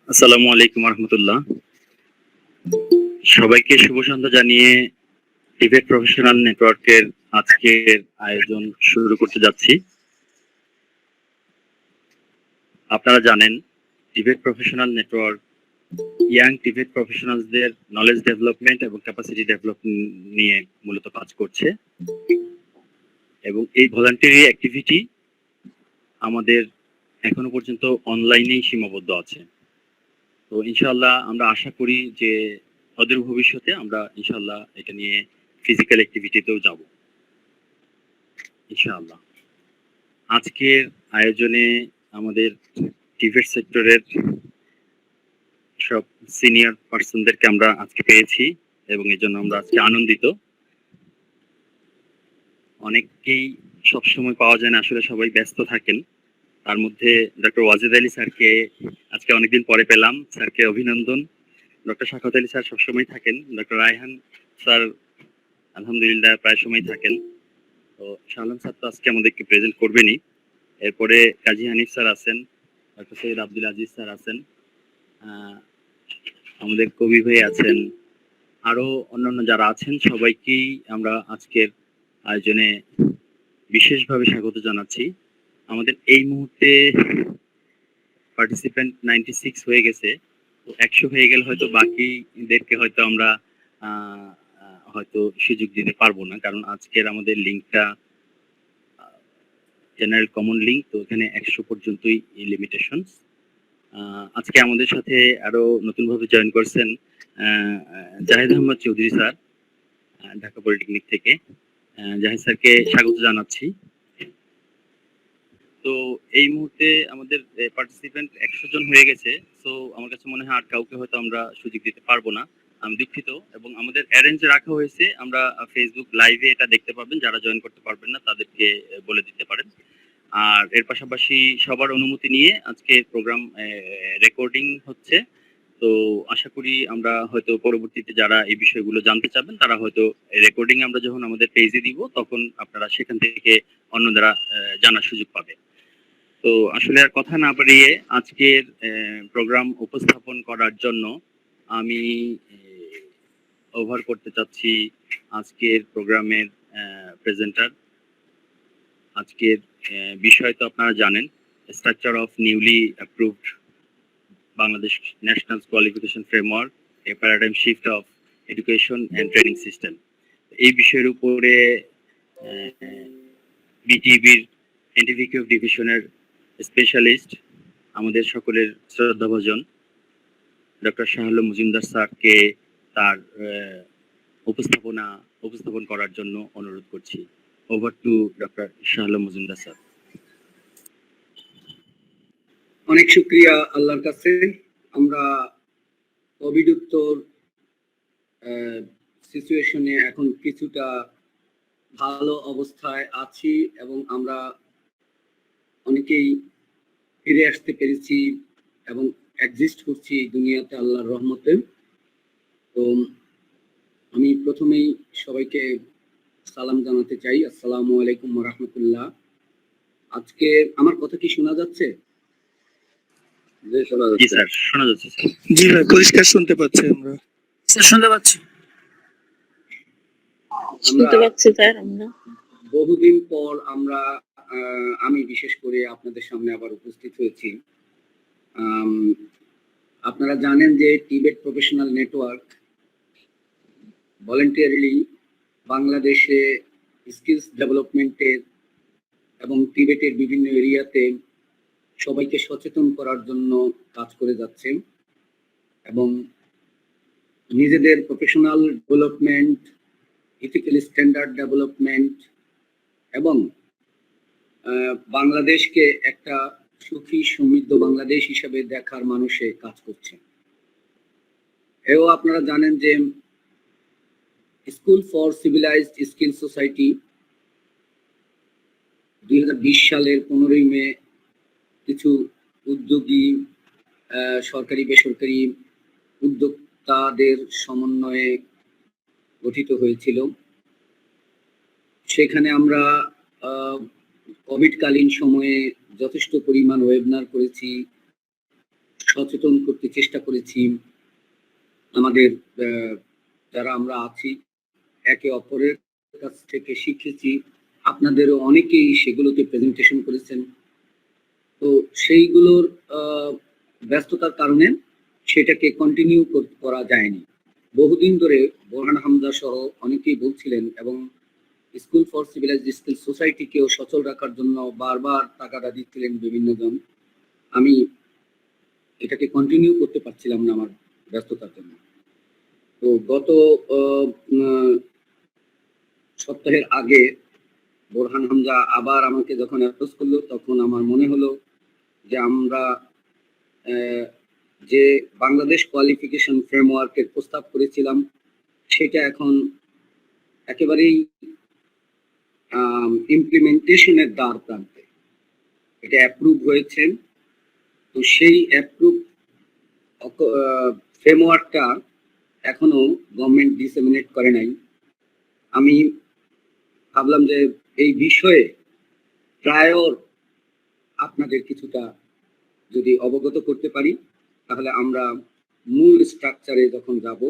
আসসালামু আলাইকুম রহমতুল্লাহ। সবাইকে শুভ সন্ধ্যা জানিয়ে ডিবেট প্রফেশনাল নেটওয়ার্কের আজকের আয়োজন শুরু করতে যাচ্ছি। আপনারা জানেন debate professional network young debate প্রফেশনালসদের নলেজ ডেভেলপমেন্ট এবং ক্যাপাসিটি ডেভেলপমেন্ট নিয়ে মূলত কাজ করছে এবং এই ভলান্টারি অ্যাক্টিভিটি আমাদের এখনো পর্যন্ত অনলাইনেই সীমাবদ্ধ আছে। তো ইনশাআল্লাহ আমরা আশা করি যে অদূর ভবিষ্যতে আমরা ইনশাআল্লাহ এটা নিয়ে ফিজিক্যাল অ্যাক্টিভিটিতেও যাব ইনশাআল্লাহ। আজকের আয়োজনে আমাদের ডিবেট সেক্টরের সব সিনিয়র পার্সনদেরকে আমরা আজকে পেয়েছি এবং এর জন্য আমরা আজকে আনন্দিত। অনেককেই সবসময় পাওয়া যায় না, আসলে সবাই ব্যস্ত থাকেন। তার মধ্যে ডক্টর ওয়াজেদ আলী স্যারকে আজকে অনেকদিন পরে পেলাম, স্যারকে অভিনন্দন। ডক্টর শাখাওয়াত আলী স্যার সবসময় থাকেন, ডক্টর রায়হান স্যার আলহামদুলিল্লাহ প্রায় সময় থাকেন। তো শাহলাম স্যার তো আজকে আমাদেরকে প্রেজেন্ট করবেনই। এরপরে কাজী হানিফ স্যার আছেন, ডক্টর সৈয়দ আব্দুল আজিজ স্যার আছেন, আমাদের কবি ভাই আছেন, আরো অন্যান্য যারা আছেন সবাইকেই আমরা আজকের আয়োজনে বিশেষভাবে স্বাগত জানাচ্ছি। আমাদের এই মুহূর্তে পার্টিসিপেন্ট 96 হয়ে গেছে, তো 100 হয়ে গেলে হয়তো বাকিদেরকে হয়তো আমরা হয়তো সুযোগ দিতে পারবো না, কারণ আজকের আমাদের লিঙ্কটা জেনারেল কমন লিঙ্ক, তো এখানে 100 পর্যন্তই লিমিটেশন। আজকে আমাদের সাথে আরো নতুনভাবে জয়েন করছেন জাহিদ আহমদ চৌধুরী স্যার, ঢাকা পলিটেকনিক থেকে। জাহিদ স্যারকে স্বাগত জানাচ্ছি। তো এই মুহূর্তে আমাদের পার্টিসিপেন্ট 100 জন হয়ে গেছে, তো আমার কাছে মনে হয় আর কাউকে হয়তো আমরা সুযোগ দিতে পারবো না, আমি দুঃখিত। এবং আমাদের অ্যারেঞ্জ রাখা হয়েছে, আমরা ফেসবুক লাইভে এটা দেখতে পাবেন, যারা জয়েন করতে পারবেন না তাদেরকে বলে দিতে পারেন। আর এর পাশাপাশি সবার অনুমতি নিয়ে আজকে প্রোগ্রাম রেকর্ডিং হচ্ছে, তো আশা করি আমরা হয়তো পরবর্তীতে যারা এই বিষয়গুলো জানতে চাবেন তারা হয়তো রেকর্ডিং আমরা যখন আমাদের পেজে দিব তখন আপনারা সেখান থেকে অন্য যারা জানার সুযোগ পাবে। তো আসলে আর কথা না বাড়িয়ে আজকের প্রোগ্রাম উপস্থাপন করার জন্য আমি ওভার করতে চাচ্ছি আজকের প্রোগ্রামের প্রেজেন্টার। আজকের বিষয় তো আপনারা জানেন, structure of newly approved Bangladesh national qualification framework, A paradigm shift of education and training system. এই বিষয়ের উপরে বিটিভির এনটিভিকিউ ডিভিশনের স্পেশালিস্ট আমাদের সকলের শ্রদ্ধাভাজন ডক্টর শাহ আলম মজুমদার স্যারকে তার উপস্থাপন করার জন্য অনুরোধ করছি। Over to doctor Shah Alam Majumdar sir. অনেক শুকরিয়া আল্লাহর কাছে। আমরা কোভিড উত্তর সিচুয়েশনে এখন কিছুটা ভালো অবস্থায় আছি এবং আমরা অনেকেই ফিরে আসতে পেরেছি এবং এক্সিস্ট করছি এই দুনিয়াতে আল্লাহর রহমতে। তো আমি প্রথমেই সবাইকে সালাম জানাতে চাই, আসসালামু আলাইকুম ওয়া রাহমাতুল্লাহ। আজকে আমার কথা কি শোনা যাচ্ছে? জি স্যার, শোনা যাচ্ছে স্যার। জি ভাই, পরিষ্কার শুনতে পাচ্ছি আমরা। স্যার শুনতে পাচ্ছি। আমরা বহুদিন পর আমি বিশেষ করে আপনাদের সামনে আবার উপস্থিত হয়েছি। আপনারা জানেন যে টিবেট প্রফেশনাল নেটওয়ার্ক ভলান্টিয়ারলি বাংলাদেশে স্কিলস ডেভেলপমেন্টের এবং টিবেটের বিভিন্ন এরিয়াতে সবাইকে সচেতন করার জন্য কাজ করে যাচ্ছে এবং নিজেদের professional development, ethical standard development এবং বাংলাদেশকে একটা সুখী সমৃদ্ধ বাংলাদেশ হিসেবে দেখার মানুষে কাজ করছে। এও আপনারা জানেন যে school for civilized skill society 2020 সালের 15ই মে কিছু উদ্যোগী সরকারি বেসরকারি উদ্যোক্তাদের সমন্বয়ে গঠিত হয়েছিল। সেখানে আমরা কোভিডকালীন সময়ে যথেষ্ট পরিমাণ ওয়েবিনার করেছি, সচেতন করতে চেষ্টা করেছি। আমাদের যারা আমরা আছি একে অপরের কাছ থেকে শিখেছি। আপনাদেরও অনেকেই সেগুলোতে প্রেজেন্টেশন করেছেন। তো সেইগুলোর ব্যস্ততার কারণে সেটাকে কন্টিনিউ করা যায়নি। বহুদিন ধরে বোরহান হামজা সহ অনেকেই বলছিলেন এবং স্কুল ফর সিভিলাইজড স্কিল সোসাইটিকেও সচল রাখার জন্য বারবার টাকাটা দিচ্ছিলেন বিভিন্ন জন। আমি এটাকে কন্টিনিউ করতে পারছিলাম না আমার ব্যস্ততার জন্য। তো গত সপ্তাহের আগে বোরহান হামজা আবার আমাকে যখন অ্যাপ্রোচ করলো, তখন আমার মনে হলো যে আমরা যে বাংলাদেশ কোয়ালিফিকেশন ফ্রেমওয়ার্কের প্রস্তাব করেছিলাম সেটা এখন একেবারেই ইমপ্লিমেন্টেশনের দ্বার প্রান্তে। এটা অ্যাপ্রুভ হয়েছে। তো সেই অ্যাপ্রুভ ফ্রেমওয়ার্কটা এখনো গভর্নমেন্ট ডিসেমিনেট করে নাই। আমি ভাবলাম যে এই বিষয়ে প্রায়র আপনাদের কিছুটা যদি অবগত করতে পারি, তাহলে আমরা মূল স্ট্রাকচারে যখন যাব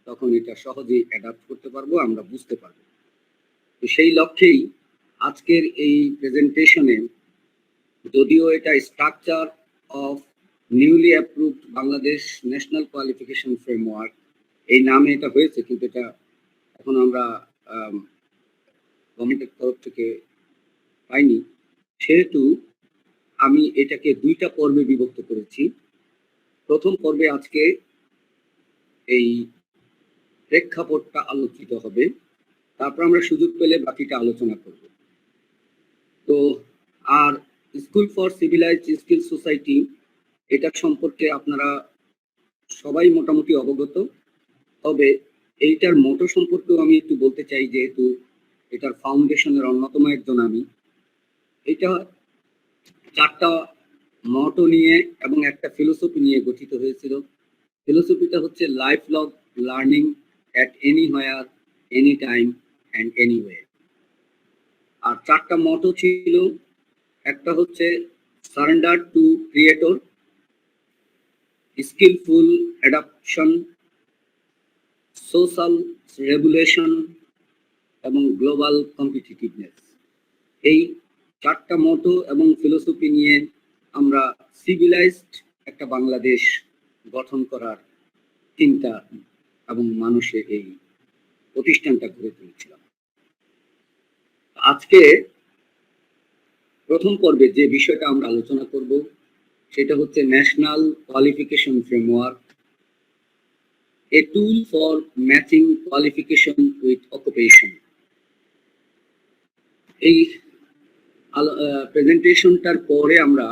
তখন এটা সহজেই অ্যাডাপ্ট করতে পারবো, আমরা বুঝতে পারবো। তো সেই লক্ষ্যেই আজকের এই প্রেজেন্টেশনে, যদিও এটা structure of newly approved Bangladesh national qualification framework এই নামে এটা হয়েছে, কিন্তু এটা এখন আমরা গভর্নমেন্টের তরফ থেকে পাইনি, সেহেতু আমি এটাকে দুইটা পর্বে বিভক্ত করেছি। প্রথম পর্বে আজকে এই প্রেক্ষাপটটা আলোচিত হবে, তারপর আমরা সুযোগ পেলে বাকিটা আলোচনা করব। তো আর school for civilized skill society এটা সম্পর্কে আপনারা সবাই মোটামুটি অবগত, তবে এইটার মোটো সম্পর্কেও আমি একটু বলতে চাই, যেহেতু এটার ফাউন্ডেশনের অন্যতম একজন আমি। এটা 4টা মটো নিয়ে এবং একটা ফিলোসফি নিয়ে গঠিত হয়েছিল। ফিলোসফিটা হচ্ছে life long learning at anywhere, any time and anyway. আর 4টা মটো ছিল, একটা হচ্ছে surrender to creator, skillful adaption, social regulation এবং গ্লোবাল কম্পিটিটিভনেস। এই 4টা মটো এবং ফিলোসফি নিয়ে আমরা সিভিলাইজড একটা বাংলাদেশ গঠন করার চিন্তা এবং মানুষের এই প্রতিষ্ঠানটা গড়ে তুলেছিলাম। আজকে প্রথম পর্বে যে বিষয়টা আমরা আলোচনা করব সেটা হচ্ছে national qualification framework, A tool for matching qualification with occupation. এই প্রেজেন্টেশনটার পরে আমরা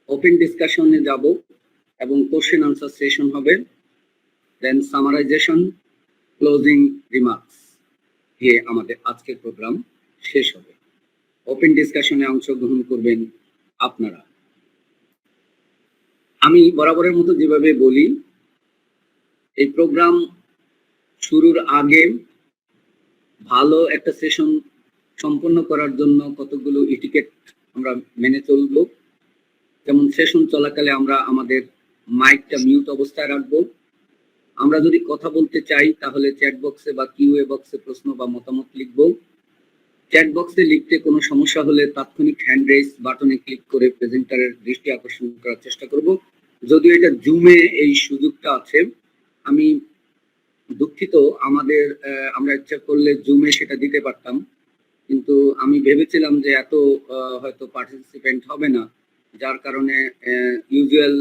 ওপেন ডিসকাশনে যাব এবং কোশ্চেন আনসার সেশন হবে, দেন সামারাইজেশন, ক্লোজিং রিমার্কস দিয়ে আমাদের আজকের প্রোগ্রাম শেষ হবে। ওপেন ডিসকাশনে অংশগ্রহণ করবেন আপনারা। আমি বরাবরের মতো যেভাবে বলি, এই প্রোগ্রাম শুরুর আগে ভালো একটা সেশন সম্পন্ন করার জন্য কতগুলো ইটিকেট আমরা মেনে চলব। যেমন সেশন চলাকালে আমরা আমাদের মাইকটা মিউট অবস্থায় রাখবো। আমরা যদি কথা বলতে চাই তাহলে চ্যাট বক্সে বা কিউএ বক্সে প্রশ্ন বা মতামত লিখবো। চ্যাট বক্সে লিখতে কোনো সমস্যা হলে তাৎক্ষণিক হ্যান্ড রেইজ বাটনে ক্লিক করে প্রেজেন্টারের দৃষ্টি আকর্ষণ করার চেষ্টা করব। যদিও এটা জুমে এই সুযোগটা আছে, আমি দুঃখিত। আমরা ইচ্ছা করলে জুমে সেটা দিতে পারতাম, কিন্তু আমি ভেবেছিলাম যে এত হয়তো পার্টিসিপেন্ট হবে না, যার কারণে ইউজুয়াল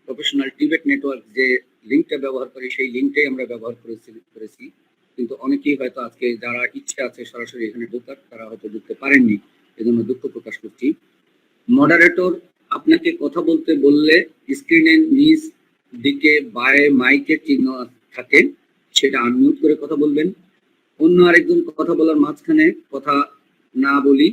প্রফেশনাল টিবেট নেটওয়ার্ক যে লিঙ্কটা ব্যবহার করি সেই লিঙ্কটাই আমরা ব্যবহার করেছি। কিন্তু অনেকেই হয়তো আজকে যারা ইচ্ছা আছে সরাসরি এখানে ঢোকার, তারা হয়তো ঢুকতে পারেননি, এজন্য দুঃখ প্রকাশ করছি। মডারেটর আপনাকে কথা বলতে বললে স্ক্রিনের নিচ দিকে বায়ে মাইকের চিহ্ন থাকে, সেটা আনমিউট করে কথা বলবেন। অন্য আরেকজন কথা বলার মাঝখানে কথা না বলি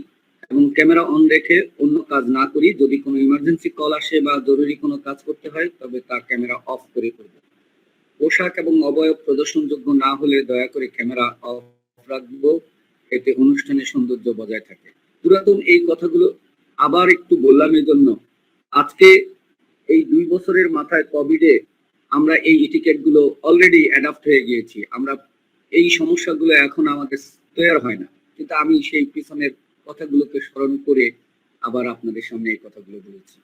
এবং ক্যামেরা অন রেখে অন্য কাজ না করি। যদি কোনো ইমার্জেন্সি কল আসে বা জরুরি কোনো কাজ করতে হয় তবে তার ক্যামেরা অফ করে করবে। পোশাক এবং অবয়ব প্রদর্শনযোগ্য না হলে দয়া করে ক্যামেরা অফ রাখবো, এতে অনুষ্ঠানের সৌন্দর্য বজায় থাকে। পুরাতন এই কথাগুলো আবার একটু বললাম এই জন্য, আজকে এই 2 বছরের মাথায় কোভিডে আমরা এই ইটিকেট গুলো অলরেডি অ্যাডাপ্ট হয়ে গিয়েছি। আমরা এই সমস্যাগুলো এখন আমাদের তৈরি হয় না, কিন্তু আমি সেই পিছনের কথাগুলোকে স্মরণ করে আবার আপনাদের সামনে এই কথাগুলো বলেছি।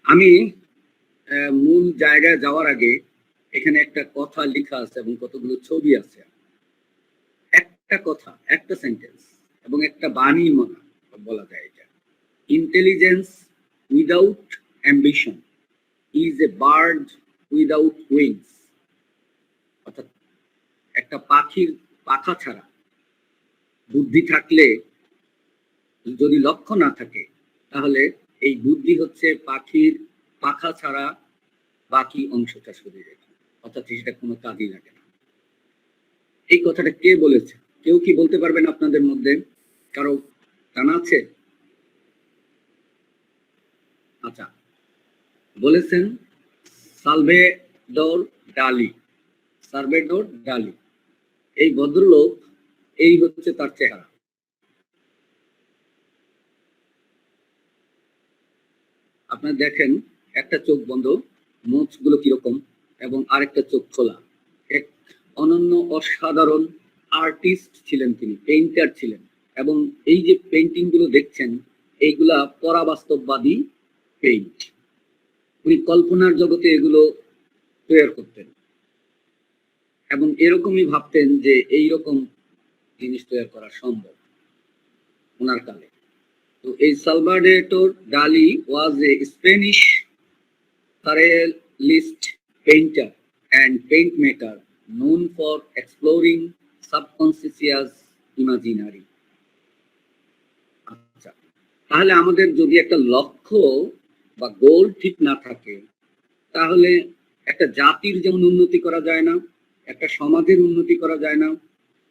আমি মূল জায়গায় যাওয়ার আগে এখানে একটা কথা লেখা আছে এবং কতগুলো ছবি আছে। একটা কথা, একটা সেন্টেন্স এবং একটা বাণী বলা যায় এটা। Intelligence without ambition is a bird without wings. অর্থাৎ একটা পাখির পাখা ছাড়া বুদ্ধি থাকলে, যদি লক্ষ্য না থাকে, তাহলে এই বুদ্ধি হচ্ছে পাখির পাখা ছাড়া বাকি অংশটা শরীরে, অর্থাৎ সেটা কোনো কাজই লাগে না। এই কথাটা কে বলেছে? কেউ কি বলতে পারবেন আপনাদের মধ্যে? কারো জানা আছে? আচ্ছা, বলেছেন সালভেডর ডালি। সালভেডর ডালি, এই ভদ্রলোক, এই হচ্ছে তার চেহারা। আপনারা দেখেন, একটা চোখ বন্ধ, মুখগুলো কিরকম, এবং আরেকটা চোখ খোলা। এক অনন্য অসাধারণ আর্টিস্ট ছিলেন তিনি, পেইন্টার ছিলেন। এবং এই যে পেইন্টিং গুলো দেখছেন, এইগুলা পরাবাস্তববাদী পেইন্ট। উনি কল্পনার জগতে এগুলো তৈরি করতেন এবং এরকমই ভাবতেন যে এইরকম জিনিস তৈরি করা সম্ভব ওনার কালে। তো এই Salvador Dali was a Spanish surrealist painter and paint maker known for exploring subconscious imaginary. আচ্ছা, তাহলে আমাদের যদি একটা লক্ষ্য বা গোল ঠিক না থাকে, তাহলে একটা জাতির যেমন উন্নতি করা যায় না, একটা সমাজের উন্নতি করা যায় না,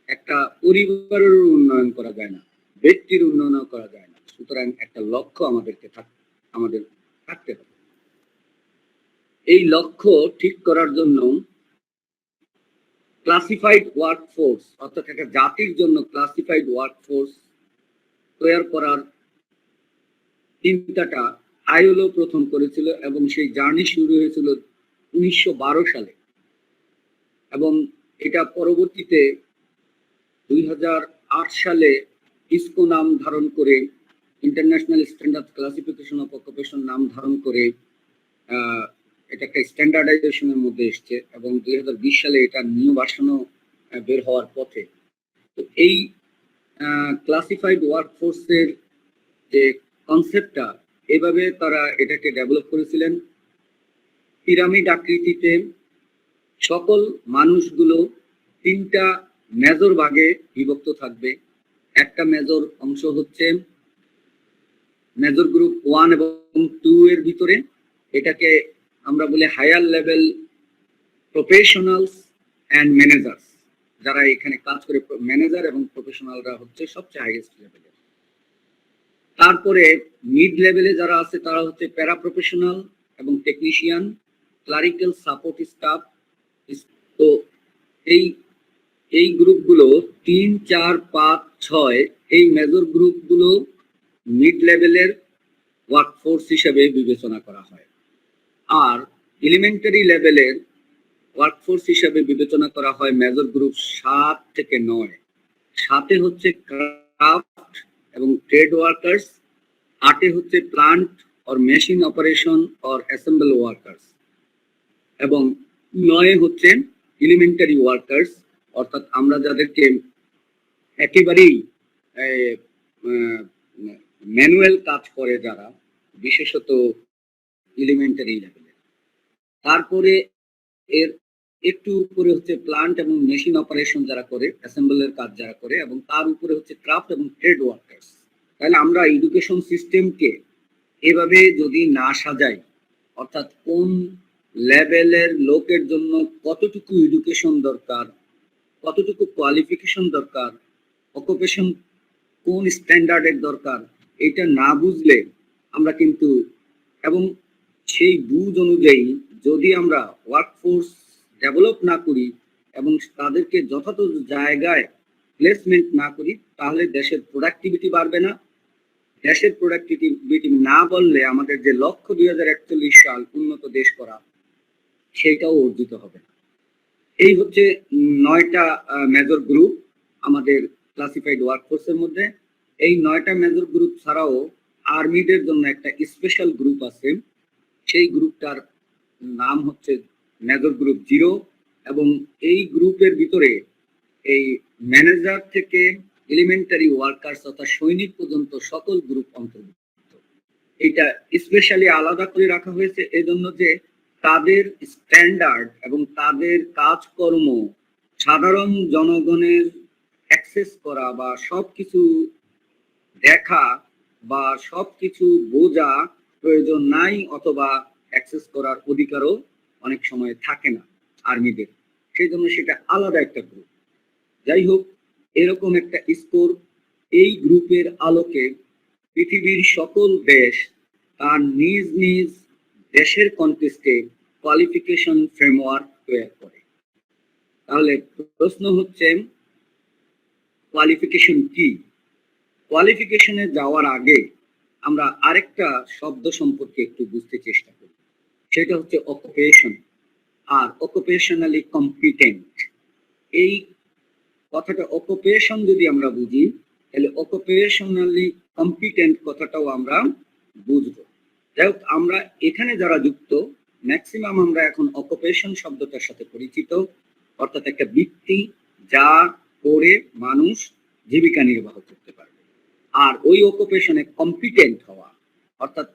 একটা পরিবারের উন্নয়ন করা যায় না, ব্যক্তির উন্নয়ন করা যায় না। সুতরাং একটা লক্ষ্য আমাদের থাকতে হবে। এই লক্ষ্য ঠিক করার জন্য ক্লাসিফাইড ওয়ার্কফোর্স, অর্থাৎ একটা জাতির জন্য ক্লাসিফাইড ওয়ার্কফোর্স তৈরি করার চিন্তাটা আইএলও প্রথম করেছিল এবং সেই জার্নি শুরু হয়েছিল 1912 সালে এবং এটা পরবর্তীতে 2008 সালে ইসকো নাম ধারণ করে, international standard classification of occupation নাম ধারণ করে এটা একটা স্ট্যান্ডার্ডাইজেশনের মধ্যে এসছে এবং 2020 সালে এটা নিউ ভার্সনও বের হওয়ার পথে। তো এই ক্লাসিফাইড ওয়ার্কফোর্সের যে কনসেপ্টটা, এভাবে তারা এটাকে ডেভেলপ করেছিলেন। পিরামিড আকৃতিতে সকল মানুষগুলো 3টা মেজর ভাগে বিভক্ত থাকবে। একটা মেজর অংশ হচ্ছে মেজর গ্রুপ 1 এবং 2 এর ভিতরে, এটাকে আমরা বলি higher level professionals and managers. যারা এখানে কাজ করে, ম্যানেজার এবং প্রফেশনালরা হচ্ছে সবচেয়ে হাইয়েস্ট লেভেলে। তারপরে মিড লেভেলে যারা আছে তারা হচ্ছে প্যারা প্রফেশনাল এবং টেকনিশিয়ান, ক্লারিক্যাল সাপোর্ট স্টাফ। তো এই গ্রুপগুলো 3, 4, 5, 6 এই মেজর গ্রুপগুলো মিড লেভেলের ওয়ার্কফোর্স হিসেবে বিবেচনা করা হয়। আর এলিমেন্টারি লেভেলের ওয়ার্কফোর্স হিসেবে বিবেচনা করা হয় মেজর গ্রুপ 7 থেকে 9। 7-এ হচ্ছে ক্রাফট এবং ট্রেড ওয়ার্কার্স, 8-এ হচ্ছে plant or machine operation or assemble workers, এবং 9-এ হচ্ছে এলিমেন্টারি ওয়ার্কার্স, অর্থাৎ আমরা যাদেরকে একেবারেই ম্যানুয়াল কাজ করে যারা, বিশেষত এলিমেন্টারি লেভেলে। তারপরে এর একটু উপরে হচ্ছে প্লান্ট এবং মেশিন অপারেশন যারা করে, অ্যাসেম্বলের কাজ যারা করে, এবং তার উপরে হচ্ছে ক্রাফট এবং ট্রেড ওয়ার্কার্স। তাহলে আমরা এডুকেশন সিস্টেমকে এভাবে যদি না সাজাই, অর্থাৎ কোন লেভেলের লোকের জন্য কতটুকু এডুকেশন দরকার, কতটুকু কোয়ালিফিকেশন দরকার, অকুপেশন কোন স্ট্যান্ডার্ডের দরকার, এটা না বুঝলে আমরা কিন্তু, এবং সেই বুঝ অনুযায়ী যদি আমরা ওয়ার্কফোর্স ডেভেলপ না করি এবং তাদেরকে যথাযথ জায়গায় প্লেসমেন্ট না করি, তাহলে দেশের প্রোডাক্টিভিটি বাড়বে না, দেশের প্রোডাক্টিভিটি না বললে আমাদের যে লক্ষ্য 2041 সাল উন্নত দেশ করা সেটাও অর্জিত হবে না। এই হচ্ছে 9টা মেজর গ্রুপ আমাদের ক্লাসিফাইড ওয়ার্কফোর্সের মধ্যে। এই 9টা মেজর গ্রুপ ছাড়াও আর্মিদের জন্য একটা স্পেশাল গ্রুপ আছে, সেই গ্রুপটার নাম হচ্ছে মেজর গ্রুপ 0, এবং এই গ্রুপের ভিতরে এই ম্যানেজার থেকে এলিমেন্টারি ওয়ার্কার্স তথা সৈনিক পর্যন্ত সকল গ্রুপ অন্তর্ভুক্ত। এটা স্পেশালি আলাদা করে রাখা হয়েছে এজন্য যে তাদের স্ট্যান্ডার্ড এবং তাদের কাজকর্ম সাধারণ জনগণের অ্যাক্সেস করা বা সবকিছু দেখা বা সবকিছু বোঝা প্রয়োজন নাই, অথবা অ্যাক্সেস করার অধিকারও অনেক সময় থাকে না আর্মিদের, সেই জন্য সেটা আলাদা একটা গ্রুপ। যাই হোক, এরকম একটা স্কোর, এই গ্রুপের আলোকে পৃথিবীর সকল দেশ তার নিজ নিজ দেশের কন্টেস্টে কোয়ালিফিকেশন ফ্রেমওয়ার্ক তৈরি করে। তাহলে প্রশ্ন হচ্ছে কোয়ালিফিকেশন কি? কোয়ালিফিকেশনে যাওয়ার আগে আমরা আরেকটা শব্দ সম্পর্কে একটু বুঝতে চেষ্টা করি, সেটা হচ্ছে অকুপেশন আর অকুপেশনালি কম্পিটেন্ট। এই কথাটা অকুপেশন যদি আমরা বুঝি, তাহলে অকুপেশনালি কম্পিটেন্ট কথাটাও আমরা বুঝবো। যাই হোক, আমরা এখানে যারা যুক্ত ম্যাক্সিমাম আমরা এখন অকুপেশন শব্দটার সাথে পরিচিত, অর্থাৎ একটা বৃত্তি যা করে মানুষ জীবিকা নির্বাহ করতে পারবে। আর ওই অকুপেশনে কম্পিটেন্ট হওয়া অর্থাৎ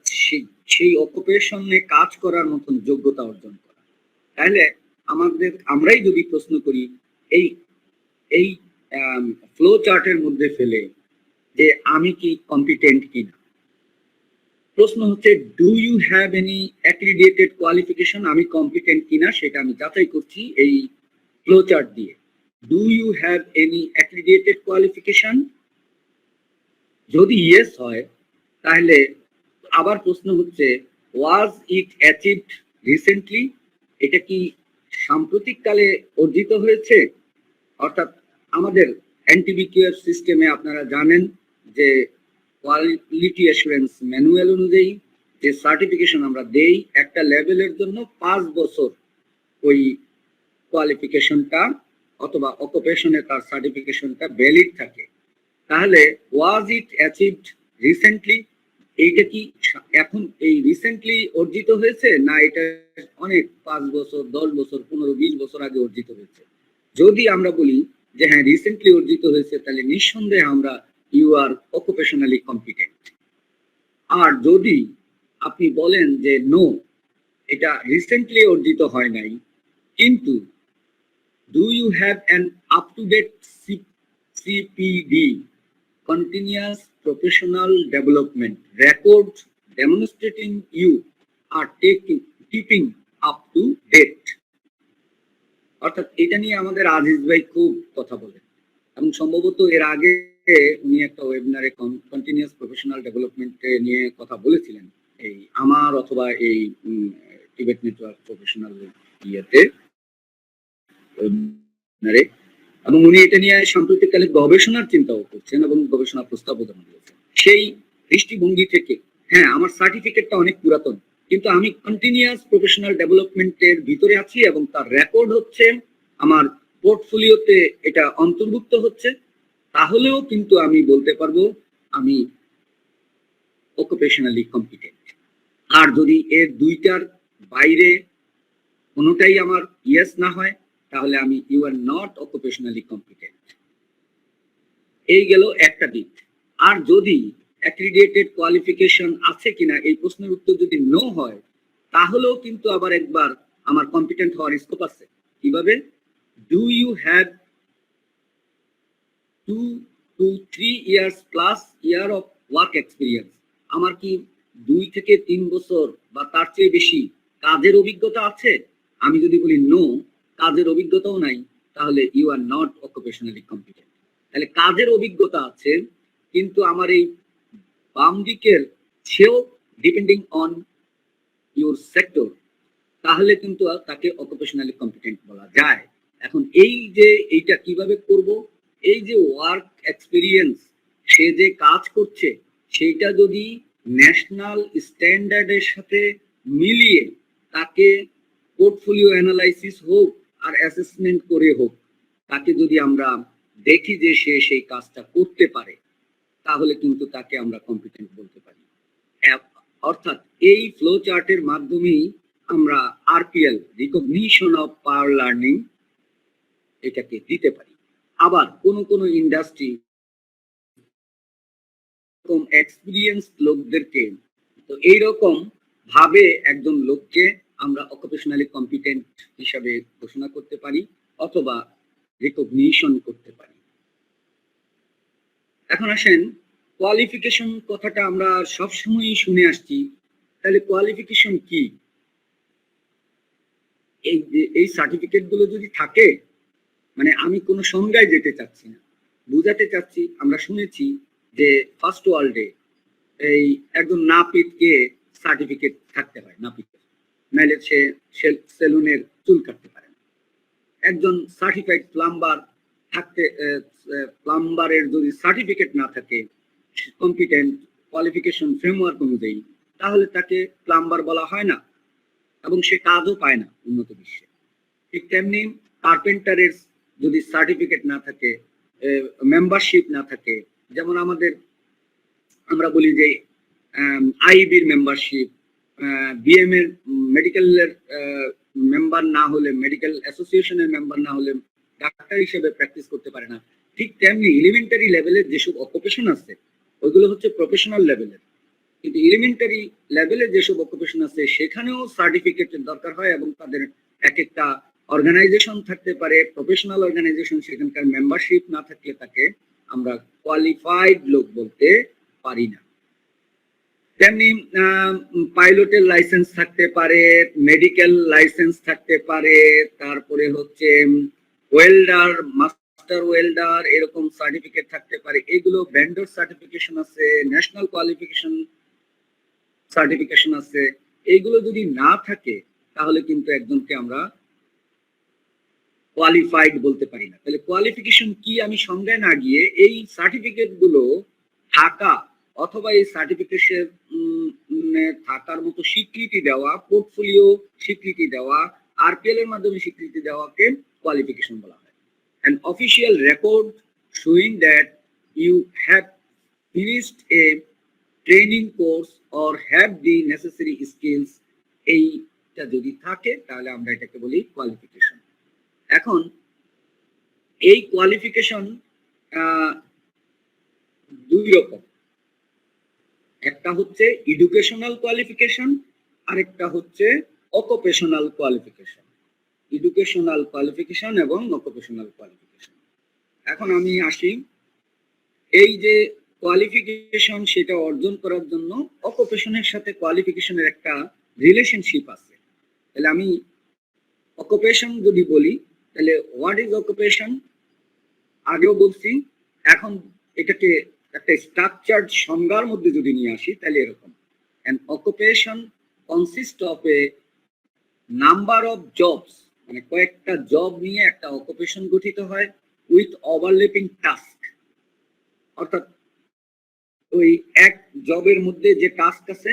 সেই অকুপেশনে কাজ করার মতন যোগ্যতা অর্জন করা। তাহলে আমরাই যদি প্রশ্ন করি এই এই ফ্লো চার্টের মধ্যে ফেলে যে আমি কি কম্পিটেন্ট কিনা, প্রশ্ন হচ্ছে do you have any accredited qualification, আমি কম্পিটেন্ট কিনা সেটা আমি যাচাই করছি এই ফ্লো চার্ট দিয়ে। Do you have any accredited qualification? যদি ইয়েস হয় তাহলে আবার প্রশ্ন হচ্ছে ওয়াজ ইট অ্যাচিভড রিসেন্টলি, এটা কি সাম্প্রতিককালে অর্জিত হয়েছে? অর্থাৎ আমাদের এনটিবিকিউএস সিস্টেমে আপনারা জানেন যে কোয়ালিটি অ্যাসুরেন্স ম্যানুয়াল অনুযায়ী যে সার্টিফিকেশন আমরা দেই একটা লেভেলের জন্য 5 বছর ওই কোয়ালিফিকেশনটা অথবা অকুপেশনে তার সার্টিফিকেশনটা ভ্যালিড থাকে। তাহলে ওয়াজ ইট অ্যাচিভড রিসেন্টলি, এইটা কি এখন এই রিসেন্টলি অর্জিত হয়েছে, না এটা অনেক 5 বছর 10 বছর 15-20 বছর আগে অর্জিত হয়েছে? যদি আমরা বলি যে হ্যাঁ রিসেন্টলি অর্জিত হয়েছে, তাহলে নিঃসন্দেহে আমরা ইউ আর অকুপেশনালি কম্পিটেন্ট। আর যদি আপনি বলেন যে নো, এটা রিসেন্টলি অর্জিত হয় নাই, কিন্তু do you have an up to date CPD continuous professional development record demonstrating you are keeping up to date, অর্থাৎ এটা নিয়ে আমাদের আজিজ ভাই খুব কথা বলেন এবং সম্ভবত এর আগে উনি একটা ওয়েবিনারে কন্টিনিউয়াস প্রফেশনাল ডেভেলপমেন্ট নিয়ে কথা বলেছিলেন, এই আমার অথবা এই টিবেট নেটওয়ার্ক প্রফেশনাল ইয়েতে ওয়েবিনারে, এবং উনি এটা নিয়ে সাম্প্রতিককালে গবেষণার চিন্তাও করছেন এবং গবেষণা প্রস্তাবও দিয়েছেন। সেই দৃষ্টিভঙ্গি থেকে হ্যাঁ আমার সার্টিফিকেটটা অনেক পুরাতন, কিন্তু আমি কন্টিনিউয়াস প্রফেশনাল ডেভেলপমেন্টের ভিতরে আছি এবং তার রেকর্ড হচ্ছে আমার পোর্টফোলিওতে এটা অন্তর্ভুক্ত হচ্ছে, তাহলেও কিন্তু আমি বলতে পারবো আমি অকুপেশনালি কম্পিটেন্ট। আর যদি এর দুইটার বাইরে কোনোটাই আমার ইয়েস না হয়, তাহলে আমি ইউ আর নট অকুপেশনালি কম্পিটেন্ট। এই গেল একটা দিক। আর যদি অ্যাক্রিডিটেড কোয়ালিফিকেশন আছে কিনা এই প্রশ্নের উত্তর যদি নো হয়, তাহলেও কিন্তু আবার একবার আমার কম্পিটেন্ট হওয়ার স্কোপ আছে। কিভাবে? Do you have 2 to 3 years plus year of work experience, আমার কি 2 থেকে 3 বছর বা তার চেয়ে বেশি কাজের অভিজ্ঞতা আছে? আমি যদি বলি নো, কাজের অভিজ্ঞতাও নাই, তাহলে ইউ আর নট অকুপেশনালি কম্পিটেন্ট। তাহলে কাজের অভিজ্ঞতা আছে, কিন্তু আমার এই বাম দিকের সেও ডিপেন্ডিং অন ইউর সেক্টর, তাহলে কিন্তু তাকে অকুপেশনালি কম্পিটেন্ট বলা যায়। এখন এই যে এইটা কিভাবে করব, এই যে ওয়ার্ক এক্সপিরিয়েন্স, সে যে কাজ করছে সেইটা যদি ন্যাশনাল স্ট্যান্ডার্ডের সাথে মিলিয়ে তাকে পোর্টফোলিও অ্যানালাইসিস হোক আর অ্যাসেসমেন্ট করে হোক, তাকে যদি আমরা দেখি যে সে সেই কাজটা করতে পারে, তাহলে কিন্তু তাকে আমরা কম্পিটেন্ট বলতে পারি। অর্থাৎ এই ফ্লো চার্টের মাধ্যমেই আমরা RPL, recognition of prior learning, এটাকে দিতে পারি। আবার কোন কোন ইন্ডাস্ট্রি এক্সপিরিয়েন্স লোকদেরকে, তো এইরকম ভাবে একজন লোককে আমরা অকুপেশনালি কম্পিটেন্ট হিসাবে ঘোষণা করতে পারি অথবা রিকগনিশন করতে পারি। এখন আসেন, কোয়ালিফিকেশন কথাটা আমরা সবসময়ই শুনে আসছি, তাহলে কোয়ালিফিকেশন কি? এই সার্টিফিকেট গুলো যদি থাকে, মানে আমি কোনো সংজ্ঞায় যেতে চাচ্ছি না, বুঝাতে চাচ্ছি, আমরা শুনেছি যে ফার্স্ট ওয়ার্ল্ডে এই একজন নাপিতকে সার্টিফিকেট থাকতে হয়, নাপিতের, নাইলে সে সেলুনের চুল কাটতে পারে না। একজন সার্টিফাইড প্লাম্বার থাকতে, প্লাম্বারের যদি সার্টিফিকেট না থাকে কম্পিটেন্ট কোয়ালিফিকেশন ফ্রেমওয়ার্ক অনুযায়ী, তাহলে তাকে প্লাম্বার বলা হয় না এবং সে কাজও পায় না উন্নত বিশ্বে। ঠিক তেমনি কার্পেন্টারের যদি সার্টিফিকেট না থাকে, মেম্বারশিপ না থাকে, যেমন আমরা বলি যে আইবির মেম্বারশিপ, বিএম এর মেডিকেলের মেম্বার না হলে, মেডিকেল অ্যাসোসিয়েশনের মেম্বার না হলে ডাক্তার হিসেবে প্র্যাকটিস করতে পারে না। ঠিক তেমনি এলিমেন্টারি লেভেলের যেসব অকুপেশন আছে ওইগুলো হচ্ছে প্রফেশনাল লেভেলের, কিন্তু এলিমেন্টারি লেভেলে যেসব অকুপেশন আছে সেখানেও সার্টিফিকেটের দরকার হয় এবং তাদের এক একটা অর্গানাইজেশন থাকতে পারে, প্রফেশনাল অর্গানাইজেশন, সেখানকার মেম্বারশিপ না থাকলে তাকে আমরা কোয়ালিফাইড লোক বলতে পারি না। তেমনি পাইলটের লাইসেন্স থাকতে পারে, মেডিকেল লাইসেন্স থাকতে পারে, তারপরে হচ্ছে ওয়েল্ডার, মাস্টার ওয়েল্ডার, এরকম সার্টিফিকেট থাকতে পারে। এগুলো ভেন্ডর সার্টিফিকেশন আছে, ন্যাশনাল কোয়ালিফিকেশন সার্টিফিকেশন আছে। এইগুলো যদি না থাকে তাহলে কিন্তু একজনকে আমরা কোয়ালিফাইড বলতে পারি না। তাহলে কোয়ালিফিকেশন কি আমি সংজ্ঞায় না গিয়ে এই সার্টিফিকেট গুলো থাকা অথবা এই সার্টিফিকেশন থাকার মতো স্বীকৃতি দেওয়া, পোর্টফোলিও স্বীকৃতি দেওয়া, আরপিএল এর মাধ্যমে স্বীকৃতি দেওয়াকে কোয়ালিফিকেশন বলা হয়। An official record showing that you have finished a training course or have the necessary skills, এইটা যদি থাকে তাহলে আমরা এটাকে বলি কোয়ালিফিকেশন। এখন এই কোয়ালিফিকেশন দুই রকম, একটা হচ্ছে এডুকেশনাল কোয়ালিফিকেশন আর একটা হচ্ছে অকুপেশনাল কোয়ালিফিকেশন। এডুকেশনাল কোয়ালিফিকেশন এবং অকুপেশনাল কোয়ালিফিকেশন। এখন আমি আসি, এই যে কোয়ালিফিকেশন সেটা অর্জন করার জন্য অকুপেশনের সাথে কোয়ালিফিকেশনের একটা রিলেশনশিপ আছে। তাহলে আমি অকুপেশন যদি বলি তাহলে হোয়াট ইজ অকুপেশন আগেও বলছি, এখন এটাকে একটা স্ট্রাকচার্ড সংজ্ঞার মধ্যে যদি নিয়ে আসি তাহলে এরকম, an occupation consists of a number of jobs, মানে কয়েকটা জব নিয়ে একটা অকুপেশন গঠিত হয়, উইথ ওভারল্যাপিং টাস্ক। অর্থাৎ ওই এক জবের মধ্যে যে টাস্ক আছে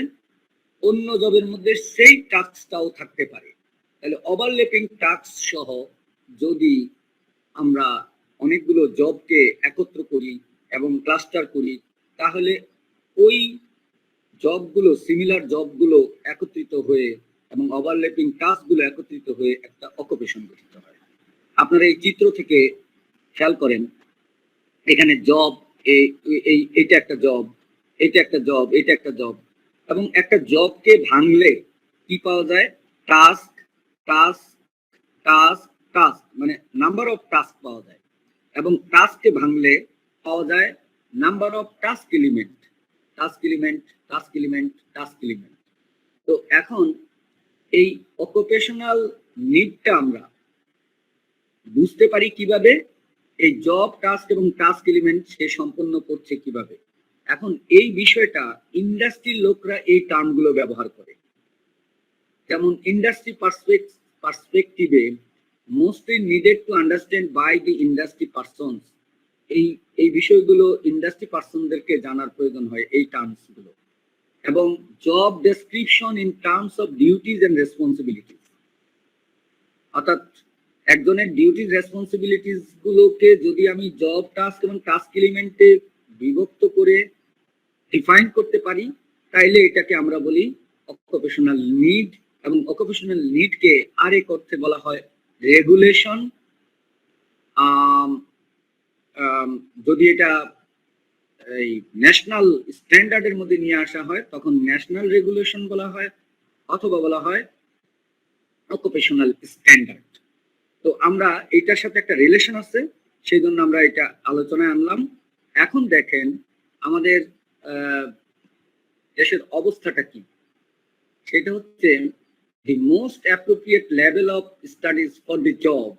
অন্য জবের মধ্যে সেই টাস্কটাও থাকতে পারে। তাহলে ওভারল্যাপিং টাস্ক সহ যদি আমরা অনেকগুলো জবকে একত্র করি এবং ক্লাস্টার করি, তাহলে ওই জবগুলো, সিমিলার জবগুলো একত্রিত হয়ে এবং ওভারল্যাপিং টাস্কগুলো একত্রিত হয়ে একটা অকুপেশন গঠিত হয়। আপনারা এই চিত্র থেকে খেয়াল করেন, এখানে জব, এইটা একটা জব, এটা একটা জব, এটা একটা জব, এবং একটা জবকে ভাঙলে কি পাওয়া যায়? টাস্ক, টাস্ক, টাস্ক, টাস্ক, মানে নাম্বার অফ টাস্ক পাওয়া যায়, এবং টাস্ককে ভাঙলে পাওয়া যায় number of task element, task element, task element, task element. তো এখন এই অকুপেশনাল নিডটা আমরা বুঝতে পারি কিভাবে? এই জব, টাস্ক এবং টাস্ক এলিমেন্ট সে সম্পন্ন করছে কিভাবে। এখন এই বিষয়টা ইন্ডাস্ট্রির লোকরা এই টার্মগুলো ব্যবহার করে, যেমন ইন্ডাস্ট্রি পার্সপেক্টিভে mostly needed to understand by the industry persons, এই এই বিষয়গুলো ইন্ডাস্ট্রি পার্সনদেরকে জানার প্রয়োজন হয়, এই টার্মস গুলো। এবং job description in terms of duties and responsibilities, অর্থাৎ একজনের ডিউটিজ রেসপন্সিবিলিটিস গুলোকে যদি আমি জব টাস্ক এবং টাস্ক এলিমেন্টে বিভক্ত করে ডিফাইন করতে পারি, তাইলে এটাকে আমরা বলি অকুপেশনাল নিড। এবং অকুপেশনাল নিডকে আরেক অর্থে বলা হয় রেগুলেশন। যদি এটা এই ন্যাশনাল স্ট্যান্ডার্ডের মধ্যে নিয়ে আসা হয় তখন ন্যাশনাল রেগুলেশন বলা হয়, অথবা বলা হয় অকুপেশনাল স্ট্যান্ডার্ড। তো আমরা এটার সাথে একটা রিলেশন আছে, সেই জন্য আমরা এটা আলোচনায় আনলাম। এখন দেখেন আমাদের দেশের অবস্থাটা কি, সেটা হচ্ছে the most appropriate level of studies for the job।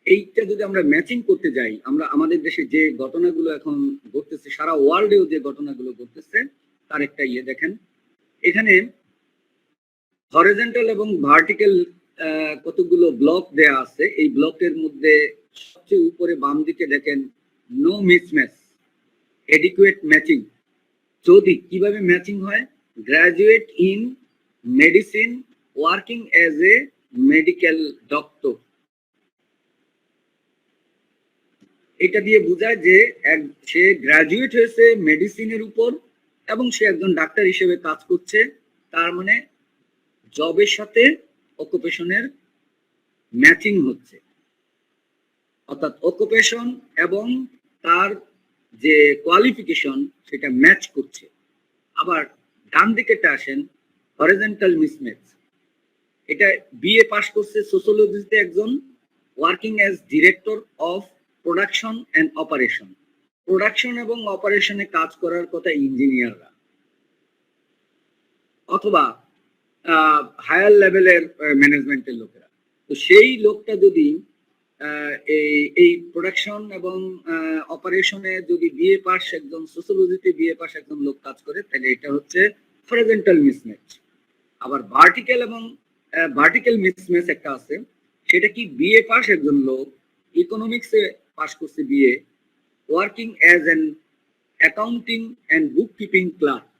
এইটা যদি আমরা ম্যাচিং করতে যাই, আমরা আমাদের দেশে যে ঘটনাগুলো এখন ঘটতেছে, সারা ওয়ার্ল্ডেও যে ঘটনাগুলো ঘটতেছে তার একটা দেখেন। এখানে হরিজন্টাল এবং ভার্টিক্যাল কতগুলো ব্লক দেয়া আছে। এই ব্লকের মধ্যে সবচেয়ে উপরে বাম দিকে দেখেন নো মিসম্যাচ, এডিকুয়েট ম্যাচিং। যদি কিভাবে ম্যাচিং হয়, graduate in medicine working as a medical doctor, এটা দিয়ে বোঝায় যে সে গ্রাজুয়েট হয়েছে মেডিসিনের উপর এবং সে একজন ডাক্তার হিসেবে কাজ করছে। তার মানে জবের সাথে অকুপেশনের ম্যাচিং হচ্ছে, অর্থাৎ অকুপেশন এবং তার যে কোয়ালিফিকেশন সেটা ম্যাচ করছে। আবার ডান দিকেটা আসেন হরিজন্টাল মিসম্যাচ। এটা বিএ পাস করছে সোশিওলজিতে একজন, working as director of production and operation. Production এবং অপারেশনে কাজ করার কথা ইঞ্জিনিয়াররা, অথবা হায়ার লেভেলের ম্যানেজমেন্টের লোকেরা। তো সেই লোকটা যদি এই প্রোডাকশন এবং অপারেশনে যদি বিএ পাস একজন, সোশিওলজিতে বিএ পাস একজন লোক কাজ করে, তাহলে এটা হচ্ছে হরিজন্টাল মিসম্যাচ। আবার ভার্টিক্যাল এবং ভার্টিক্যাল মিসম্যাচ একটা আছে, সেটা কি বিএ পাস একজন লোক, ইকোনমিক্সে পাস করছে BA, working as an accounting and bookkeeping clerk.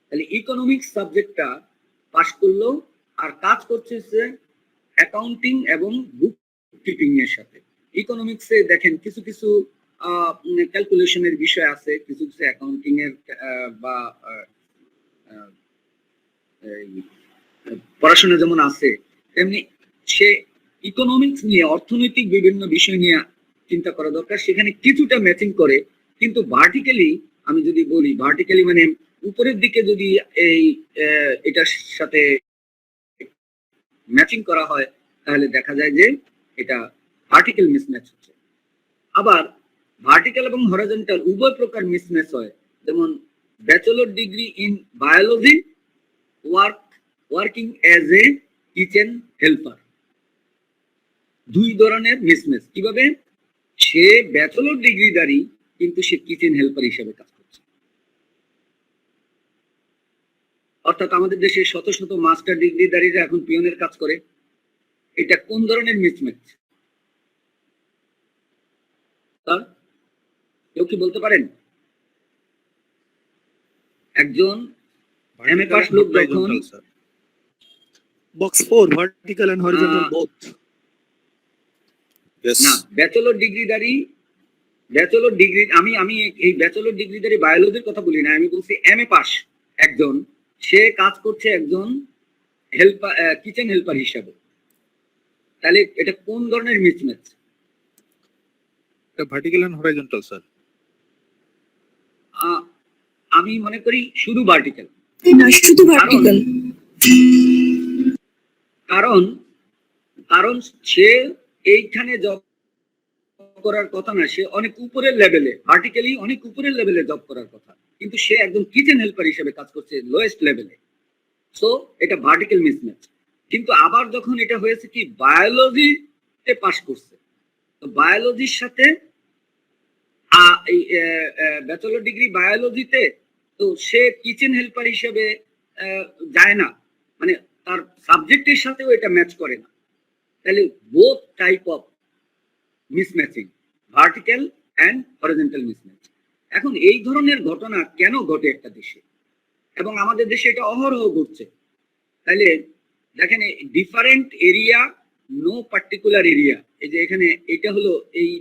তাহলে ইকোনমিক্স সাবজেক্টটা পাস করলো আর কাজ করছে অ্যাকাউন্টিং এবং বুক কিপিং এর সাথে। ইকোনমিক্সে দেখেন কিছু কিছু ক্যালকুলেশনের বিষয় আছে, কিছু কিছু অ্যাকাউন্টিং এর বা পড়াশোনা যেমন আছে, তেমনি সে ইকোনমিক্স নিয়ে, অর্থনৈতিক বিভিন্ন বিষয় নিয়ে চিন্তা করা দরকার, সেখানে কিছুটা ম্যাচিং করে। কিন্তু ভার্টিক্যালি আমি যদি বলি, ভার্টিক্যালি মানে উপরের দিকে যদি এই এটার সাথে ম্যাচিং করা হয়, তাহলে দেখা যায় যে এটা ভার্টিক্যাল মিসম্যাচ হচ্ছে। আবার ভার্টিক্যাল এবং হরিজন্টাল উভয় প্রকার মিসম্যাচ হয়। যেমন bachelor degree in biology working as a kitchen helper, দুই ধরনের মিসম্যাচ। কিভাবে? সে ব্যাচেলর ডিগ্রিধারী কিন্তু সে কিচেন হেল্পার হিসেবে কাজ করছে। অর্থাৎ আমাদের দেশে শত শত মাস্টার ডিগ্রিধারীরা এখন পিয়নের কাজ করে। এটা কোন ধরনের মিসম্যাচ? কেউ কি বলতে পারেন? একজন এমএ পাস লোক যখন box 4 vertical and horizontal both. না, ব্যাচেলর ডিগ্রিধারী, ব্যাচেলর ডিগ্রি, আমি এই ব্যাচেলর ডিগ্রিধারী বায়োলজির কথা বলি না, আমি বলছি এমএ পাস একজন, সে কাজ করছে একজন হেল্পার, কিচেন হেল্পার হিসাবে। তাহলে এটা কোন ধরনের মিসম্যাচ? এটা ভার্টিক্যাল এন্ড হরিজন্টাল স্যার। আমি মনে করি শুধু ভার্টিক্যাল। না, শুধু ভার্টিক্যাল। কারণ সে এইখানে জব করার কথা না, সে অনেক উপরের লেভেলে, ভার্টিক্যালি অনেক উপরের লেভেলে জব করার কথা, কিন্তু সে একদম কিচেন হেল্পার হিসেবে কাজ করছে লোয়েস্ট লেভেলে। সো এটা ভার্টিক্যাল মিসম্যাচ। কিন্তু আবার যখন এটা হয়েছে কি বায়োলজিতে পাস করছে, তো বায়োলজির সাথে ব্যাচেলর ডিগ্রি বায়োলজিতে, তো সে কিচেন হেল্পার হিসেবে যায় না, মানে তার সাবজেক্টের সাথেও এটা ম্যাচ করে না। তাহলে both type of মিসম্যাচিং, vertical and horizontal mismatch. এখন এই ধরনের ঘটনা কেন ঘটে একটা দেশে, এবং আমাদের দেশে এটা অহরহ ঘটছে। তাহলে দেখেন, different area, no particular area. এই যে এখানে এটা হলো এই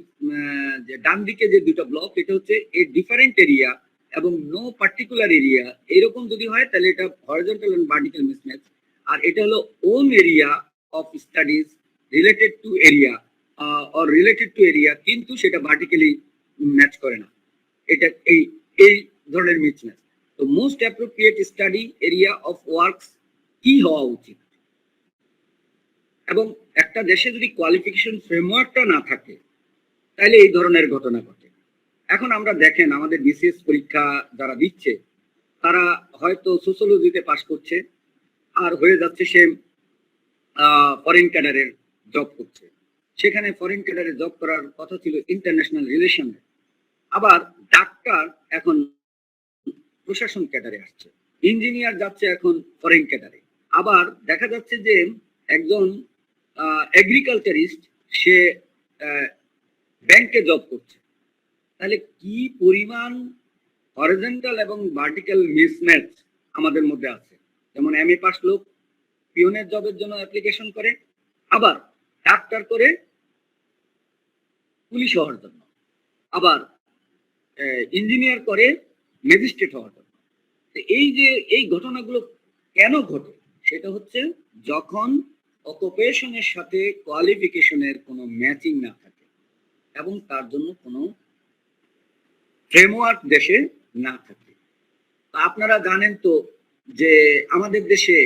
যে ডান দিকে যে দুটো ব্লক, এটা হচ্ছে এই ডিফারেন্ট এরিয়া এবং নো পার্টিকুলার এরিয়া। এরকম যদি হয় তাহলে এটা হরিজন্টাল এন্ড ভার্টিক্যাল মিসম্যাচ। আর এটা হলো own area of studies related to area or related to area, কিন্তু সেটা ভার্টিক্যালি ম্যাচ করে না। এটা এই এই ধরনের মিসম্যাচ। তো most appropriate study area of works কি হওয়া উচিত, এবং একটা দেশে যদি কোয়ালিফিকেশন ফ্রেমওয়ার্কটা না থাকে তাহলে এই ধরনের ঘটনা ঘটে। এখন আমরা দেখেন আমাদের বিসিএস পরীক্ষা যারা দিচ্ছে তারা হয়তো সোশ্যোলজিতে পাশ করছে আর হয়ে যাচ্ছে সে ফরেন ক্যাডারের জব করছে। সেখানে ফরেন ক্যাডারে জব করার কথা ছিল ইন্টারন্যাশনাল রিলেশনে। আবার ডাক্তার এখন প্রশাসন ক্যাডারে আসছে, ইঞ্জিনিয়ার যাচ্ছে এখন ফরেন ক্যাডারে। আবার দেখা যাচ্ছে যে একজন এগ্রিকালচারিস্ট সে ব্যাংকে জব করছে। তাহলে কি পরিমাণ হরিজন্টাল এবং ভার্টিক্যাল মিসম্যাচ আমাদের মধ্যে আছে। যেমন এমএ পাস লোক পিওনের জবের জন্য অ্যাপ্লিকেশন করে, আবার ডাক্তার করে পুলিশ হওয়ার জন্য, আবার ইঞ্জিনিয়ার করে ম্যাজিস্ট্রেট হওয়ার জন্য। এই যে এই ঘটনাগুলো কেন ঘটে, সেটা হচ্ছে যখন অকুপেশনের সাথে কোয়ালিফিকেশনের কোনো ম্যাচিং না থাকে এবং তার জন্য কোনো ফ্রেমওয়ার্ক দেশে না থাকে। আপনারা জানেন তো যে আমাদের দেশে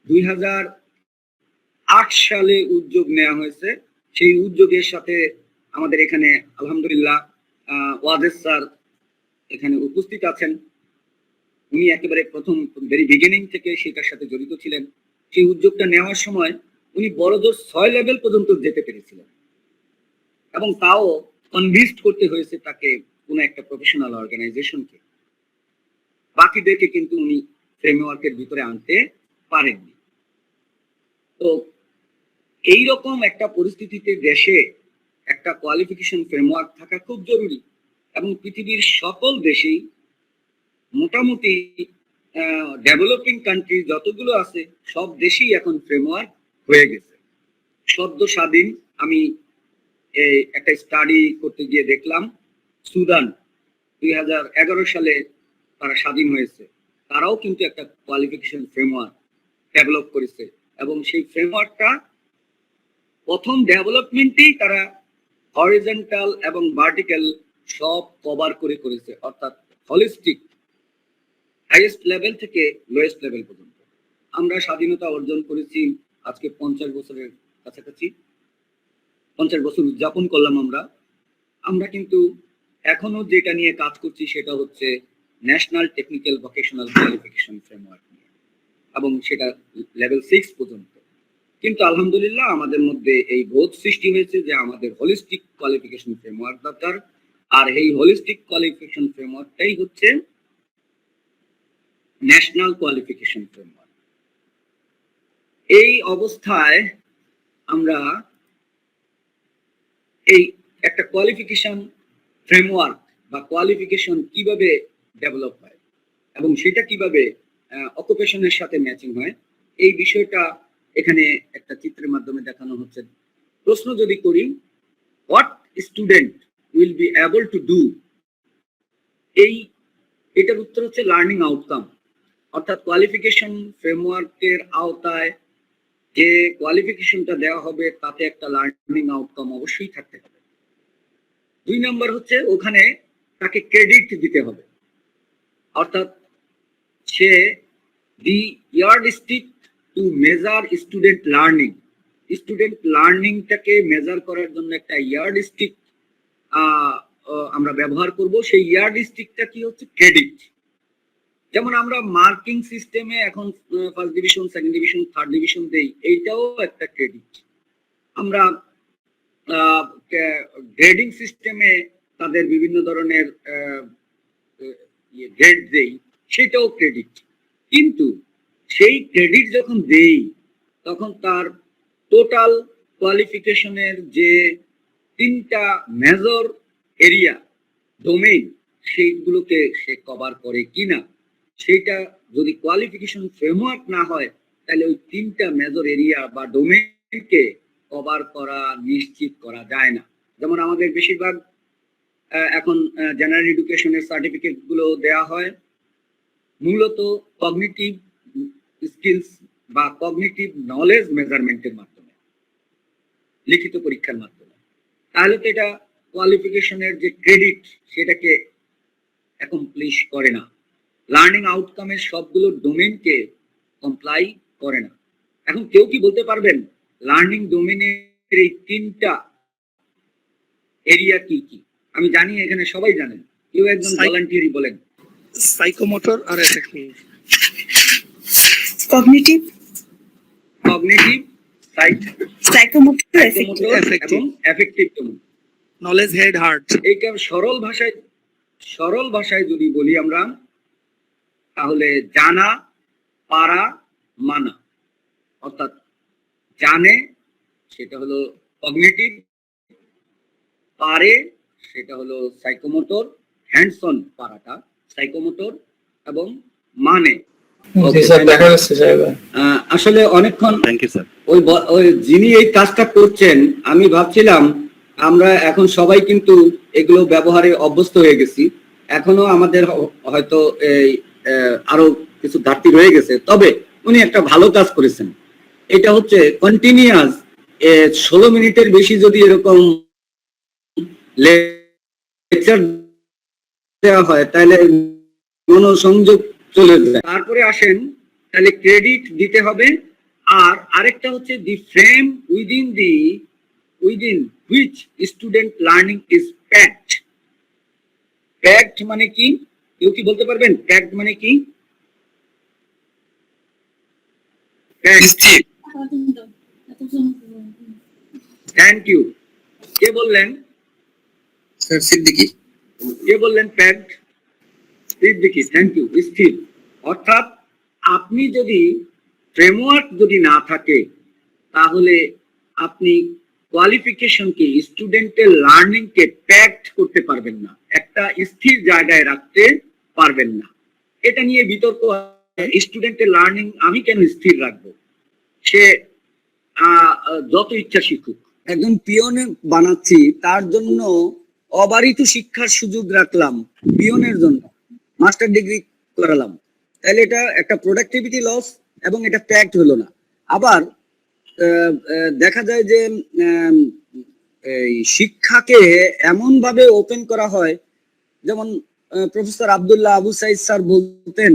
2008 সালে উদ্যোগ নেওয়া হয়েছে। সেই উদ্যোগের সাথে আমাদের এখানে আলহামদুলিল্লাহ ওয়াজেদ স্যার এখানে উপস্থিত আছেন। উনি একেবারে প্রথম ভেরি বিগিনিং থেকে সেটার সাথে জড়িত ছিলেন। সেই উদ্যোগটা নেওয়ার সময় উনি বড়জোর 6 লেভেল পর্যন্ত যেতে পেরেছিলেন, এবং তাও কনভিন্সড করতে হয়েছে তাকে কোনো একটা প্রফেশনাল অর্গানাইজেশনকে। বাকিদেরকে কিন্তু উনি ফ্রেমওয়ার্কের ভিতরে আনতে পারেননি। তো এইরকম একটা পরিস্থিতিতে দেশে একটা কোয়ালিফিকেশন ফ্রেমওয়ার্ক থাকা খুব জরুরি, এবং পৃথিবীর সকল দেশেই মোটামুটি ডেভেলপিং কান্ট্রি যতগুলো আছে সব দেশেই এখন ফ্রেমওয়ার্ক হয়ে গেছে। সদ্য স্বাধীন আমি একটা স্টাডি করতে গিয়ে দেখলাম সুদান 2011 সালে তারা স্বাধীন হয়েছে, তারাও কিন্তু একটা কোয়ালিফিকেশন ফ্রেমওয়ার্ক ডেভেলপ করেছে, এবং সেই ফ্রেমওয়ার্কটা প্রথম ডেভেলপমেন্টেই তারা হরিজন্টাল এবং ভার্টিক্যাল সব কভার করে করেছে, অর্থাৎ হলিস্টিক হাইয়েস্ট লেভেল থেকে লোয়েস্ট লেভেল পর্যন্ত। আমরা স্বাধীনতা অর্জন করেছি আজকে 50 বছরের কাছাকাছি, 50 বছর উদযাপন করলাম আমরা কিন্তু এখনো যেটা নিয়ে কাজ করছি সেটা হচ্ছে national technical vocational qualification framework নিয়ে, এবং সেটা লেভেল 6 পর্যন্ত। কিন্তু আলহামদুলিল্লাহ আমাদের মধ্যে এই বোধ সৃষ্টি হয়েছে যে আমাদের হোলিস্টিক কোয়ালিফিকেশন ফ্রেমওয়ার্ক দরকার, আর এই হোলিস্টিক কোয়ালিফিকেশন ফ্রেমওয়ার্কটাই হচ্ছে ন্যাশনাল কোয়ালিফিকেশন ফ্রেমওয়ার্ক। এই অবস্থায় আমরা এই একটা কোয়ালিফিকেশন ফ্রেমওয়ার্ক বা কোয়ালিফিকেশন কিভাবে ডেভেলপ হয় এবং সেটা কিভাবে অকুপেশনের সাথে ম্যাচিং হয়, এই বিষয়টা এখানে একটা চিত্রের মাধ্যমে দেখানো হচ্ছে। প্রশ্ন যদি করি, what student will be able to do, এটার উত্তর হচ্ছে লার্নিং আউটকাম। অর্থাৎ কোয়ালিফিকেশন ফ্রেমওয়ার্কের আওতায় যে কোয়ালিফিকেশনটা দেওয়া হবে তাতে একটা লার্নিং আউটকাম অবশ্যই থাকতে হবে। 2 নম্বর হচ্ছে ওখানে তাকে ক্রেডিট দিতে হবে, অর্থাৎ সে দি ইয়ারস্টিক টু মেজার স্টুডেন্ট লার্নিংটাকে মেজার করার জন্য একটা ইয়ারস্টিক আমরা ব্যবহার করব। সেই ইয়ারস্টিকটা কি হচ্ছে? ক্রেডিট। যেমন আমরা মার্কিং সিস্টেমে এখন first division, second division, third division দেই, এইটাও একটা ক্রেডিট। আমরা গ্রেডিং সিস্টেমে তাদের বিভিন্ন ধরনের গ্রেড দেই, সেটাও ক্রেডিট। কিন্তু সেই ক্রেডিট যখন দেই তখন তার টোটাল কোয়ালিফিকেশনের যে তিনটা মেজর এরিয়া ডোমেইন সেইগুলোকে সে কভার করে কিনা, সেটা যদি কোয়ালিফিকেশন ফ্রেমওয়ার্ক না হয় তাহলে ওই তিনটা মেজর এরিয়া বা ডোমেইনকে কভার করা নিশ্চিত করা যায় না। যেমন আমাদের বেশিরভাগ এখন জেনারেল এডুকেশনের সার্টিফিকেট গুলো দেওয়া হয় মূলত কগনিটিভ স্কিলস বা কগনিটিভ নলেজ মেজারমেন্টের মাধ্যমে, লিখিত পরীক্ষার মাধ্যমে। তাহলে তো এটা কোয়ালিফিকেশনের যে ক্রেডিট সেটাকে অ্যাকমপ্লিশ করে না, লার্নিং আউটকামের সবগুলো ডোমেইনকে কমপ্লাই করে না। এখন কেউ কি বলতে পারবেন লার্নিং ডোমেইনের এই তিনটা এরিয়া কি কি? আমি জানি এখানে সবাই জানেন, কেউ একজন ভলান্টিয়ারই বলেন। সাইকোমোটর আর affective. Cognitive, cognitive, psychomotor, psychomotor এবং affective domain. Knowledge, head, heart. এইটা সরল ভাষায় যদি বলি আমরা, তাহলে জানা, পারা, মানা। অর্থাৎ জানে সেটা হলো কগনিটিভ, পারে সেটা হলো সাইকোমোটর, হ্যান্ডস অন পারাটা সাইকোমোটর, এবং মানে আসলে অনেকক্ষণ থ্যাংক ইউ স্যার। ওই যিনি এই কাজটা করছেন আমি ভাবছিলাম আমরা এখন সবাই কিন্তু এগুলো ব্যবহারে অভ্যস্ত হয়ে গেছি, এখনো আমাদের হয়তো এই আরো কিছু ঘাটতি রয়ে গেছে, তবে উনি একটা ভালো কাজ করেছেন। এটা হচ্ছে কন্টিনিউয়াস 16 মিনিটের বেশি যদি এরকম লেকচার দেওয়া হয় তাহলে মনোসংযোগ চলে যায়। তারপরে আসেন তাহলে ক্রেডিট দিতে হবে। আর আরেকটা হচ্ছে the frame within which student learning is packed. Packed মানে কি? কেউ কি বলতে পারবেন প্যাকড মানে কি? Thank you. কে বললেন? স্যার সিদ্দিকী। কে বললেন প্যাকড? Siddiqui, thank you. স্থির অর্থাৎ আপনি যদি ফ্রেমওয়ার্ক যদি না থাকে তাহলে আপনি কোয়ালিফিকেশনকে, স্টুডেন্টের লার্নিংকে প্যাকড করতে পারবেন না, একটা স্থির জায়গায় রাখতে পারবেন না। এটা নিয়ে বিতর্ক, স্টুডেন্টের লার্নিং আমি কেন স্থির রাখবো? সে যত ইচ্ছা শিখুক। একজন পিয়নে বানাচ্ছি, তার জন্য অবারিত শিক্ষার সুযোগ রাখলাম, পিয়নের জন্য মাস্টার ডিগ্রি করালাম, তাহলে এটা একটা প্রোডাক্টিভিটি লস এবং এটা প্যাকড হলো না। আবার দেখা যায় যে এই শিক্ষাকে এমন ভাবে ওপেন করা হয়, যেমন প্রফেসর আব্দুল্লাহ আবু সাইদ স্যার বলতেন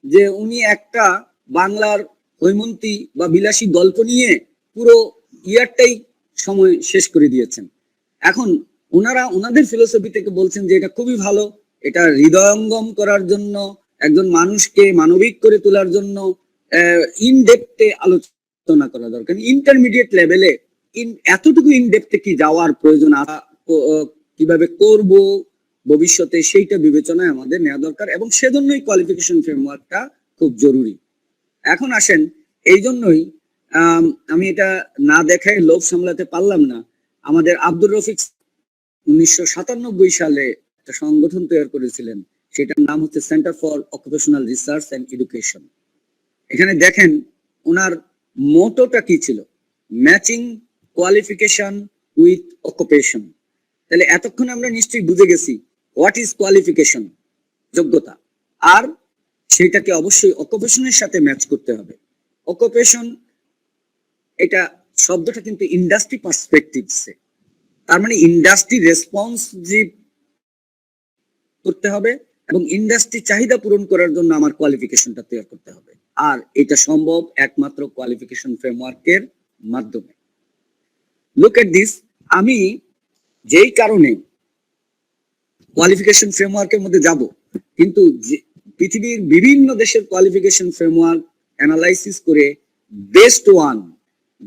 যে উনি একটা বাংলার হৈমন্তী বা বিলাসী গল্প নিয়ে পুরো ইয়ারটাই সময় শেষ করে দিয়েছেন। এখন ওনাদের ফিলোসফি থেকে বলছেন যে এটা খুবই ভালো, এটা হৃদয়ঙ্গম করার জন্য, একজন মানুষকে মানবিক করে তোলার জন্য ইন ডেপথে আলোচনা করা দরকার। ইন্টারমিডিয়েট লেভেলে এতটুকু ইন ডেপথে কি যাওয়ার প্রয়োজন, কিভাবে করব ভবিষ্যতে, সেইটা বিবেচনায় আমাদের নেওয়া দরকার, এবং সেজন্যই কোয়ালিফিকেশন ফ্রেমওয়ার্কটা খুব জরুরি। এখন আসেন, এই জন্যই আমি এটা না দেখায় লোভ সামলাতে পারলাম না। আমাদের আব্দুর রফিক 1997 সালে একটা সংগঠন তৈরি করেছিলেন, সেটার নাম হচ্ছে centre for occupational research and education. এখানে দেখেন ওনার মোটোটা কি ছিল, ম্যাচিং কোয়ালিফিকেশন উইথ অকুপেশন। তাহলে এতক্ষণ আমরা নিশ্চয়ই বুঝে গেছি হোয়াট ইজ কোয়ালিফিকেশন, যোগ্যতা, আর সেটাকে অবশ্যই অকুপেশনের সাথে ম্যাচ করতে হবে। অকুপেশন এটা শব্দটা কিন্তু ইন্ডাস্ট্রি পার্সপেক্টিভসে, তার মানে ইন্ডাস্ট্রি রেসপন্সিভ করতে হবে এবং ইন্ডাস্ট্রি চাহিদা পূরণ করার জন্য আমার কোয়ালিফিকেশনটা তৈরি করতে হবে। আর এটা সম্ভব একমাত্র কোয়ালিফিকেশন ফ্রেমওয়ার্কের মাধ্যমে। লুক এট দিস, আমি যেই কারণে কোয়ালিফিকেশন ফ্রেমওয়ার্কের মধ্যে যাব, কিন্তু পৃথিবীর বিভিন্ন দেশের কোয়ালিফিকেশন ফ্রেমওয়ার্ক অ্যানালাইসিস করে বেস্ট ওয়ান,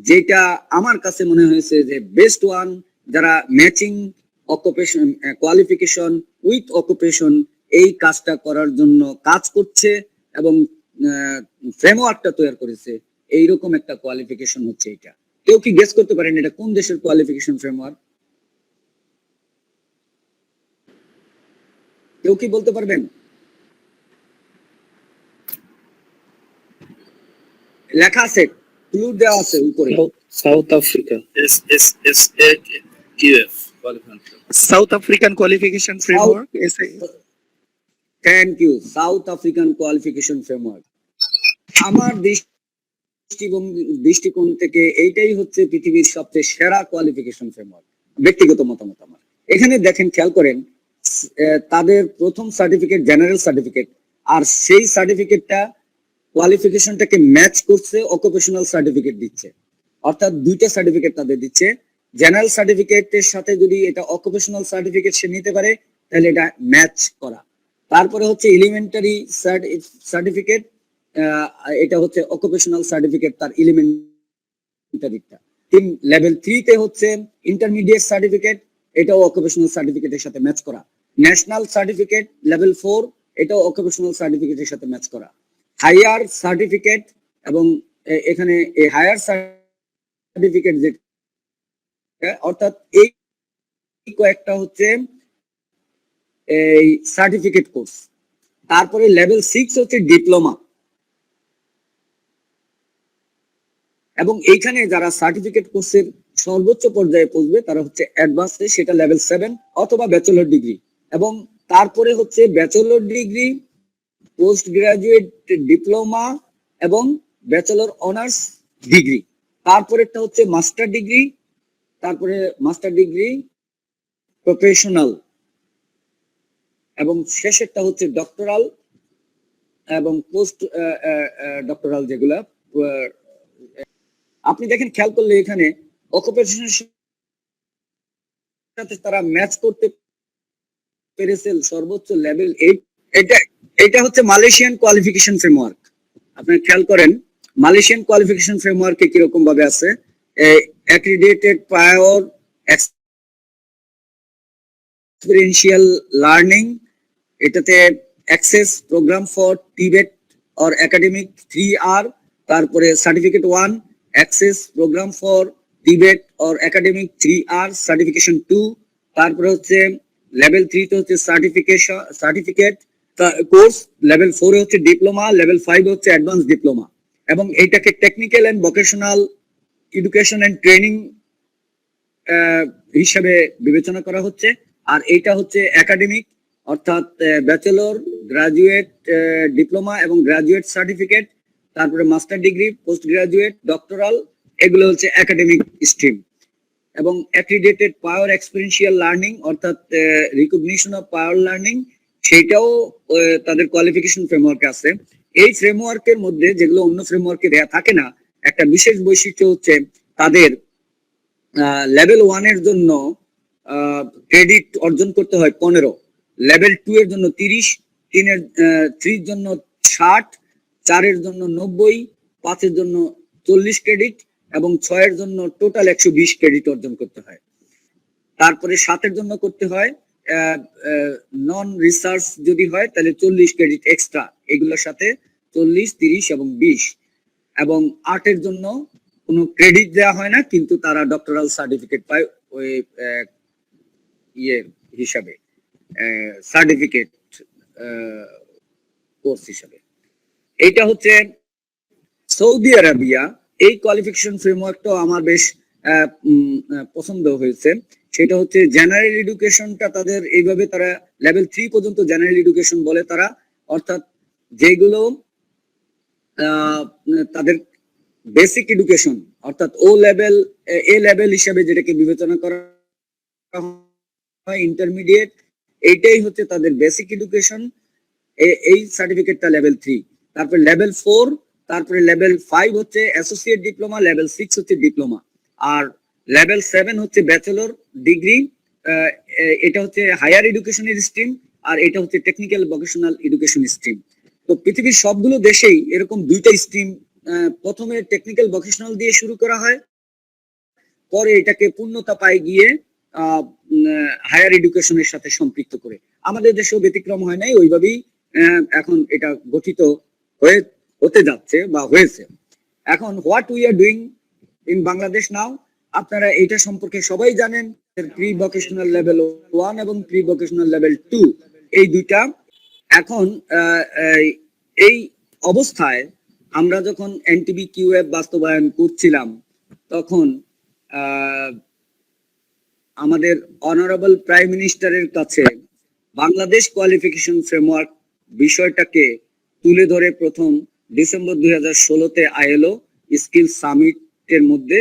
যেটা আমার কাছে মনে হয়েছে যে বেস্ট ওয়ান, যারা matching occupation qualification with occupation এই কাজটা করার জন্য কাজ করছে এবং ফ্রেমওয়ার্কটা তৈরি করেছে, এইরকম একটা কোয়ালিফিকেশন হচ্ছে এটা। কেউ কি গেস করতে পারেন এটা কোন দেশের কোয়ালিফিকেশন ফ্রেমওয়ার্ক? কেউ কি বলতে পারবেন? লেখা আছে, ক্লু দেওয়া আছে উপরে। South Africa, SSAQF South African qualification framework, thank you, South African qualification framework. আমার দৃষ্টিকোণ থেকে এইটাই হচ্ছে পৃথিবীর সবচেয়ে সেরা কোয়ালিফিকেশন ফ্রেমওয়ার্ক, ব্যক্তিগত মতামত আমার। এখানে দেখেন, খেয়াল করেন, তাদের প্রথম সার্টিফিকেট জেনারেল সার্টিফিকেট, আর সেই সার্টিফিকেটটা কোয়ালিফিকেশনটাকে ম্যাচ করছে অকুপেশনাল সার্টিফিকেট দিচ্ছে, অর্থাৎ দুইটা সার্টিফিকেট তাদের দিচ্ছে। জেনারেল সার্টিফিকেটের সাথে যদি এটা অকুপেশনাল সার্টিফিকেট সে নিতে পারে তাহলে এটা ম্যাচ করা। তারপরে হচ্ছে এলিমেন্টারি সার্টিফিকেট, এটা হচ্ছে অকুপেশনাল সার্টিফিকেট তার এলিমেন্টারিটা। লেভেল 3 তে হচ্ছে ইন্টারমিডিয়েট সার্টিফিকেট, এটাও অকুপেশনাল সার্টিফিকেটের সাথে ম্যাচ করা। ন্যাশনাল সার্টিফিকেট লেভেল 4, এটাও অকুপেশনাল সার্টিফিকেটের সাথে ম্যাচ করা। হায়ার সার্টিফিকেট, এবং এখানে এই হায়ার সার্টিফিকেট যে অর্থাৎ এই কয়েকটা হচ্ছে এই সার্টিফিকেট কোর্স। তারপরে লেভেল 6 হচ্ছে ডিপ্লোমা, এবং এইখানে যারা সার্টিফিকেট কোর্সের সর্বোচ্চ পর্যায়ে পৌঁছবে তারা হচ্ছে অ্যাডভান্সে, সেটা লেভেল 7 অথবা ব্যাচেলর ডিগ্রি। এবং তারপরে হচ্ছে bachelor degree, post graduate diploma এবং ব্যাচেলর অনার্স ডিগ্রি। তারপরেরটা হচ্ছে মাস্টার ডিগ্রি, তারপরে মাস্টার ডিগ্রি প্রফেশনাল, এবং শেষেরটা হচ্ছে ডক্টরাল এবং পোস্ট ডক্টরাল, যেগুলা আপনি দেখেন, খেয়াল করলে এখানে অকুপেশনের সাথে তারা ম্যাচ করতে পেরেছে সর্বোচ্চ লেভেল 8। এটা হচ্ছে মালয়েশিয়ান কোয়ালিফিকেশন ফ্রেমওয়ার্ক। আপনি খেয়াল করেন মালয়েশিয়ান কোয়ালিফিকেশন ফ্রেমওয়ার্কে কিরকম ভাবে আছে, অ্যাক্রিডিটেড প্রায়র এক্সপেরিয়েন্সিয়াল লার্নিং, এটাতে অ্যাক্সেস প্রোগ্রাম ফর টিবেট অর একাডেমিক 3R, তারপরে সার্টিফিকেট 1 অ্যাক্সেস প্রোগ্রাম ফর টিবেট অর একাডেমিক 3R সার্টিফিকেশন 2, তারপরে হচ্ছে লেভেল 3 তে হচ্ছে সার্টিফিকেট কোর্স, লেভেল 4 এ হচ্ছে ডিপ্লোমা, লেভেল 5 হচ্ছে অ্যাডভান্স ডিপ্লোমা। এবং এইটাকে technical and vocational education and training হিসাবে বিবেচনা করা হচ্ছে। আর এইটা হচ্ছে একাডেমিক, অর্থাৎ ব্যাচেলর, গ্রাজুয়েট, ডিপ্লোমা এবং গ্রাজুয়েট সার্টিফিকেট, তারপরে master degree, post graduate, doctoral, এগুলো হচ্ছে একাডেমিক স্ট্রিম। এবং অ্যাক্রিডিটেড পাওয়ার এক্সপেরিয়েন্সিয়াল লার্নিং, অর্থাৎ রিকগনিশন অফ পাওয়ার লার্নিং, সেটাও তাদের কোয়ালিফিকেশন ফ্রেমওয়ার্কে আছে। এই ফ্রেমওয়ার্কের মধ্যে, যেগুলো অন্য ফ্রেমওয়ার্কে দেয়া থাকে না, একটা বিশেষ বৈশিষ্ট্য হচ্ছে তাদের লেভেল 1 এর জন্য ক্রেডিট অর্জন করতে হয় 15, লেভেল 2 এর জন্য 30, 3 এর জন্য 60, 4 এর জন্য 90, 5 এর জন্য 40 ক্রেডিট এবং 6 এর জন্য টোটাল 120 ক্রেডিট অর্জন করতে হয়। তারপরে 7 এর জন্য করতে হয় নন রিসার্চ যদি হয় তাহলে 40 ক্রেডিট এক্সট্রা, এগুলোর সাথে 40, 30 এবং 20। এবং 8 এর জন্য কোনো ক্রেডিট দেওয়া হয় না, কিন্তু তারা ডক্টরাল সার্টিফিকেট পায় ওই হিসাবে, সার্টিফিকেট কোর্স হিসাবে। এইটা হচ্ছে সৌদি আরবিয়া। এই কোয়ালিফিকেশন ফ্রেমওয়ার্কটাও আমার বেশ পছন্দ হয়েছে। সেটা হচ্ছে জেনারেল এডুকেশনটা তাদের এইভাবে, তারা লেভেল 3 পর্যন্ত জেনারেল এডুকেশন বলে তারা, অর্থাৎ যেগুলো তাদের বেসিক এডুকেশন, অর্থাৎ এ লেভেল হিসাবে যেটাকে বিবেচনা করা হয়, ইন্টারমিডিয়েট, এইটাই হচ্ছে তাদের বেসিক এডুকেশন। এই সার্টিফিকেটটা লেভেল 3। তারপরে লেভেল 4, তারপরে লেভেল 5 হচ্ছে অ্যাসোসিয়েট ডিপ্লোমা, লেভেল 6 হচ্ছে ডিপ্লোমা, আর লেভেল 7 হচ্ছে ব্যাচেলর ডিগ্রি। এটা হচ্ছে হায়ার এডুকেশনের স্ট্রিম, আর এটা হচ্ছে টেকনিক্যাল ভোকেশনাল এডুকেশন স্ট্রিম। তো পৃথিবীর সবগুলো দেশেই এরকম দুইটা স্ট্রিম, প্রথমে টেকনিক্যাল ভোকেশনাল দিয়ে শুরু করা হয়, পরে এটাকে পূর্ণতা পায় গিয়ে হায়ার এডুকেশনের সাথে সম্পৃক্ত করে। আমাদের দেশেও ব্যতিক্রম হয় নাই, ওইভাবেই এখন এটা গঠিত হতে যাচ্ছে বা হয়েছে। এখন what we are doing in Bangladesh now, আপনারা এটা সম্পর্কে সবাই জানেন। প্রি ভোকেশনাল লেভেল 1 এবং প্রি ভোকেশনাল লেভেল 2, এই দুইটা। এখন এই অবস্থায় আমরা যখন এনটিবি কিউএফ বাস্তবায়ন করছিলাম তখন আমাদের অনারেবল প্রাইম মিনিস্টারের কাছে বাংলাদেশ কোয়ালিফিকেশন ফ্রেমওয়ার্ক বিষয়টাকে তুলে ধরে প্রথম ডিসেম্বর 2016-তে আইএলও স্কিল সামিটের মধ্যে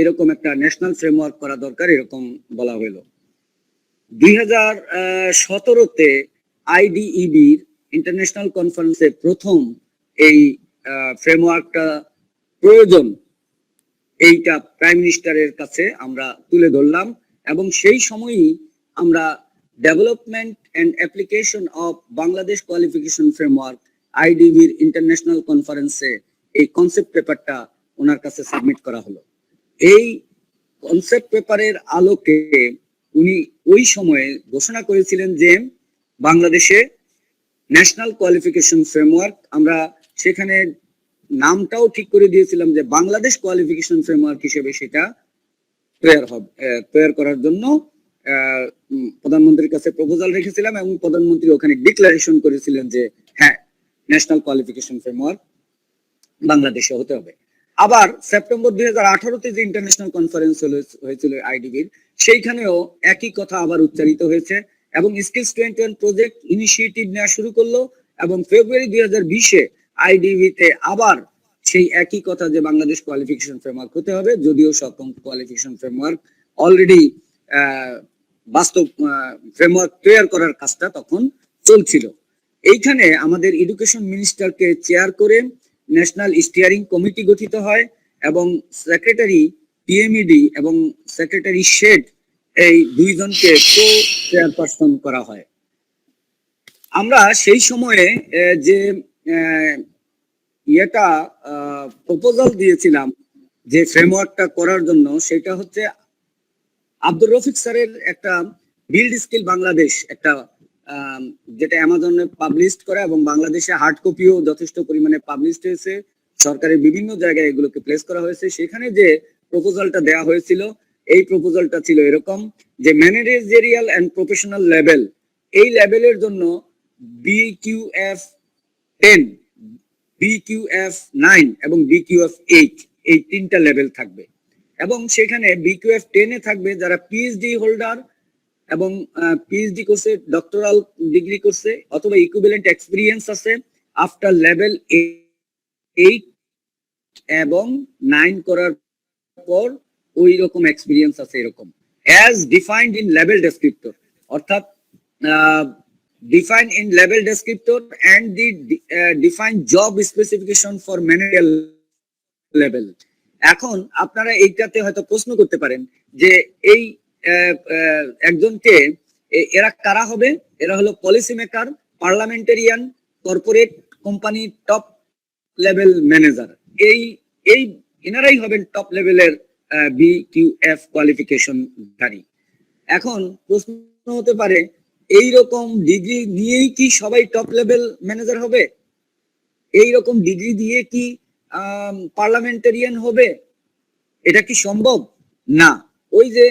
এরকম একটা ন্যাশনাল ফ্রেমওয়ার্ক করা দরকার এরকম বলা হলো। 2017-তে আইডিইবির ইন্টারন্যাশনাল কনফারেন্সে প্রথম এই ফ্রেমওয়ার্কটা প্রয়োজন এইটা প্রাইম মিনিস্টারের কাছে আমরা তুলে ধরলাম এবং সেই সময়ই আমরা development and application of Bangladesh qualification framework আইডিবির ইন্টারন্যাশনাল কনফারেন্সে এই কনসেপ্ট পেপারটা ওনার কাছে সাবমিট করা হলো। এই কনসেপ্ট পেপারের আলোকে উনি ওই সময়ে ঘোষণা করেছিলেন যে বাংলাদেশে ন্যাশনাল কোয়ালিফিকেশন ফ্রেমওয়ার্ক, আমরা সেখানে নামটাও ঠিক করে দিয়েছিলাম যে বাংলাদেশ কোয়ালিফিকেশন ফ্রেমওয়ার্ক হিসেবে সেটা তৈরি করার জন্য প্রধানমন্ত্রীর কাছে প্রপোজাল রেখেছিলাম এবং প্রধানমন্ত্রী ওখানে ডিক্লারেশন করেছিলেন যে হ্যাঁ ন্যাশনাল কোয়ালিফিকেশন ফ্রেমওয়ার্ক বাংলাদেশে হতে হবে। আবার সেপ্টেম্বর 2018-তে যে ইন্টারন্যাশনাল কনফারেন্স হয়েছিল আইডিবির, সেইখানেও একই কথা আবার উচ্চারিত হয়েছে এবং স্কিলস 21 প্রজেক্ট ইনিশিয়েটিভ নেওয়া শুরু করলো এবং ফেব্রুয়ারি 2020-এ আইডিবিতে আবার সেই একই কথা যে বাংলাদেশ কোয়ালিফিকেশন ফ্রেমওয়ার্ক হতে হবে, যদিও সকম কোয়ালিফিকেশন ফ্রেমওয়ার্ক অলরেডি বাস্তব ফ্রেমওয়ার্ক তৈরি করার কাজটা তখন চলছিল। এইখানে আমাদের এডুকেশন মিনিস্টারকে চেয়ার করে ন্যাশনাল স্টিয়ারিং কমিটি গঠিত হয় এবং সেক্রেটারি পিএমইডি এবং সেক্রেটারি শেড এই দুইজনকে কো চেয়ারপারসন করা হয়। আমরা সেই সময়ে যে প্রপোজাল দিয়েছিলাম যে ফ্রেমওয়ার্কটা করার জন্য, সেটা হচ্ছে আব্দুর রফিক স্যারের একটা বিল্ড স্কিল বাংলাদেশ একটা যেটা অ্যামাজনে পাবলিশ করা এবং বাংলাদেশে হার্ড কপিও যথেষ্ট পরিমাণে পাবলিশ হয়েছে, সরকারের বিভিন্ন জায়গায় এগুলোকে প্লেস করা হয়েছে। সেখানে যে প্রপোজালটা দেওয়া হয়েছিল এই প্রপোজালটা ছিল এরকম যে ম্যানেজারিয়াল এন্ড প্রফেশনাল লেভেল, এই লেভেলের জন্য BQF 10, BQF 9 এবং BQF 8 এই তিনটা লেভেল থাকবে এবং সেখানে BQF 10-এ থাকবে যারা পিএইচডি হোল্ডার এবং পিএইচডি করছে, ডক্টরাল ডিগ্রি করছে অথবা ইকুইভ্যালেন্ট এক্সপেরিয়েন্স আছে আফটার লেভেল 8 এবং 9 করার পর ওই রকম এক্সপেরিয়েন্স আছে এরকম as defined in level descriptor, অর্থাৎ defined in level descriptor and the defined job specification for managerial level. এখন আপনারা এইটাতে হয়তো প্রশ্ন করতে পারেন যে এই একজনকে এরা কারা হবে? এরা হলো policy maker, parliamentarian, corporate company top level manager, এই এনারাই হবেন টপ লেভেলের BQF কোয়ালিফিকেশন ধারী। এখন প্রশ্ন হতে পারে এই রকম ডিগ্রি নিয়েই কি সবাই টপ লেভেল ম্যানেজার হবে? এই রকম ডিগ্রি দিয়ে কি পার্লামেন্টারিয়ান হবে? এটা কি সম্ভব? না। ওই যে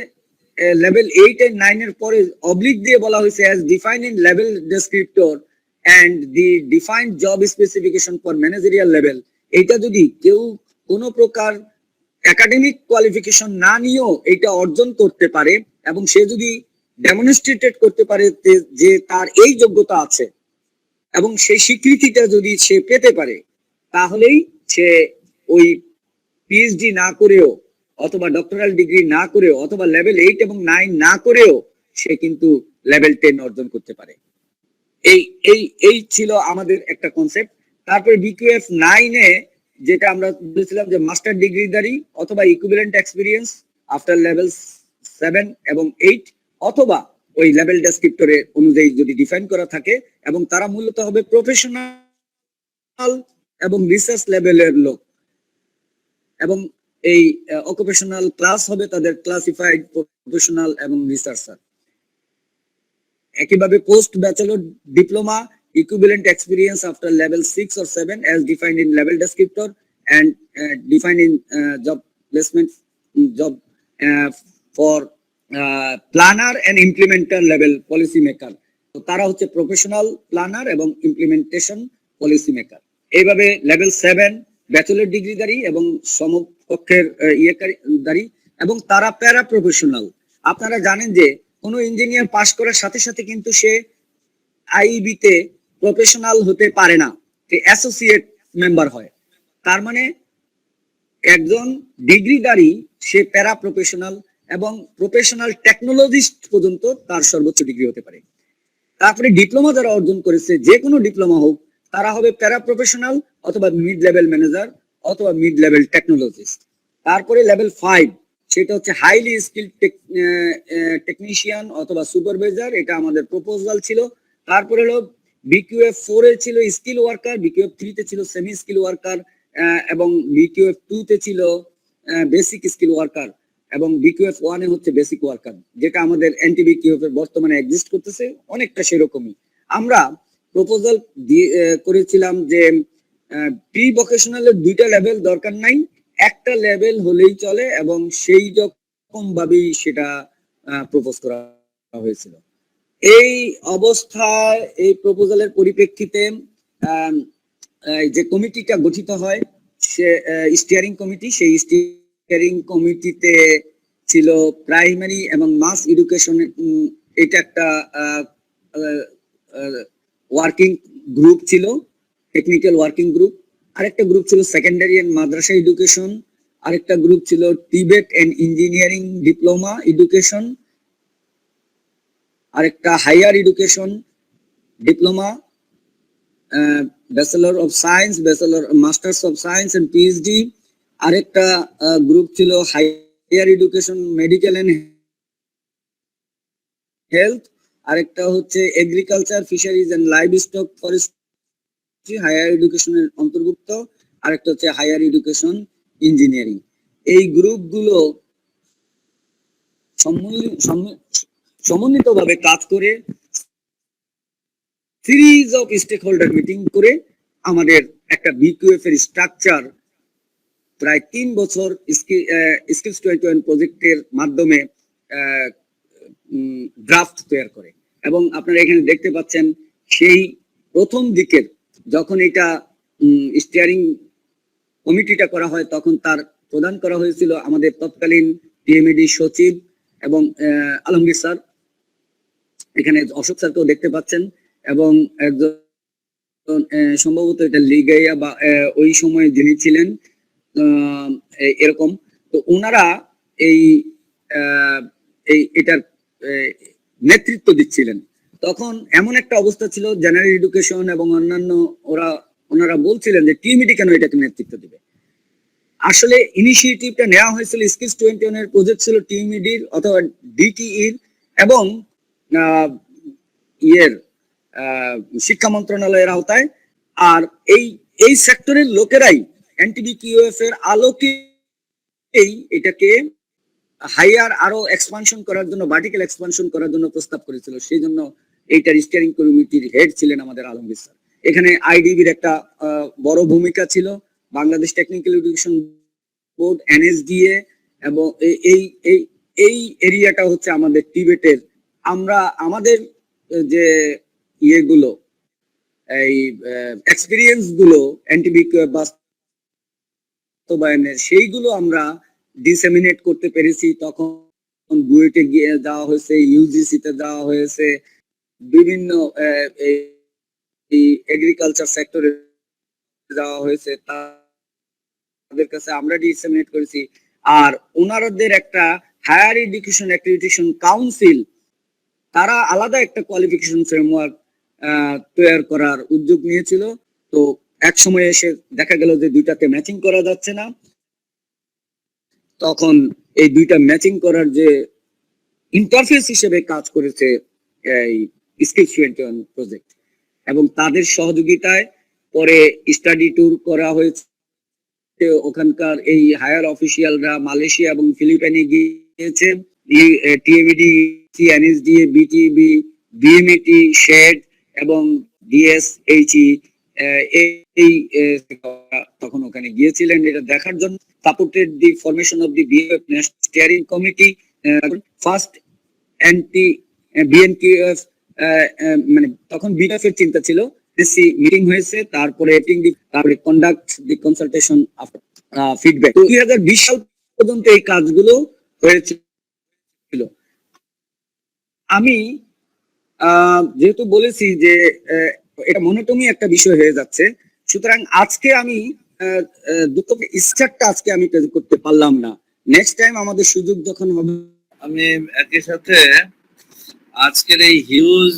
লেভেল 8 এন্ড 9 এর পরে অবলিক দিয়ে বলা হয়েছে as defined in level descriptor and the defined job specification for managerial level. এটা যদি কেউ কোনো প্রকার একাডেমিক কোয়ালিফিকেশন না নিয়েও এটা অর্জন করতে পারে এবং সে যদি ডেমনস্ট্রেটেড করতে পারে যে তার এই যোগ্যতা আছে এবং সেই স্বীকৃতিটা যদি সে পেতে পারে, তাহলেই সে ওই পিএইচডি না করেও অথবা ডক্টরাল ডিগ্রি না করেও অথবা লেভেল 8 এবং 9 না করেও সে কিন্তু লেভেল 10 অর্জন করতে পারে। এই ছিল আমাদের একটা কনসেপ্ট। তারপরে BQF 9-এ যেটা আমরা বলেছিলাম যে মাস্টার ডিগ্রিধারী অথবা ইকুইভ্যালেন্ট এক্সপেরিয়েন্স আফটার লেভেল 7 এবং 8 অথবা ওই লেভেল ডেসক্রিপ্টরের অনুযায়ী যদি ডিফাইন করা থাকে এবং তারা মূলত হবে প্রফেশনাল এবং রিসার্চ লেভেলের লোক এবং এই অকুপেশনাল ক্লাস হবে তাদের ক্লাসিফাইড প্রফেশনাল এবং রিসার্চার। একইভাবে post bachelor diploma equivalent experience after level 6 or 7 as defined in level descriptor and defined in job placement job for planner and implementer level policy maker তারা হচ্ছে professional planner এবং implementation policy maker. এইভাবে level 7 bachelor ডিগ্রিধারী এবং সমকক্ষের ইয়েকারী এবং তারা প্যারা professional. আপনারা জানেন যে কোনো ইঞ্জিনিয়ার পাশ করার সাথে সাথে কিন্তু সে আইবি তে প্রফেশনাল হতে পারে না, অ্যাসোসিয়েট মেম্বার হয়। তার মানে একজন ডিগ্রিধারী সে প্যারা প্রফেশনাল এবং প্রফেশনাল টেকনোলজিস্ট পর্যন্ত তার সর্বোচ্চ ডিগ্রি হতে পারে। তারপরে ডিপ্লোমা যারা অর্জন করেছে, যে কোনো ডিপ্লোমা হোক, তারা হবে প্যারা প্রফেশনাল অথবা মিড লেভেল ম্যানেজার অথবা মিড লেভেল টেকনোলজিস্ট। তারপরে লেভেল 5 সেটা হচ্ছে হাইলি স্কিল্ড টেকনিশিয়ান অথবা সুপারভাইজার, এটা আমাদের প্রপোজাল ছিল। তারপরে হলো বিকিউএফ 4 এ ছিল স্কিল ওয়ার্কার, বিকিউএফ 3 তে ছিল সেমি স্কিল ওয়ার্কার এবং বিকিউএফ 2 তে ছিল বেসিক স্কিল ওয়ার্কার এবং বিকিউএফ 1 এ হচ্ছে বেসিক ওয়ার্কার, যেটা আমাদের এনটিবিকিউএফ এর বর্তমানে এক্সিস্ট করতেছে, অনেকটা সেরকমই। আমরা প্রপোজাল করেছিলাম যে প্রি ভোকেশনালের 2টা লেভেল দরকার নাই, একটা লেভেল হলেই চলে এবং সেই রকম ভাবেই সেটা প্রপোজ করা হয়েছিল। এই অবস্থায় এই প্রপোজালের পরিপ্রেক্ষিতে যে কমিটিটা গঠিত হয় সে স্টিয়ারিং কমিটি, সেই স্টিয়ারিং কমিটিতে ছিল প্রাইমারি এবং মাস এডুকেশন, এটা একটা ওয়ার্কিং গ্রুপ ছিল, টেকনিক্যাল ওয়ার্কিং গ্রুপ। আরেকটা গ্রুপ ছিল সেকেন্ডারি এন্ড মাদ্রাসা এডুকেশন, আরেকটা গ্রুপ ছিল টিবেট এন্ড ইঞ্জিনিয়ারিং ডিপ্লোমা এডুকেশন, আরেকটা higher education diploma, bachelor of science, bachelor masters of science and PhD, আরেকটা গ্রুপ ছিল higher education medical and health, আরেকটা হচ্ছে agriculture fisheries and livestock forestry higher এডুকেশনের অন্তর্ভুক্ত, আরেকটা হচ্ছে হায়ার এডুকেশন ইঞ্জিনিয়ারিং। এই গ্রুপগুলো সমন্বিতভাবে কাজ করে series of stakeholder meeting করে আমাদের একটা বিকিউএফ এর স্ট্রাকচার প্রায় 3 বছর স্কিলস 21 প্রজেক্টের মাধ্যমে ড্রাফট তৈরি করে। এবং আপনারা এখানে দেখতে পাচ্ছেন সেই প্রথম দিকের যখন এটা স্টিয়ারিং কমিটিটা করা হয় তখন তার প্রদান করা হয়েছিল আমাদের তৎকালীন টিএমইডি সচিব এবং আলমগীর স্যার, এখানে অশোক স্যারকেও দেখতে পাচ্ছেন, এবং একজন সম্ভবত এটা লিগাইয়া বা ওই সময় যিনি ছিলেন এরকম। তো ওনারা এই এটার নেতৃত্ব দিচ্ছিলেন। তখন এমন একটা অবস্থা ছিল, জেনারেল এডুকেশন এবং অন্যান্য ওনারা বলছিলেন যে টিএমইডি কেন এটাকে নেতৃত্ব দিবে। আসলে ইনিশিয়েটিভটা নেওয়া হয়েছিল স্কিলস 21 এর প্রজেক্ট ছিল টিএমইডির অথবা ডিটিইর এবং শিক্ষা মন্ত্রণালয়ের আওতায়। আর এই সেক্টরের লোকেরাই এনটিবিকিউএফ এর আলোকে এটাকে হাইয়ার আরো এক্সপানশন করার জন্য, ভার্টিক্যাল এক্সপানশন করার জন্য প্রস্তাব করেছিল। সেই জন্য এইটার স্টিয়ারিং কমিটির হেড ছিলেন আমাদের আলমগীর স্যার। এখানে আইডিবির একটা বড় ভূমিকা ছিল, Bangladesh technical education board, NSDA, এবং এই এরিয়াটা হচ্ছে আমাদের টিবেটের। আমরা আমাদের যে ইয়েগুলো, এই এক্সপিরিয়েন্স গুলো এনটিবিকিউএফ বাস্তবায়নের, সেইগুলো আমরা ডিসেমিনেট করতে পেরেছি। তখন বুয়েটে গিয়ে দেওয়া হয়েছে, ইউজিসি তে দেওয়া হয়েছে, বিভিন্ন এগ্রিকালচার সেক্টরে দেওয়া হয়েছে, তাদের কাছে আমরা ডিসেমিনেট করেছি। আর ওনাদের একটা হায়ার এডুকেশন অ্যাক্রিডিটেশন কাউন্সিল, তারা আলাদা একটা কোয়ালিফিকেশন ফ্রেমওয়ার্ক তৈরি করার উদ্যোগ নিয়েছিল। তো এক সময় এসে দেখা গেল যে দুইটাকে ম্যাচিং করা যাচ্ছে না। তখন এই দুইটা ম্যাচিং করার যে ইন্টারফেস হিসেবে কাজ করেছে এই স্কিলস 21 প্রজেক্ট, এবং তাদের সহযোগিতায় পরে স্টাডি ট্যুর করা হয়েছে। ওখানকার এই হায়ার অফিসিয়ালরা মালয়েশিয়া এবং ফিলিপাইনে গিয়েছে। TMED, NSDA, BTEB, BMET, SHED এবং ডিএসএইচই তখন ওখানে গিয়েছিলেন এটা দেখার জন্য। Supported the formation of the BF national steering committee, first BNQF মানে তখন বিএফ এর চিন্তা ছিল, মিটিং হয়েছে, তারপরে তারপরে কন্ডাক্ট দি কনসালটেশন আফটার ফিডব্যাক। 2020 সাল পর্যন্ত এই কাজগুলো হয়েছিল। আমি যেহেতু বলেছি যে এটা মনোটমি একটা বিষয় হয়ে যাচ্ছে, সুতরাং আজকে আমি দুটো স্টার্টটা আজকে আমি করতে পারলাম না। নেক্সট টাইম আমাদের সুযোগ যখন হবে। আমি একই সাথে আজকের এই হিউজ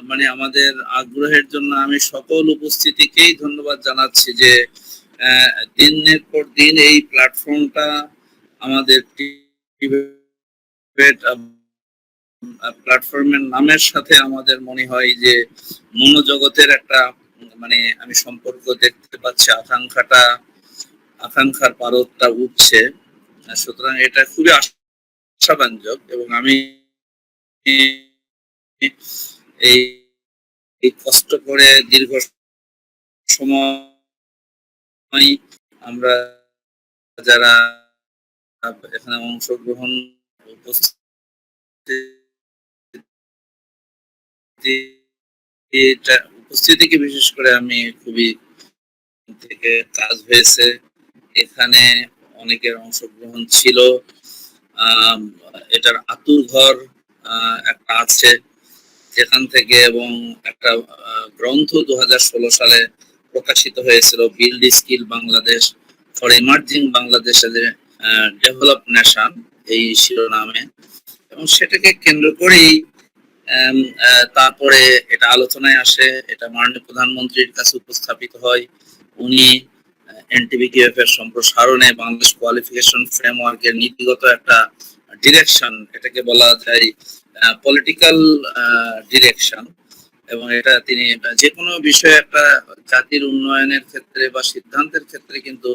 মানে আমাদের আগ্রহের জন্য আমি সকল উপস্থিতিকেই ধন্যবাদ জানাচ্ছি যে দিনের পর দিন এই প্ল্যাটফর্মটা আমাদের প্ল্যাটফর্মের নামের সাথে আমাদের মনে হয় যে মনোজগতের একটা মানে আমি সম্পর্ক দেখতে পাচ্ছি, আকাঙ্ক্ষার পারদটা উঠছে। সুতরাং এটা খুবই আশাব্যঞ্জক এবং আমি এই কষ্ট করে দীর্ঘ সময় আমরা যারা এখানে অংশগ্রহণ উপস্থিতিকে বিশেষ করে আমি খুবই থেকে কাজ হয়েছে, এখানে অনেকের অংশগ্রহণ ছিল। এটার আতুর ঘর একটা আছে যেখান থেকে, এবং একটা গ্রন্থ 2016 সালে প্রকাশিত হয়েছিল, build skill Bangladesh for emerging বাংলাদেশের ডেভেলপ নেশন এই শিরোনামে, এবং সেটাকে কেন্দ্র করেই তারপরে এটা আলোচনায় আসে, এটা মাননীয় প্রধানমন্ত্রীর কাছে উপস্থাপিত হয়। উনি এনটিবিকিউএফ এর সম্প্রসারণে বাংলাদেশ কোয়ালিফিকেশন ফ্রেমওয়ার্কের নীতিগত একটা ডিরেকশন, এটাকে বলা যায় পলিটিক্যাল ডিরেকশন, এবং এটা তিনি যে কোনো বিষয়ে একটা জাতির উন্নয়নের ক্ষেত্রে বা সিদ্ধান্তের ক্ষেত্রে কিন্তু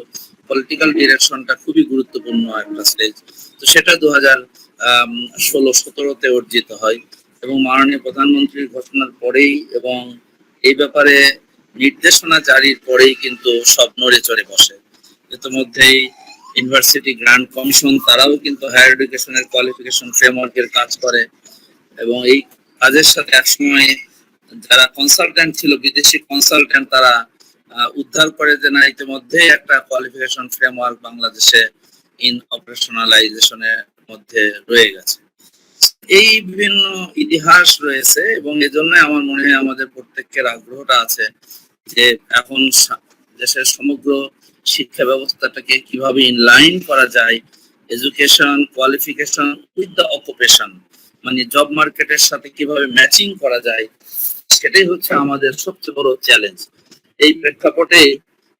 পলিটিক্যাল ডিরেকশনটা খুবই গুরুত্বপূর্ণ একটা স্টেজ। তো সেটা 2016-17 অর্জিত হয়, এবং মাননীয় প্রধানমন্ত্রীর ঘোষণার পরেই এবং এই ব্যাপারে নির্দেশনা জারির পরেই কিন্তু সব নড়ে চড়ে বসে। ইতিমধ্যেই ইউনিভার্সিটি গ্রান্ট কমিশন তারাও কিন্তু হায়ার এডুকেশনের কোয়ালিফিকেশন ফ্রেমওয়ার্কের কাজ করে, এবং এই কাজের সাথে একসময় যারা কনসালটেন্ট ছিল, বিদেশি কনসালটেন্ট, তারা উদ্ধার করে যে না, ইতিমধ্যে একটা কোয়ালিফিকেশন ফ্রেমওয়ার্ক বাংলাদেশে ইন অপারেশনালাইজেশনের মধ্যে রয়ে গেছে। এই বিভিন্ন ইতিহাস রয়েছে, এবং এজন্য আমার মনে হয় আমাদের প্রত্যেকের আগ্রহটা আছে যে এখন দেশের সমগ্র শিক্ষা ব্যবস্থাটাকে কিভাবে ইনলাইন করা যায় education qualification with the occupation, মানে জব মার্কেটের সাথে কিভাবে ম্যাচিং করা যায়, সেটাই হচ্ছে আমাদের সবচেয়ে বড় চ্যালেঞ্জ। এই প্রেক্ষাপটে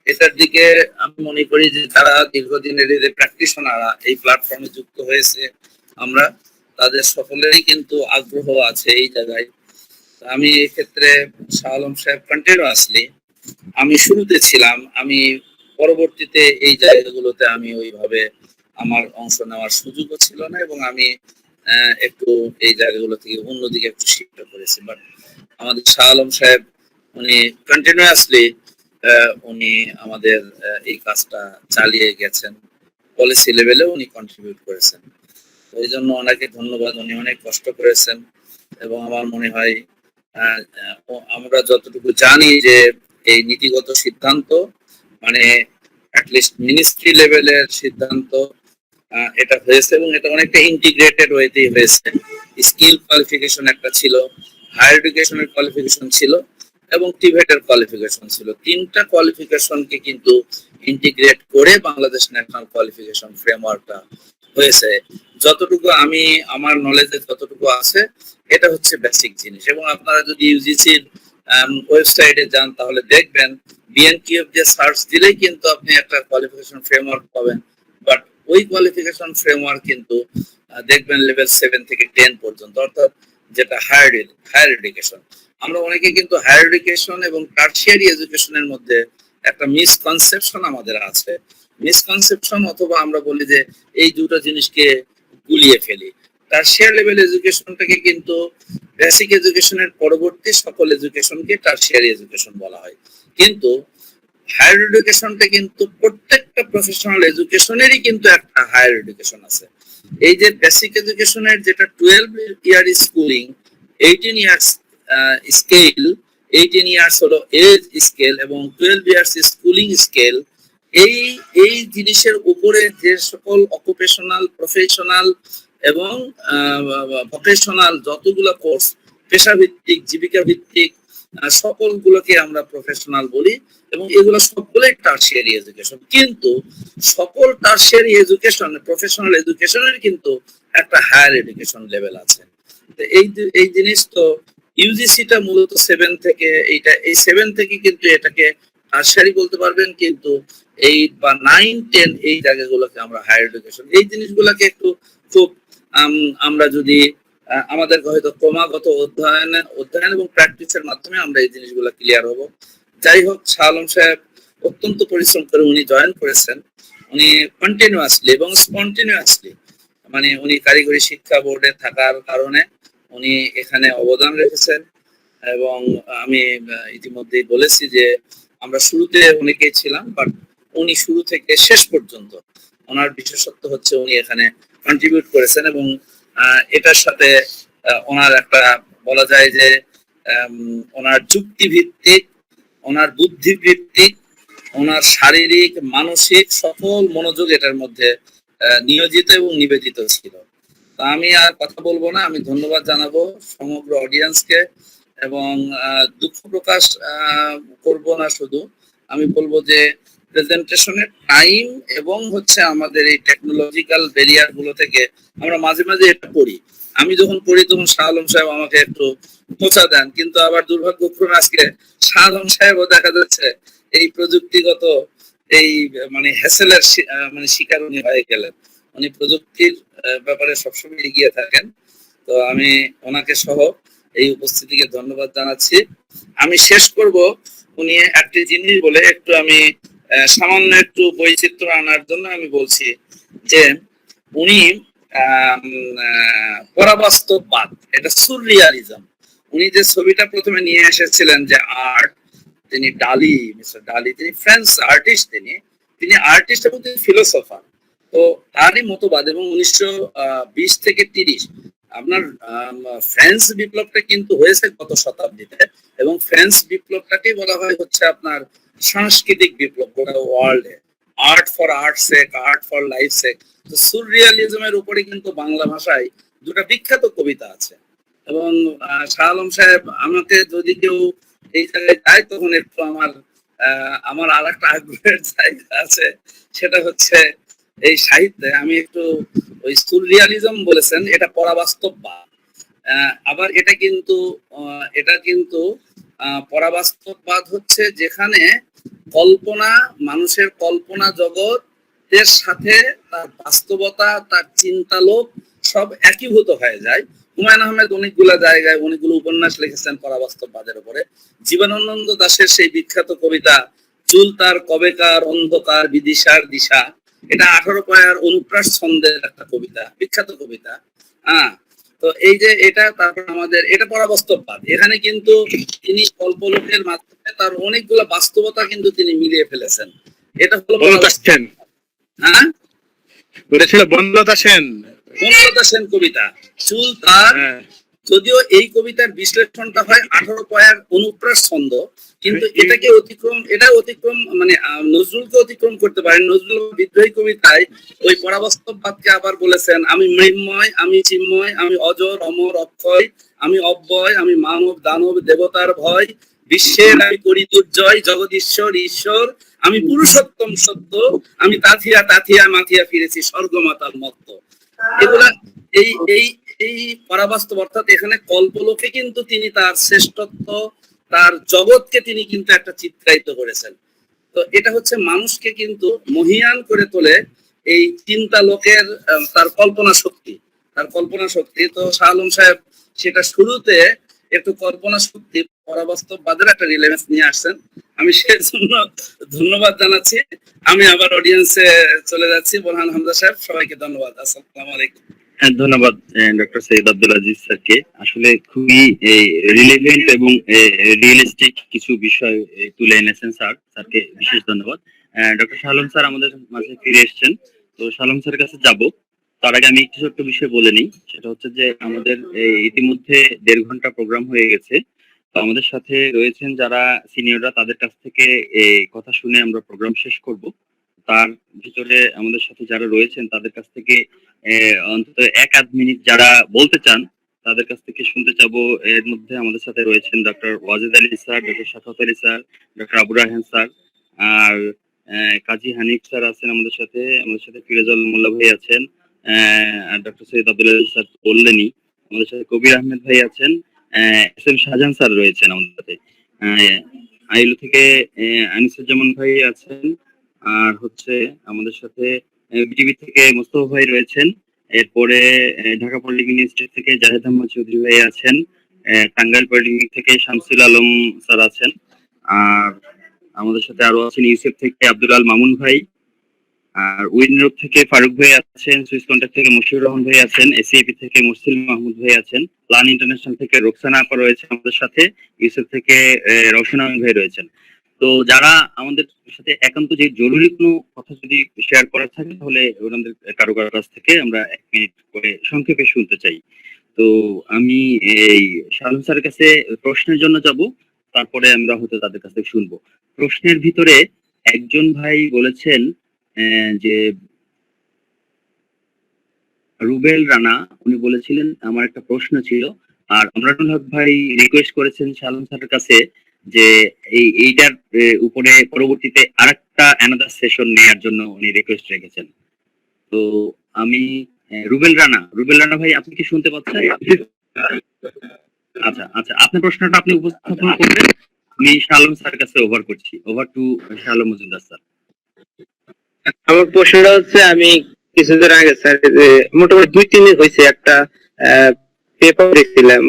এটার দিকে আমি মনে করি যে যারা দীর্ঘদিনের প্র্যাকটিশনাররা এই প্ল্যাটফর্মে যুক্ত হয়েছে, আমরা তাদের সকলেরই কিন্তু আগ্রহ আছে এই জায়গায়। আমি এক্ষেত্রে শাহ আলম সাহেব কন্টিনিউয়াসলি, আমি শুরুতে ছিলাম, আমি পরবর্তীতে এই জায়গাগুলোতে আমি ওইভাবে আমার অংশ নেওয়ার সুযোগও ছিল না, এবং আমি একটু এই জায়গাগুলো থেকে অন্যদিকে একটু শিফট করেছি। বাট আমাদের শাহ আলম সাহেব উনি কন্টিনিউয়াসলি উনি আমাদের এই কাজটা চালিয়ে গেছেন, পলিসি লেভেলে উনি কন্ট্রিবিউট করেছেন। এই জন্য ওনাকে ধন্যবাদ, উনি অনেক কষ্ট করেছেন। এবং আমার মনে হয় আমরা যতটুকু জানি যে এই নীতিগত সিদ্ধান্ত মানে অ্যাটলিস্ট মিনিস্ট্রি লেভেলের সিদ্ধান্ত এটা হয়েছে, এবং এটা অনেকটা ইন্টিগ্রেটেড ওয়েতেই হয়েছে। স্কিল কোয়ালিফিকেশন একটা ছিল, হায়ার এডুকেশনের কোয়ালিফিকেশন ছিল, এবং টিভেটের কোয়ালিফিকেশন ছিল। তিনটা কোয়ালিফিকেশনকে কিন্তু ইন্টিগ্রেট করে বাংলাদেশ ন্যাশনাল কোয়ালিফিকেশন ফ্রেমওয়ার্কটা হয়েছে। যতটুকু আমি আমার নলেজে যতটুকু আছে, এটা হচ্ছে বেসিক জিনিস। এবং আপনারা যদি ইউজিসির ওয়েবসাইটে যান তাহলে দেখবেন বিএনকিউএফ যে সার্চ দিলেই কিন্তু আপনি একটা কোয়ালিফিকেশন ফ্রেমওয়ার্ক পাবেন। বাট ওই কোয়ালিফিকেশন ফ্রেমওয়ার্ক কিন্তু দেখবেন লেভেল 7 থেকে 10 পর্যন্ত, অর্থাৎ যেটা হায়ার এডুকেশন। আমরা অনেকে কিন্তু হায়ার এডুকেশন এবং টারশিয়ারি এডুকেশনের মধ্যে একটা মিসকনসেপশন আমাদের আছে, মিসকনসেপশন, অথবা আমরা বলি যে এই দুটো জিনিসকে গুলিয়ে ফেলি। টারশিয়ারি লেভেল এডুকেশনটাকে কিন্তু বেসিক এডুকেশনের পরবর্তী সকল এডুকেশনকে টারশিয়ারি এডুকেশন বলা হয়, কিন্তু হায়ার এডুকেশনটা কিন্তু প্রত্যেকটা প্রফেশনাল এডুকেশনেরই কিন্তু একটা হায়ার এডুকেশন আছে। এই যে বেসিক এডুকেশনের যেটা 12 ইয়ার স্কুলিং, 18 ইয়ার্স স্কেল, 18 ইয়ার্স হলো এজ স্কেল এবং 12 ইয়ার্স স্কুলিং স্কেল। এই এই জিনিসের উপরে যে সকল অকুপেশনাল, প্রফেশনাল এবং ভোকেশনাল যতগুলো কোর্স, পেশা ভিত্তিক, জীবিকা ভিত্তিক, সকলগুলোকে আমরা প্রফেশনাল বলি এবং এগুলো সবগুলোই টার্সিয়ারি এডুকেশন। কিন্তু সকল টার্সিয়ারি এডুকেশন, প্রফেশনাল এডুকেশনের কিন্তু একটা হায়ার এডুকেশন লেভেল আছে। তো এই জিনিস তো ইউজিসিটা মূলত 7 থেকে, এই 7 থেকে কিন্তু এটাকে টার্সিয়ারি বলতে পারবেন, কিন্তু 8 বা 9, 10 এই জায়গাগুলোকে আমরা হায়ার এডুকেশন। এই জিনিসগুলোকে একটু খুব আমরা যদি আমাদেরকে হয়তো ক্রমাগত অধ্যয়ন এবং প্র্যাকটিসের মাধ্যমে আমরা এই জিনিসগুলো ক্লিয়ার হব। যাই হোক, শাহ আলম সাহেব অত্যন্ত পরিশ্রম করে উনি জয়েন করেছেন। উনি কন্টিনিউয়াসলি এবং স্পন্টিনিউয়াসলি, মানে উনি কারিগরি শিক্ষা বোর্ডে থাকার কারণে উনি এখানে অবদান রেখেছেন। এবং আমি ইতিমধ্যেই বলেছি যে আমরা শুরুতে অনেকেই ছিলাম, বাট উনি শুরু থেকে শেষ পর্যন্ত ওনার বিশেষত্ব হচ্ছে উনি এখানে কন্ট্রিবিউট করেছেন। এবং এটার সাথে ওনার একটা বলা যায় যে ওনার যুক্তি ভিত্তিক, ওনার বুদ্ধি ভিত্তিক, ওনার শারীরিক, মানসিক সকল মনোযোগ এটার মধ্যে নিয়োজিত এবং নিবেদিত ছিল। তো আমি আর কথা বলবো না, আমি ধন্যবাদ জানাবো সমগ্র অডিয়েন্সকে এবং দুঃখ প্রকাশ করব না, শুধু আমি বলবো যে প্রেজেন্টেশনের টাইম এবং হচ্ছে আমাদের এই টেকনোলজিক্যাল ব্যারিয়ার গুলো থেকে আমরা মাঝে মাঝে এটা পড়ি। আমি যখন পড়ি তখন শাহ আলম সাহেব আমাকে একটু খোঁচা দেন, কিন্তু আবার দুর্ভাগ্যক্রমে আজকে শাহ আলম সাহেবও দেখা যাচ্ছে এই প্রযুক্তিগত এই মানে হ্যাসেলের মানে শিকার উনি হয়ে গেলেন। উনি প্রযুক্তির ব্যাপারে সবসময় এগিয়ে থাকেন। তো আমি ওনাকে সহ এই উপস্থিতিকে ধন্যবাদ জানাচ্ছি। আমি শেষ করব উনি একটি জিনিস বলে, একটু আমি সামান্য একটু বৈচিত্র্য আনার জন্য আমি বলছি যে উনি পরাবাস্তববাদ, এটা সুররিয়ালিজম, উনি যে ছবিটা প্রথমে নিয়ে এসেছিলেন যে আর্ট, তিনি ডালি, মিস্টার ডালি, তিনি ফ্রেঞ্চ আর্টিস্ট, তিনি আর্টিস্ট এবং তিনি ফিলোসফার। তো তারই মতবাদ। এবং 1920 থেকে 30 আপনার ফ্রেঞ্চ বিপ্লবটা কিন্তু হয়েছে গত শতাব্দীতে, এবং ফ্রেঞ্চ বিপ্লবটাকে বলা হয় হচ্ছে আপনার সাংস্কৃতিক বিপ্লব গোটা ওয়ার্ল্ডে। Art for art sake, art for life sake. তো সুররিয়ালিজমের উপরে কিন্তু বাংলা ভাষায় দুটো বিখ্যাত কবিতা আছে। এবং শাহ আলম সাহেব আমাকে যদি কেউ এই জায়গায় যায় তখন একটু আমার আর একটা আগ্রহের জায়গা আছে, সেটা হচ্ছে এই সাহিত্যে আমি একটু ওই সুররিয়ালিজম বলেছেন, এটা পরাবাস্তববাদ। আবার এটা কিন্তু পরাবাস্তববাদ হচ্ছে যেখানে কল্পনা, মানুষের কল্পনা জগতের সাথে তার বাস্তবতা, তার চিন্তালোক সব একীভূত হয়ে যায়। হুমায়ুন আহমেদ অনেকগুলো জায়গায় অনেকগুলো উপন্যাস লিখেছেন পরাবাস্তববাদের উপরে। জীবনানন্দ দাশের সেই বিখ্যাত কবিতা চুল তার কবেকার অন্ধকার বিদিশার দিশা, এটা 18 পায়ার অনুপ্রাস ছন্দের একটা কবিতা, বিখ্যাত কবিতা। তো এই যে এটা, তারপর আমাদের এটা পরাবাস্তববাদ। এখানে কিন্তু তিনি কল্পলোকের মাধ্যমে তার অনেকগুলো বাস্তবতা কিন্তু তিনি মিলিয়ে ফেলেছেন। এটা হলো হ্যাঁ, ওটা ছিল বনলতা সেন কবিতা চুল তার। যদিও এই কবিতার বিশ্লেষণটা হয় 18 পায়ার অনুপ্রাস ছন্দ, কিন্তু এটা অতিক্রম মানে নজরুলকে অতিক্রম করতে পারেন। নজরুল বিদ্রোহী কবিতায় ওই পরাবাস্তববাদকে আবার বলেছেন, আমি মৃন্ময়, আমি চিন্ময়, আমি অজর অমর অক্ষয়, আমি অব্যয়, আমি মানব দানব দেবতার ভয়, বিশ্বের আমি করি দুর্জয়, জগদীশ্বর ঈশ্বর, আমি পুরুষোত্তম সত্য, আমি তাথিয়া তাথিয়া মাথিয়া ফিরেছি স্বর্গমাতার মত্ত। এগুলা এই পরাবাস্তব, অর্থাৎ এখানে কল্পলোকে কিন্তু তিনি তার শ্রেষ্ঠত্ব, তার জগৎকে তিনি কিন্তু একটা চিত্রায়িত করেছেন। তো এটা হচ্ছে মানুষকে কিন্তু মহিয়ান করে তোলে এই চিন্তা লোকের তার কল্পনা শক্তি। তো শাহ আলম সাহেব সেটা শুরুতে একটু কল্পনা শক্তি পরাবাস্তববাদের একটা রিলেভেন্স নিয়ে আসছেন। আমি সেই জন্য ধন্যবাদ জানাচ্ছি। আমি আবার অডিয়েন্সে চলে যাচ্ছি। বোরহান হামজা সাহেব, সবাইকে ধন্যবাদ। আসসালামু আলাইকুম। ধন্যবাদ ডক্টর সৈয়দ আব্দুল আজিজ স্যারকে। আসলে খুবই রিলেভেন্ট এবং রিয়েলিস্টিক কিছু বিষয় তুলে এনেছেন স্যারকে বিশেষ ধন্যবাদ। ডক্টর শাহ আলম স্যার আমাদের মাঝে ফিরে এসেছেন, তো শাহ আলম স্যারের কাছে যাব। তার আগে আমি একটু ছোট্ট বিষয় বলে নিই, সেটা হচ্ছে যে আমাদের ইতিমধ্যে 1.5 ঘন্টা প্রোগ্রাম হয়ে গেছে। তো আমাদের সাথে রয়েছেন যারা সিনিয়ররা, তাদের কাছ থেকে এই কথা শুনে আমরা প্রোগ্রাম শেষ করব। তার ভিতরে আমাদের সাথে যারা রয়েছেন তাদের কাছ থেকে অন্তত 1-8 মিনিট যারা বলতে চান তাদের কাছ থেকে শুনতে চাবো। এর মধ্যে আমাদের সাথে রয়েছেন doctor Wajed Ali sir, doctor Shafat Ali sir, doctor Abu Raihan sir, আর কাজী হানিফ স্যার আছেন আমাদের সাথে ফিরোজুল মোল্লা ভাই আছেন, আর ডক্টর সৈয়দ আব্দুল আলী স্যার বললেনই। আমাদের সাথে কবির আহমেদ ভাই আছেন, এস এম শাহজাহান স্যার রয়েছেন আমাদের সাথে, আইলু থেকে আনিসুজ্জামান ভাই আছেন, আর হচ্ছে আমাদের সাথে বিটিভি থেকে মোস্তফা ভাই রয়েছেন। এরপরে ঢাকা পলিটেকনিক ইনস্টিটিউট থেকে জাহেদ আহমদ চৌধুরী ভাই আছেন, টাঙ্গাইল পলিটেকনিক থেকে শামসুল আলম স্যার আছেন, আর আমাদের সাথে আরো আছেন ইউসেফ থেকে আব্দুল আল মামুন ভাই, আর উইনরোড থেকে ফারুক ভাই আছেন, সুইস কন্ট্যাক্ট থেকে মুশিউর রহমান ভাই আছেন, এসিএপি থেকে মুরসিল মাহমুদ ভাই আছেন, প্লান ইন্টারন্যাশনাল থেকে রোকসানা আপা রয়েছে আমাদের সাথে, ইউসেফ থেকে রওশন আহমেদ ভাই রয়েছেন। তো যারা আমাদের সাথে একান্ত যে জরুরি কোনো কথা যদি শেয়ার করার থাকে তাহলে ওনাদের কারো কাছ থেকে আমরা 1 মিনিট করে সংক্ষেপে শুনতে চাই। তো আমি এই শালম স্যারের কাছে প্রশ্নের জন্য যাব, তারপরে আমরা হয়তো তাদের কাছ থেকে শুনবো। প্রশ্নের ভিতরে একজন ভাই বলেছেন যে রুবেল রানা, উনি বলেছিলেন আমার একটা প্রশ্ন ছিল, আর আমরানুল হক ভাই রিকোয়েস্ট করেছেন শালম স্যারের কাছে যে এইটার উপরে পরবর্তীতে আরেকটা অ্যানাদার সেশন নেওয়ার জন্য উনি রিকোয়েস্ট রেখেছেন। তো আমি রুবেল রানা ভাই, আপনি কি শুনতে পাচ্ছেন? আচ্ছা, আপনার প্রশ্নটা আপনি উপস্থাপন করবেন, আমি শালম স্যারের কাছে ওভার করছি। Over to Shalam Majumdar sir. আমার প্রশ্নটা হচ্ছে, আমি কিছুদিন আগে স্যার মোটামুটি 2-3 দিন হয়েছে একটা পেপার দেখছিলাম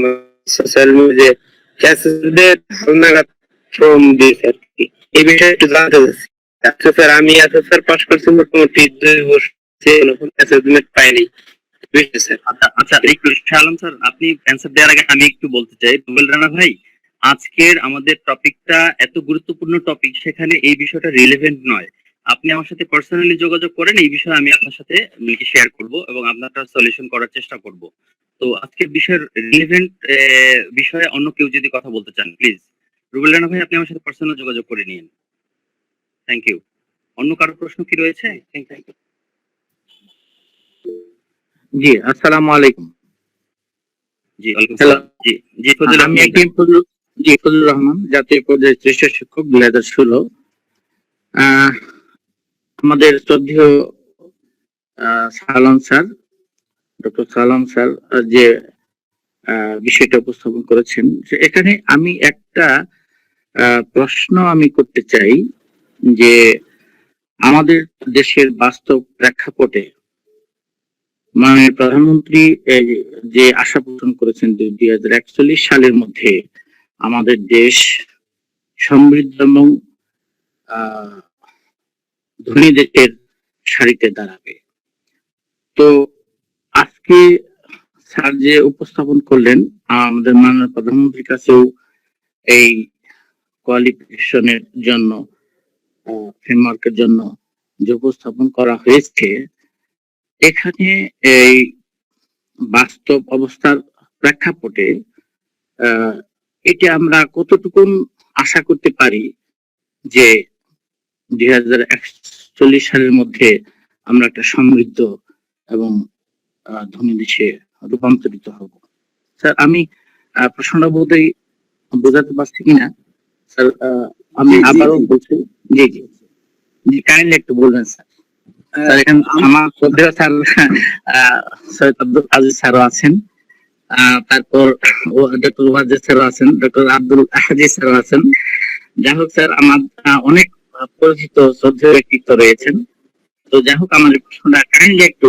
সোশ্যাল মিডিয়ায়, ক্যাসেসদের হালনাগাদ ফর্ম দিয়েছে আর কি। এই বিষয়ে একটু জানতে চাচ্ছি। আচ্ছা স্যার, আমি এসএসআর পাস করছি মোটামুটি 2 বছর, অ্যাসেসমেন্ট পাইনি। আচ্ছা, একটু শালম স্যার আপনি অ্যান্সার দেওয়ার আগে আমি একটু বলতে চাই, রুবেল রানা ভাই, আজকের আমাদের টপিকটা এত গুরুত্বপূর্ণ টপিক, সেখানে এই বিষয়টা রিলেভেন্ট নয়। আপনি আমার সাথে পার্সোনালি যোগাযোগ করেন, এই বিষয়ে আমি আপনার সাথে শেয়ার করব এবং আপনারটা সলিউশন করার চেষ্টা করব। তো আজকের বিষয়ের রিলেভেন্ট বিষয়ে অন্য কেউ যদি কথা বলতে চান, প্লিজ রুবেল রানা ভাই আপনি আমার সাথে পার্সোনাল যোগাযোগ করে নিন। Thank you. অন্য কারো প্রশ্ন কি রয়েছে? Thank you. জি, আসসালামু আলাইকুম। জি, ওয়ালাইকুম সালাম। জি ফজল, আমি ফজলুর রহমান, জাতীয় পর্যায়ের জ্যেষ্ঠ শিক্ষক 2016। আমাদের শ্রদ্ধেয় সালাম স্যার, ডক্টর সালাম স্যার যে বিষয়টা উপস্থাপন করেছেন, এখানে আমি একটা প্রশ্ন আমি করতে চাই যে আমাদের দেশের বাস্তব প্রেক্ষাপটে মাননীয় প্রধানমন্ত্রী যে আশা পোষণ করেছেন 2041 সালের মধ্যে আমাদের দেশ সমৃদ্ধ এবং ধনী দেশের সারিতে দাঁড়াবে। তো আজকে স্যার যে উপস্থাপন করলেন, আমাদের মাননীয় প্রধানমন্ত্রীর কাছেও এই কোয়ালিফিকেশনের জন্য, ফ্রেমওয়ার্কের জন্য যে উপস্থাপন করা হয়েছে, এখানে এই বাস্তব অবস্থার প্রেক্ষাপটে এটা আমরা কতটুকু আশা করতে পারি যে 2041 সালের মধ্যে আমরা একটা সমৃদ্ধ এবং ধনী দেশে রূপান্তরিত হব। স্যার, আমি প্রশ্নটা বোধহয় বোঝাতে পারছি কিনা স্যার, আমি আবারও বলছি। জি জি জি, কাইন্ডলি একটু বলবেন স্যার। এখানে আমার শ্রদ্ধেয় স্যার সৈয়দ আব্দুল আজিজ স্যারও আছেন, তারপর ডক্টর ওয়াজেদ স্যারও আছেন, ডক্টর আব্দুল আজিজ স্যারও আছেন। যাই হোক স্যার, আমার অনেক পরিচিত শ্রদ্ধেয় ব্যক্তিত্ব রয়েছেন। তো যাই হোক, আমার প্রশ্নটা কাইন্ডলি একটু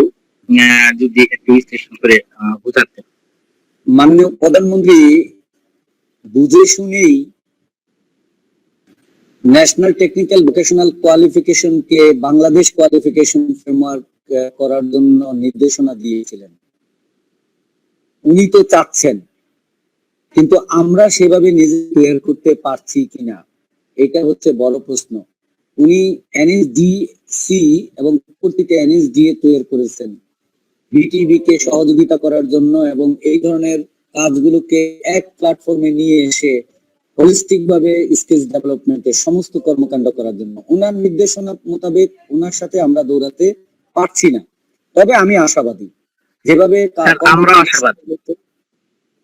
যদি একটু বিশ্লেষণ করে বোঝাতেন। মাননীয় প্রধানমন্ত্রী বুঝে শুনেই ন্যাশনাল টেকনিক্যাল ভোকেশনাল কোয়ালিফিকেশনকে বাংলাদেশ কোয়ালিফিকেশন ফ্রেমওয়ার্ক করার জন্য নির্দেশনা দিয়েছিলেন। উনি তো চাচ্ছেন, কিন্তু আমরা সেভাবে নিজে তৈরি করতে পারছি কিনা, এটা হচ্ছে বড় প্রশ্ন। উনি এনএসডিসি এবং পরবর্তীতে এনএসডিএ তৈরি করেছেন বিটিভি কে সহযোগিতা করার জন্য, এবং এই ধরনের কাজগুলোকে এক প্ল্যাটফর্মে নিয়ে এসে হোলিস্টিক ভাবে স্কিলস ডেভেলপমেন্টের সমস্ত কর্মকাণ্ড করার জন্য ওনার নির্দেশনা মোতাবেক ওনার সাথে আমরা দৌড়াতে পারছি না। তবে আমি আশাবাদী, যেভাবে স্যার, আমরা আশাবাদী।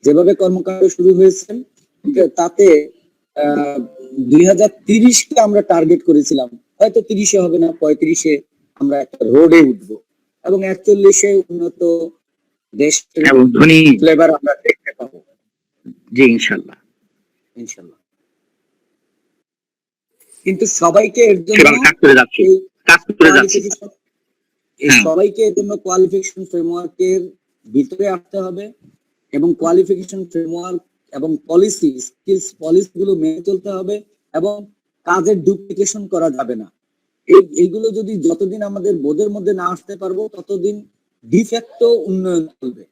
যেভাবে কর্মকাণ্ড শুরু হয়েছে তাতে 2030-কে আমরা টার্গেট করেছিলাম, হয়তো 30-এ হবে না, 35-এ আমরা একটা রোডে উঠবো এবং 41-এ উন্নত দেশ এবং ধনী ফ্লেভার আমরা দেখতে পাবো জি ইনশাল্লাহ। ইনশাল্লাহ। কিন্তু সবাইকে এর জন্য সেভাবে কাজ করে যাচ্ছি, কাজ করে যাচ্ছি। সবাইকে এর জন্য কোয়ালিফিকেশন ফ্রেমওয়ার্কের ভিতরে আসতে হবে এবং কোয়ালিফিকেশন ফ্রেমওয়ার্ক এবং পলিসি স্কিলস পলিসি গুলো মেনে চলতে হবে এবং কাজের ডুপ্লিকেশন করা যাবে না। এইগুলো যদি যতদিন আমাদের বোধের মধ্যে না আসতে পারবো ততদিন ডিফেক্টো উন্নয়ন চলবে,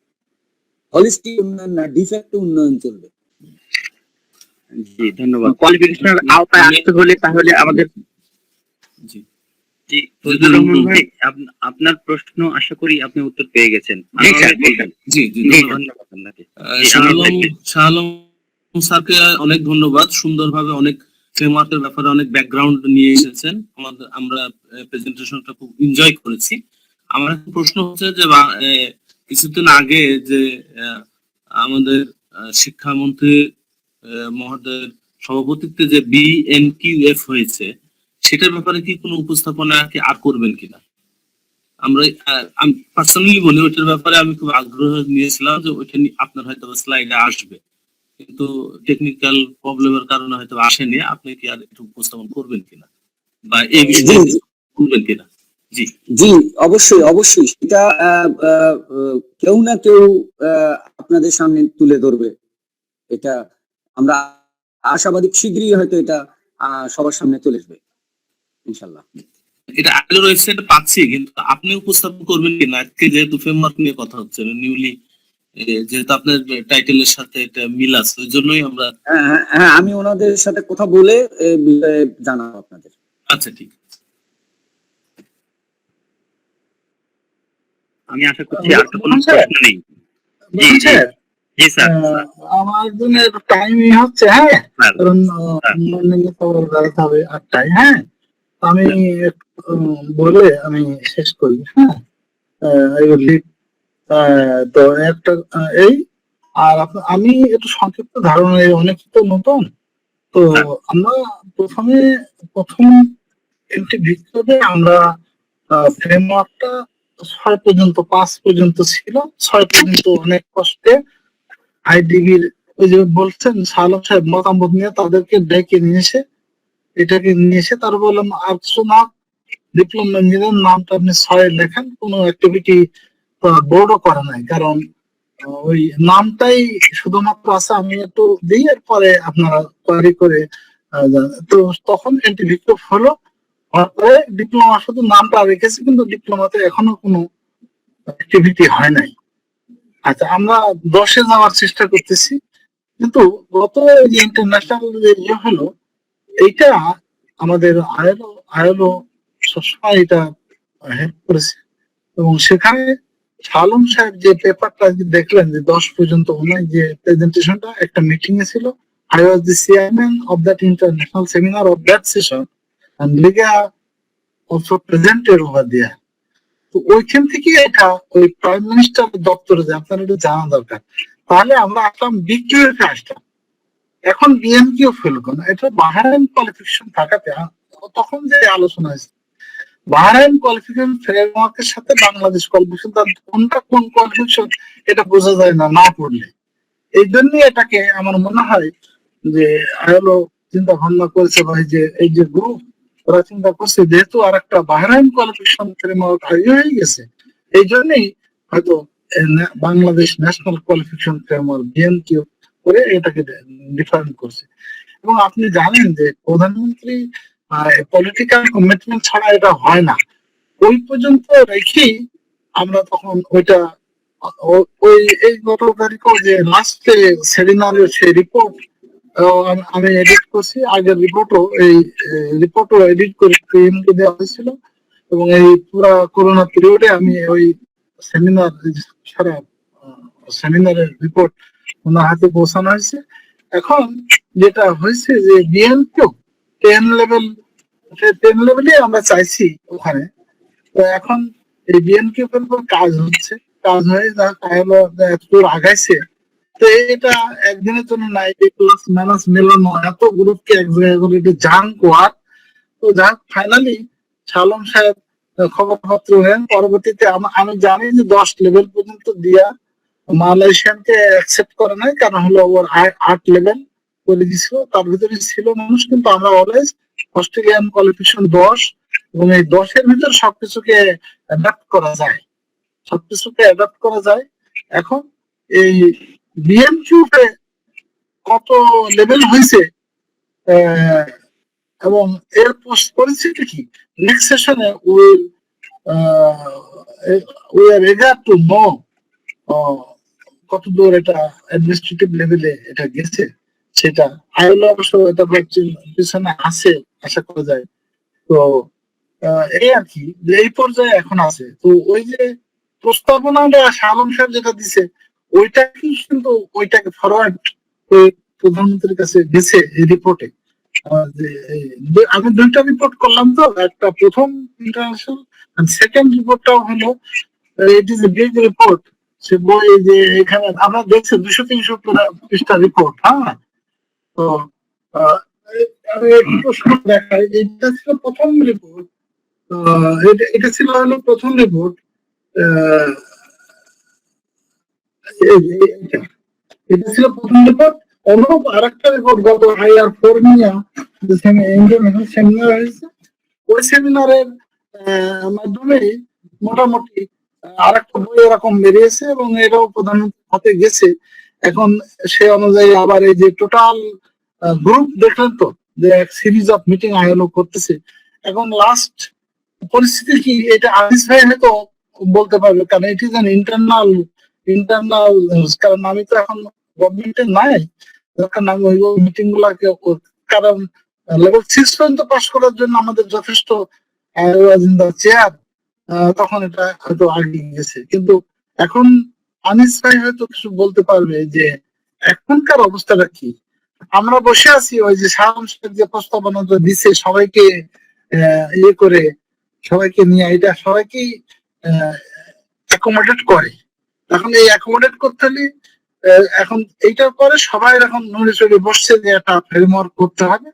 হলিস্টিক উন্নয়ন না, ডিফেক্টো উন্নয়ন চলবে। জি ধন্যবাদ। কোয়ালিফিকেশনের আওতায় আসতে হলে তাহলে আমাদের জি ফজলুর রহমান ভাই, আপনার প্রশ্ন আশা করি আপনি উত্তর পেয়ে গেছেন। জি জি ধন্যবাদ আপনাকে। শাহ আলম স্যারকে অনেক ধন্যবাদ, সুন্দরভাবে অনেক ফ্রেমওয়ার্কের ব্যাপারে অনেক ব্যাকগ্রাউন্ড নিয়ে এসেছেন। আমরা প্রেজেন্টেশনটা খুব এনজয় করেছি। আমার একটা প্রশ্ন হচ্ছে যে কিছুদিন আগে যে আমাদের শিক্ষামন্ত্রী মহোদয়ের সভাপতিত্বে যে BNQF হয়েছে, সেটার ব্যাপারে কি কোনো উপস্থাপনা কি আর করবেন কিনা? আমরা আমি পার্সোনালি বলি, ওইটার ব্যাপারে আমি খুব আগ্রহ নিয়েছিলাম যে ওইটা আপনার হয়তো স্লাইডে আসবে, কিন্তু টেকনিক্যাল প্রবলেমের কারণে হয়তো আসেনি। আপনি কি আর একটু উপস্থাপন করবেন কিনা বা এই বিষয়ে বলবেন কিনা? জি জি অবশ্যই অবশ্যই, সেটা কেউ না কেউ আপনাদের সামনে তুলে ধরবে। এটা আমরা আশাবাদী শীঘ্রই হয়তো এটা সবার সামনে তুলে আসবে ইনশাল্লাহ। এটা আগের ওয়েবসাইটে পাচ্ছি, কিন্তু আপনি উপস্থাপন করবেন কিনা? আজকে যেহেতু ফ্রেমওয়ার্ক নিয়ে কথা হচ্ছে, নিউলি যেহেতু আপনার টাইটেলের সাথে এটা মিল আছে, ওই জন্যই আমরা হ্যাঁ আমি ওনাদের সাথে কথা বলে বিষয়ে জানাবো আপনাদের। আচ্ছা ঠিক আছে। আমি আশা করছি আর তো কোনো প্রশ্ন নেই। জি জি জি স্যার। আমার জন্য টাইমই হচ্ছে, হ্যাঁ, কারণ মর্নিং এ তো বেরোতে হবে 8টায়। হ্যাঁ, আমি বলে আমি শেষ করি। হ্যাঁ, তো একটা এই আর আমি একটু সংক্ষিপ্ত ধারণা, অনেক তো নতুন তো আমরা প্রথম একটি ভিত্তিতে আমরা ফ্রেমওয়ার্কটা 6 পর্যন্ত 5 পর্যন্ত ছিল। 6 পর্যন্ত অনেক কষ্টে আইডিবির ওই যে বলছেন সালম সাহেব মতামত নিয়ে তাদেরকে ডেকে নিয়ে এসে তার বললাম আর কিছু না, ডিপ্লোমা ইঞ্জিনিয়ার নামটা আপনি 6 লেখেন, কোনো অ্যাক্টিভিটি বোর্ডও করে নাই, কারণ ওই নামটাই শুধুমাত্র আছে। আমি একটু দিই, এরপরে আপনারা কোয়ারি করে তো তখন এন্টিভিক্টিভ হলো, তারপরে ডিপ্লোমা শুধু নামটা রেখেছি, কিন্তু ডিপ্লোমাতে এখনো কোনো অ্যাক্টিভিটি হয় নাই। আচ্ছা, আমরা 10-এ যাওয়ার চেষ্টা করতেছি, কিন্তু গত যে ইন্টারন্যাশনাল যে হলো, এইটা আমাদের আইএলও সবসময় এটা হেল্প করেছে এবং সেখানে সালম সাহেব যে পেপারটা দেখলেন যে 10 পর্যন্ত ওনার যে প্রেজেন্টেশনটা একটা মিটিং এ ছিল, I was the chairman of that international seminar of that session and Liga also presented over there. তো ওইখান থেকে এটা ওই প্রাইম মিনিস্টার দপ্তরে যে আপনার এটা জানা দরকার। তাহলে আমরা আসলাম BQF এ আসলাম, এখন BNQF হলো কেন? এটা বাহরাইন কোয়ালিফিকেশন থাকাতে তখন যে আলোচনা হয়েছে, বাহরাইন কোয়ালিফিকেশন ফ্রেমওয়ার্কের সাথে বাংলাদেশ কোয়ালিফিকেশন, তার কোনটা কোন কোয়ালিফিকেশন এটা বোঝা যায় না পড়লে। এই জন্য এটাকে আমার মনে হয় যে আইএলও চিন্তা ভাবনা করেছে ভাই, যে এই যে গ্রুপ ওরা চিন্তা করছে যেহেতু আর একটা বাহরাইন কোয়ালিফিকেশন ফ্রেমওয়ার্ক হয়ে গেছে, এই জন্যই হয়তো Bangladesh national qualification framework BNQF করে এটাকে ডিফারেন্ট করছে। এবং আপনি জানেন যে প্রধানমন্ত্রী পলিটিক্যাল কমিটমেন্ট ছাড়া এটা হয় না, ওই পর্যন্ত রেখেই আমরা তখন ওইটা ওই এই গত তারিখও যে লাস্টে সেমিনারের সেই রিপোর্ট আমি এডিট করছি, আগের রিপোর্টও এডিট করে প্রিএমকে দেওয়া হয়েছিল এবং এই পুরা করোনা পিরিয়ডে আমি ওই সারা সেমিনারের রিপোর্ট ওনার হাতে পৌঁছানো হয়েছে। এখন যেটা হয়েছে যে বিএনপিও 10 লেভেলে আমরা চাইছি ওখানে। তো এখন এই বিএনপি উপর কাজ হচ্ছে, কাজ হয়ে যা হলো এতদূর আগাইছে। তো এটা একদিনের জন্য নাই, প্লাস মাইনাস মেলানো এত গ্রুপকে এক জায়গায় করে একটু জাঙ্ক ওয়ার। তো যাক ফাইনালি শালম সাহেব খবরপত্র হলেন। পরবর্তীতে আমি জানি যে 10 লেভেল পর্যন্ত দিয়া মালয়েশিয়ানকে অ্যাকসেপ্ট করে নাই, কারণ হলো ওর 8 লেভেল করে দিছিল, তার ভিতরে ছিল মানুষ। কিন্তু আমরা অলওয়েজ অস্ট্রেলিয়ান কোয়ালিফিকেশন 10, এবং এই 10-এর ভিতর সবকিছুকে অ্যাডাপ্ট করা যায়, সবকিছুকে অ্যাডাপ্ট করা যায়। এখন এই বিএমকিউতে কত লেভেল হয়েছে এবং এর পরিস্থিতি কি, নেক্সট সেশনে উই আর এগার টু নো কত দূর এটা অ্যাডমিনিস্ট্রেটিভ লেভেলে এটা গেছে। সেটা আইএলও অবশ্য এটা পিছনে আছে আশা করা যায়। তো এই আর কি, যে এই পর্যায়ে এখন আছে। তো ওই যে প্রস্তাবনাটা শালম সাহেব যেটা দিছে ওইটাকে কিন্তু ওইটাকে ফরওয়ার্ড প্রধানমন্ত্রীর কাছে গেছে এই রিপোর্টে। আমি 2টা রিপোর্ট করলাম, তো একটা প্রথম ইন্টারন্যাশনাল, সেকেন্ড রিপোর্টটাও হলো it is a big report. সে বই যে এখানে আমরা দেখছি 200-300 পৃষ্ঠা রিপোর্ট। হ্যাঁ, তো আমি একটু প্রশ্ন দেখাই, এটা ছিল প্রথম রিপোর্ট। এটা ছিল হলো প্রথম রিপোর্ট। এটা ছিল প্রথম রিপোর্ট। অনুরূপ আরেকটা রিপোর্ট গত হাইয়ার ফোরমিয়া সেমিনার হয়েছে, ওই সেমিনারের মাধ্যমে মোটামুটি আরেকটা বই এরকম বেরিয়েছে এবং এটাও প্রধানমন্ত্রীর হাতে গেছে। এখন সে অনুযায়ী আবার এই যে টোটাল গ্রুপ দেখলেন তো, যে এক সিরিজ অফ মিটিং আয়োজন করতেছে। এখন লাস্ট পরিস্থিতি কি এটা আনিস ভাই হয়তো বলতে পারবে, কারণ ইট ইজ অ্যান ইন্টারনাল, কারণ আমি তো এখন গভর্নমেন্টের নাই, দরকার আমি ওই মিটিং গুলাকে, কারণ লেভেল 6 পর্যন্ত পাস করার জন্য আমাদের যথেষ্ট চেয়ার, তখন এটা হয়তো আগে গেছে। কিন্তু এখন আনিস ভাই হয়তো কিছু বলতে পারবে যে এখনকার অবস্থাটা কি। আমরা বসে আছি ওই যে শালম সাহেব যে প্রস্তাবনা দিচ্ছে সবাইকে ইয়ে করে, সবাইকে নিয়ে, এটা সবাইকেই অ্যাকোমোডেট করে। এখন এই অ্যাকোমোডেট করতে হলে এখন এইটার পরে সবাই এখন নড়ে চড়ে বসছে যে একটা ফ্রেমওয়ার্ক করতে হবে,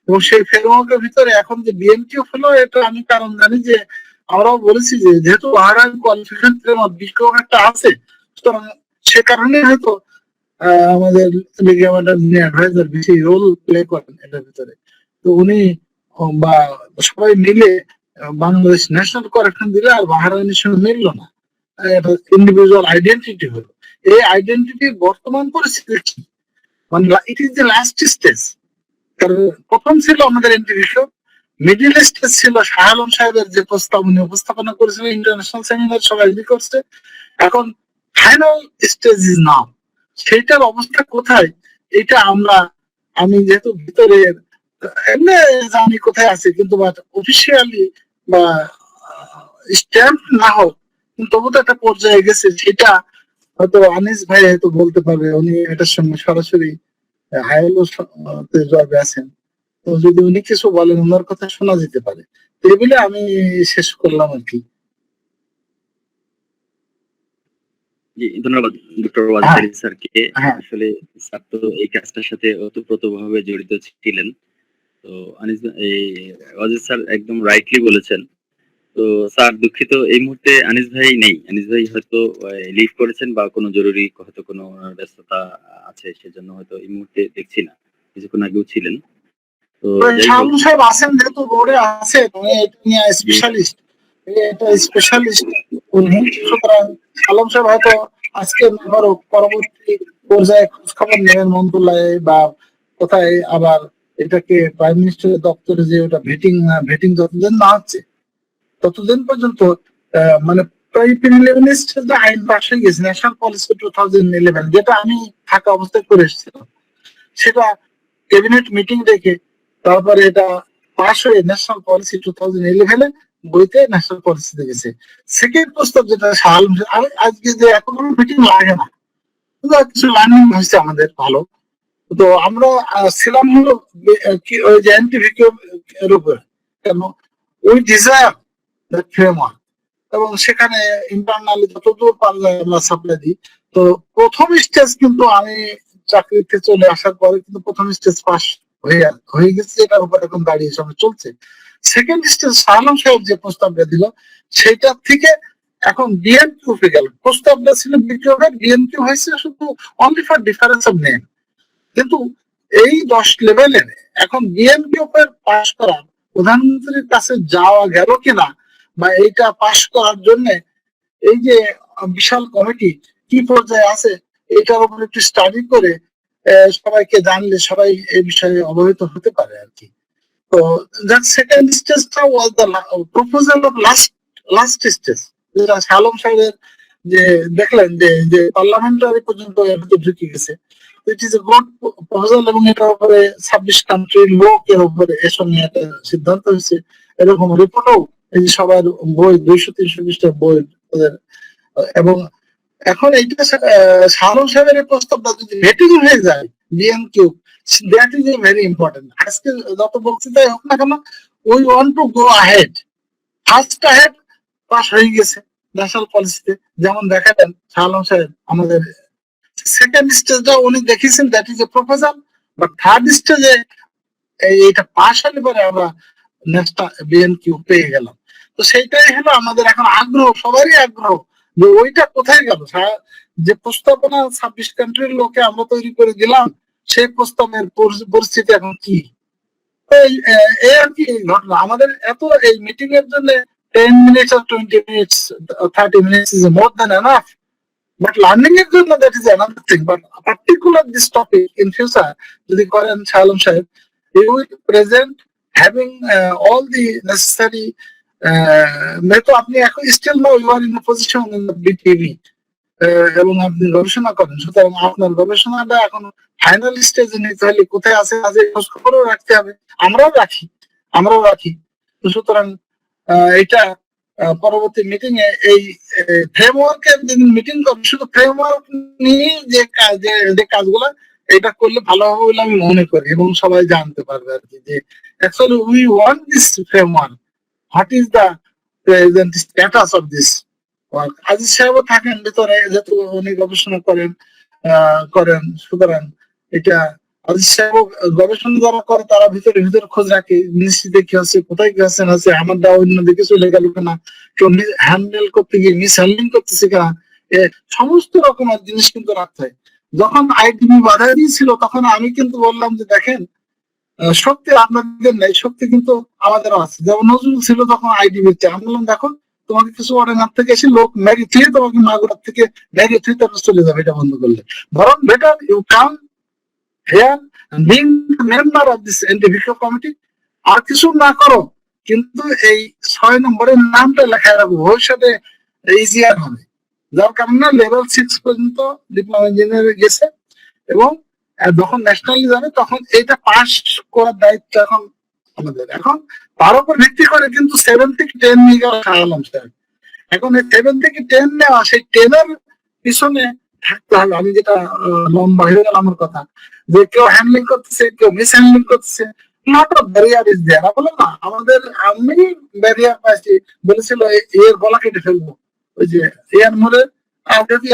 এবং সেই ফ্রেমওয়ার্কের ভিতরে এখন যে বিএনপিও হলো, এটা আমি কারণ জানি যে আমরাও বলেছি যে যেহেতু কোয়ালিফিকেশন ফ্রেমওয়ার্ক বিক্রম একটা আছে, সুতরাং সে কারণে হয়তো আমাদের অ্যাডভাইজার বেশি রোল প্লে করেন এটার ভিতরে। তো উনি বা সবাই মিলে বাংলাদেশ ন্যাশনাল কারেকশন দিলে আর বাহারাইনের সঙ্গে মিললো না, ইন্ডিভিজুয়াল আইডেন্টিটি হলো। এই আইডেন্টিটি বর্তমান পরিস্থিতি কি, মানে it is the last stage. কারণ প্রথম ছিল আমাদের ইন্টিগ্রেশন, মিডিল স্টেজ ছিল শাহ আলম সাহেবের যে উপস্থাপনা করেছিল ইন্টারন্যাশনাল সেমিনার, সবাই এগ্রি করছে। এখন ফাইনাল স্টেজ ইজ নাও। সেইটার অবস্থা কোথায়, এটা আমি যেহেতু ভিতরে এমনি জানি কোথায় আছে, কিন্তু অফিসিয়ালি বা স্ট্যাম্প না হোক, কিন্তু তবু তো একটা পর্যায়ে গেছে। সেটা হয়তো আনিস ভাই হয়তো বলতে পারবে, উনি এটার সঙ্গে সরাসরি হাইলো জবে আছেন। তো যদি উনি কিছু বলেন, ওনার কথা শোনা যেতে পারে। তো এই বলে আমি শেষ করলাম আর কি। জি, ধন্যবাদ ডক্টর ওয়াজিদ স্যারকে। আসলে স্যার তো এই কাজটার সাথে ওতপ্রোতভাবে জড়িত ছিলেন। তো ওয়াজিদ স্যার একদম রাইটলি বলেছেন। তো স্যার দুঃখিত, এই মুহূর্তে আনিস ভাই নেই। আনিস ভাই হয়তো লিভ করেছেন বা কোনো জরুরি হয়তো কোনো ব্যস্ততা আছে, সেজন্য হয়তো এই মুহূর্তে দেখছি না, কিছুক্ষণ আগেও ছিলেন। তো শালম সাহেব আছেন যেহেতু বোর্ডে আছে, এটা নিয়ে স্পেশালিস্ট, এটা স্পেশালিস্ট উনি, সুতরাং শালম সাহেব হয়তো আজকে পরবর্তী পর্যায়ে খোঁজ খবর নেবেন মন্ত্রণালয়ে বা কোথায়, আবার এটাকে প্রাইম মিনিস্টারের দপ্তরে যে ওটা ভেটিং যতদিন না হচ্ছে ততদিন পর্যন্ত মানে আইন পাশ হয়ে গেছে, ন্যাশনাল পলিসি 2011, যেটা আমি থাকা অবস্থায় করে এসেছিলাম। সেটা ক্যাবিনেট মিটিং দেখে তারপরে এটা পাশ হয়ে ন্যাশনাল পলিসি 2011 বইতে ন্যাশনাল পলিসিতে গেছে। সেকেন্ড প্রস্তাব যেটা আজকে যে এতগুলো মিটিং লাগে না, কিছু লার্নিং হয়েছে আমাদের ভালো। তো আমরা ছিলাম হলো কি ওই যে এনটিভিকে এর উপরে, কেন ওই ডিজায়ার দ্যাট ফ্রেমওয়ার্ক, এবং সেখানে ইন্টারনালি যতদূর পারলে আমরা সাপ্লাই দিই। তো প্রথম স্টেজ কিন্তু আমি চাকরিতে চলে আসার পরে কিন্তু প্রথম স্টেজ পাস হয়ে গেছে, এটার উপর এখন দাঁড়িয়ে সবাই চলছে। সেকেন্ড স্টেজ শাহলাম সাহেব যে প্রস্তাবটা দিল সেটা থেকে এখন বিএনকিউ গেল, প্রস্তাবটা ছিল বিক্রয়, বিএনকিউ হয়েছে শুধু only for difference of name. কিন্তু এই 10 লেভেলের এখন বিএনকিউ পাস করা প্রধানমন্ত্রীর কাছে যাওয়া গেল কিনা, বা এইটা পাস করার জন্য এই যে বিশাল কমিটি কি পর্যায়ে আছে এটার উপর একটু স্টাডি করে সবাইকে জানলে সবাই এই বিষয়ে অবহিত হতে পারে আর কি। তো দ্যাট সেকেন্ড স্টেজটা was the proposal of last stage, যেটা শালম সাহেবের যে দেখলেন যে পার্লামেন্টারি পর্যন্ত এর ভিতরে ঢুকে গেছে। ইট ইজ এ গুড প্রপোজাল, এবং এটার উপরে 26 কান্ট্রির লোকের উপরে এসব নিয়ে একটা সিদ্ধান্ত হয়েছে। এরকম রিপোর্টও এই যে সবার বই 200-300 পৃষ্ঠার বই ওদের। এবং এখন এইটা শাহরুখ সাহেবের এই প্রস্তাবটা যদি ভেটিং হয়ে যায় BNQ, that is a very important. আজকে যত বক্তৃতায় হোক না কেন, we want to go ahead, first ahead pass হয়ে গেছে ন্যাশনাল পলিসিতে, যেমন দেখালেন শাহরুখ সাহেব আমাদের। সেকেন্ড স্টেজটা উনি দেখিয়েছেন, that is A proposal, but third স্টেজে এইটা পাস হলে পরে আমরা ন্যাশনাল বিএনকিউ পেয়ে গেলাম। তো সেইটাই হলো আমাদের এখন আগ্রহ, সবারই আগ্রহ যে ওইটা কোথায় গেল। যে প্রস্তাবনা 26 কান্ট্রির লোকে আমরা তৈরি করে দিলাম, সেই প্রস্তাবের পরিস্থিতি এখন কি। এই আর কি ঘটনা আমাদের। এত এই মিটিং এর জন্য 10 minutes or 20 minutes 30 minutes is more than enough, but learning এর জন্য that is another thing. But particular this topic in future যদি করেন শালম সাহেব, you will present having all the necessary তো আপনি এখন still no you are in position in the BTV, এবং আপনি গবেষণা করেন, সুতরাং আপনার গবেষণাটা এখন ফাইনাল স্টেজে নিতে হলে কোথায় আছে আজ খোঁজ খবরও রাখতে হবে, আমরাও রাখি। সুতরাং এটা পরবর্তী মিটিং এ এই ফ্রেমওয়ার্কের মিটিং করবে, শুধু ফ্রেমওয়ার্ক নিয়ে যে কাজগুলো এটা করলে ভালো হবে বলে আমি মনে করি, এবং সবাই জানতে পারবে আর কি যে actually we want this framework, what is the present status of this work. Aziz সাহেবও থাকেন ভিতরে, যেহেতু উনি গবেষণা করেন, সুতরাং এটা আজিজ সাহেব গবেষণা যারা করে তারা ভিতরে খোঁজ রাখে, নিশ্চিত কি হচ্ছে, কোথায় কি হচ্ছে না, আমার দেওয়া অন্য দিকে চলে গেল কিনা, কেউ হ্যান্ডেল করতে গিয়ে মিস হ্যান্ডলিং করতেছে কিনা, সমস্ত রকমের জিনিস কিন্তু রাখতে হয়। যখন আইডিবি বাধা দিয়েছিল তখন আমি কিন্তু বললাম যে দেখেন, শক্তি আপনাদের নেই, শক্তি কিন্তু আমাদেরও আছে। যেমন নজরুল ছিল তখন আইডিবিতে, আমি বললাম দেখো তোমাকে কিছু অর্ডার থেকে এসে লোক ম্যারি থুয়ে তোমাকে মাগুরার থেকে ম্যারি থুয়ে তারপর চলে যাবে, এটা বন্ধ করলে। বরং better you come here being member of this এন্টিভিকো কমিটি, আর কিছু না করো কিন্তু এই 6 নম্বরের নামটা লেখায় রাখবো, ভবিষ্যতে ইজিয়ার হবে। যার কারণে লেভেল 6 পর্যন্ত ডিপ্লোমা ইঞ্জিনিয়ার গেছে, এবং যখন ন্যাশনালি যাবে তখন এইটা পাস করার দায়িত্ব এখন আমাদের। এখন তার উপর ভিত্তি করে কিন্তু 7 থেকে 10 নিয়ে গেল শাহআলম সাহেব। এখন এই 7 থেকে 10 নেওয়া, সেই 10 এর পিছনে থাকতে হবে। আমি যেটা লম্বা হয়ে গেল আমার কথা, যে কেউ হ্যান্ডলিং করতেছে, কেউ মিস হ্যান্ডলিং করতেছে, lot of barrier is there. বলো না আমাদের, আমি ব্যারিয়ার পাইছি, বলেছিল এর গলা কেটে ফেলবো, ওই যে এর মরে যদি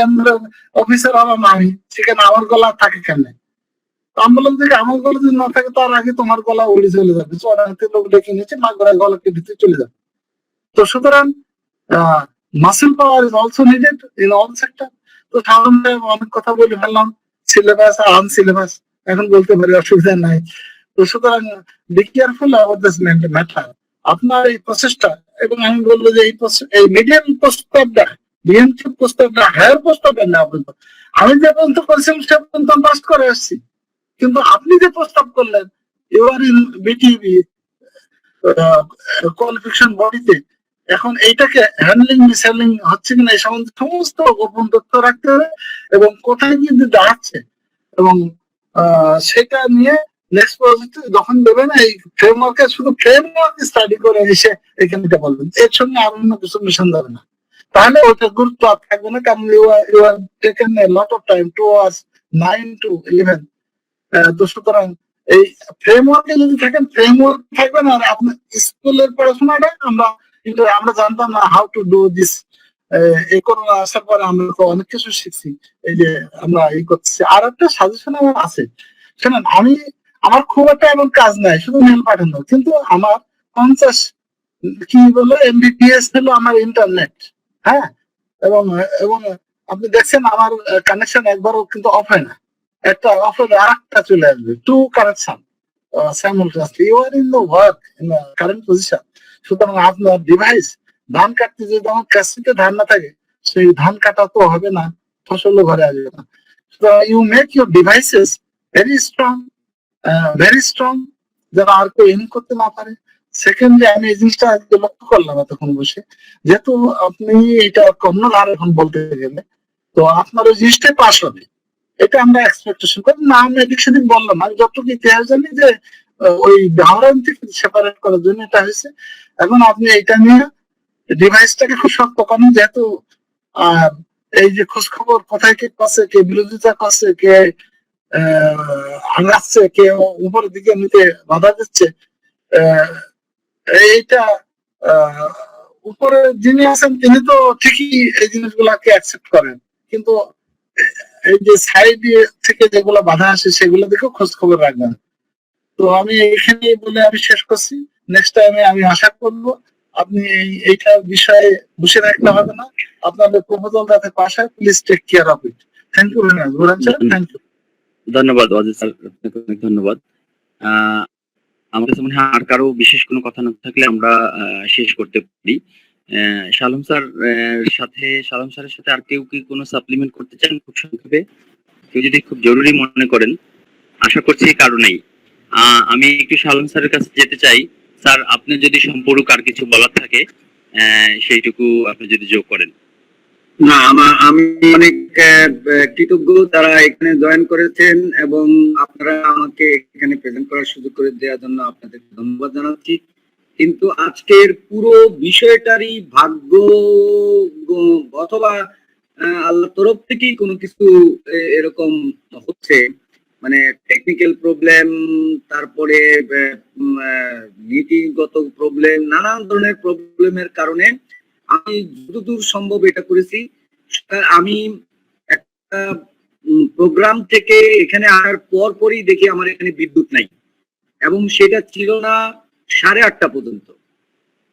অফিসার হলাম আমি, সেখানে আমার গলা থাকে কেন? আমি বললাম যে আমার গলা যদি না থাকে তার আগে তোমার গলা উড়ে চলে যাবে, লোক ডেকে নিচ্ছে, মা গলায় গলা কেটে চলে যাবে। তো সুতরাং muscle power is also needed in all sector. তো শাহরুখ সাহেব অনেক কথা বলে ফেললাম, সিলেবাস আর আনসিলেবাস এখন বলতে পারি, অসুবিধা নাই। তো সুতরাং be careful about this matter, আপনার এই প্রসেসটা। এবং আমি বলবো যে এই মিডিয়াম প্রস্তাবটা, বিএনপি প্রস্তাবটা, হায়ার প্রস্তাবটা না পর্যন্ত আমি যে পর্যন্ত করেছিলাম সে পর্যন্ত পাস করে আসছি, কিন্তু আপনি যে প্রস্তাব করলেন ইউআর ইন বিটিভি কোয়ালিফিকেশন বডিতে, এখন এইটাকে হ্যান্ডলিং মিস হ্যান্ডলিং হচ্ছে কিনা এই সম্বন্ধে সমস্ত গোপন তথ্য রাখতে হবে, এবং কোথায় কিন্তু দাঁড়াচ্ছে, এবং সেটা নিয়ে নেক্সট প্রজেক্ট যখন দেবেন এই ফ্রেমওয়ার্কে শুধু ফ্রেমওয়ার্ক স্টাডি করে এসে এখানে এটা বলবেন, এর সঙ্গে আর অন্য কিছু মিশন যাবে না, তাহলে ওটা গুরুত্ব থাকবে না। কারণ you are taken a lot of time, 2 hours 9 to 11 তো সুতরাং এই ফ্রেমওয়ার্কে যদি থাকেন, ফ্রেমওয়ার্ক থাকবেন। আর আপনার স্কুলের পড়াশোনাটা আমরা জানতাম না হাউ টু ডু দিস। এই করোনা আসার পরে আমরা তো অনেক কিছু শিখছি, এই যে আমরা এই করতেছি। আর একটা সাজেশন আমার আছে, শোনেন, আমার খুব একটা এমন কাজ নাই, শুধু মেল পাঠানো, কিন্তু আমার 50 কি বলে এমবিপিএস হলো আমার ইন্টারনেট। হ্যাঁ, এবং এবং আপনি দেখছেন আমার কানেকশন একবারও কিন্তু অফ হয় না, একটা অফ হলে আর একটা চলে আসবে, to connection simultaneously. You are in the work in the current position. সুতরাং আপনার ডিভাইস ধান কাটতে যদি আমার কাছে ধান না থাকে, সেই ধান কাটা তো হবে না, ফসলও ঘরে আসবে না। You make your devices very strong, যারা আর কেউ এন করতে না পারে। সেকেন্ডলি আমি এই জিনিসটা আজকে লক্ষ্য করলাম এতক্ষণ বসে, যেহেতু আপনি এটা কর্ণধার এখন বলতে গেলে, তো আপনার ওই জিনিসটাই পাস হবে, এটা আমরা এক্সপেকটেশন করি না। আমি এদিক সেদিক বললাম, আমি যতটুকু ইতিহাস জানি যে ওই ব্যবহার থেকে সেপারেট করার জন্য এটা হয়েছে। এখন আপনি এটা নিয়ে ডিভাইসটাকে খুব শক্ত করেন, যেহেতু এই যে খোঁজ খবর কোথায় কে করছে, কে বিরোধিতা করছে, কে আগাচ্ছে, কে উপরের দিকে নিতে বাধা দিচ্ছে, এইটা উপরে যিনি আছেন তিনি তো ঠিকই এই জিনিসগুলাকে অ্যাকসেপ্ট করেন, কিন্তু এই যে সাইড থেকে যেগুলো বাধা আসে সেগুলো দিকেও খোঁজ খবর রাখবেন। তো আমি এখানে বলে আমি শেষ করছি। নেক্সট টাইমে আমি আশা করব আপনি এইটা বিষয়ে বসে রাখতে হবে না, আপনাদের প্রপোজাল যাতে পাস হয়, please take care of it. Thank you very much বুরান স্যার, থ্যাংক ইউ। ধন্যবাদ অজিত স্যার, আপনাকে অনেক ধন্যবাদ। আমার কাছে মনে হয় আর কারো বিশেষ কোনো কথা না থাকলে আমরা শেষ করতে পারি। শালম স্যারের সাথে আর কেউ কি কোনো সাপ্লিমেন্ট করতে চান খুব সংক্ষেপে? কেউ যদি খুব জরুরি মনে করেন, আশা করছি কারো নেই। আমি একটু শালম স্যারের কাছে যেতে চাই। স্যার, আপনি যদি সম্পূরক আর কিছু বলার থাকে সেইটুকু আপনি যদি যোগ করেন। না, আমি অনেক কৃতজ্ঞ তারা এখানে জয়েন করেছেন এবং আপনারা আমাকে এখানে প্রেজেন্ট করার সুযোগ করে দেওয়ার জন্য আপনাদের ধন্যবাদ জানাচ্ছি। কিন্তু আজকের পুরো বিষয়টারই ভাগ্য অথবা আল্লাহর তরফ থেকেই কোনো কিছু এরকম হচ্ছে, মানে টেকনিক্যাল প্রবলেম, তারপরে নীতিগত প্রবলেম, নানান ধরনের প্রবলেমের কারণে আমি যতদূর সম্ভব এটা করেছি। আমি একটা প্রোগ্রাম থেকে এখানে আসার পরই দেখি আমার এখানে বিদ্যুৎ নাই, এবং সেটা ছিল না 8:30 পর্যন্ত,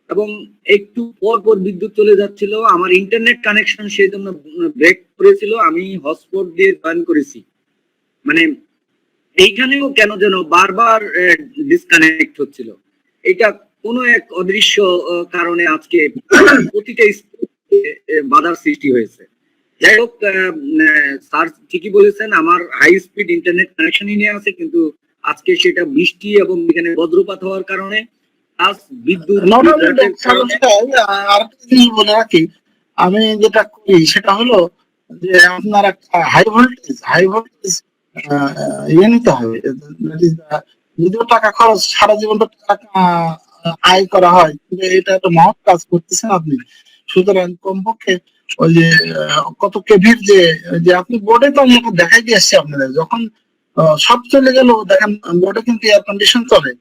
এবং একটু পর বিদ্যুৎ চলে যাচ্ছিল। আমার ইন্টারনেট কানেকশন সেই জন্য ব্রেক করেছিল, আমি হটস্পট দিয়ে জয়েন করেছি। মানে এইখানেও কেন যেন বারবার ডিসকানেক্ট হচ্ছিল। এটা কোনো এক অদৃশ্য কারণে আজকে প্রতিটা বাধার সৃষ্টি হয়েছে। যাই হোক, স্যার ঠিকই বলেছেন, আমার হাই স্পিড ইন্টারনেট কানেকশনই নিয়ে আছে, কিন্তু আজকে সেটা বৃষ্টি এবং এখানে বজ্রপাত হওয়ার কারণে বিদ্যুৎ আরেকটা জিনিস বলে রাখি, আমি যেটা করি সেটা হলো যে আপনার একটা হাই ভোল্টেজ ইয়ে নিতে হবে। যদিও টাকা খরচ, সারা জীবন তো টাকা আয় করা হয়, কিন্তু এটা একটা মহৎ কাজ করতেছেন আপনি। সুতরাং কমপক্ষে ওই যে কত কেভির যে আপনি বোর্ডে তো আমি দেখাই দিয়ে আসছি আপনাদের, যখন সব চলে গেল দেখেন বোর্ডে কিন্তু এয়ার কন্ডিশন চলে,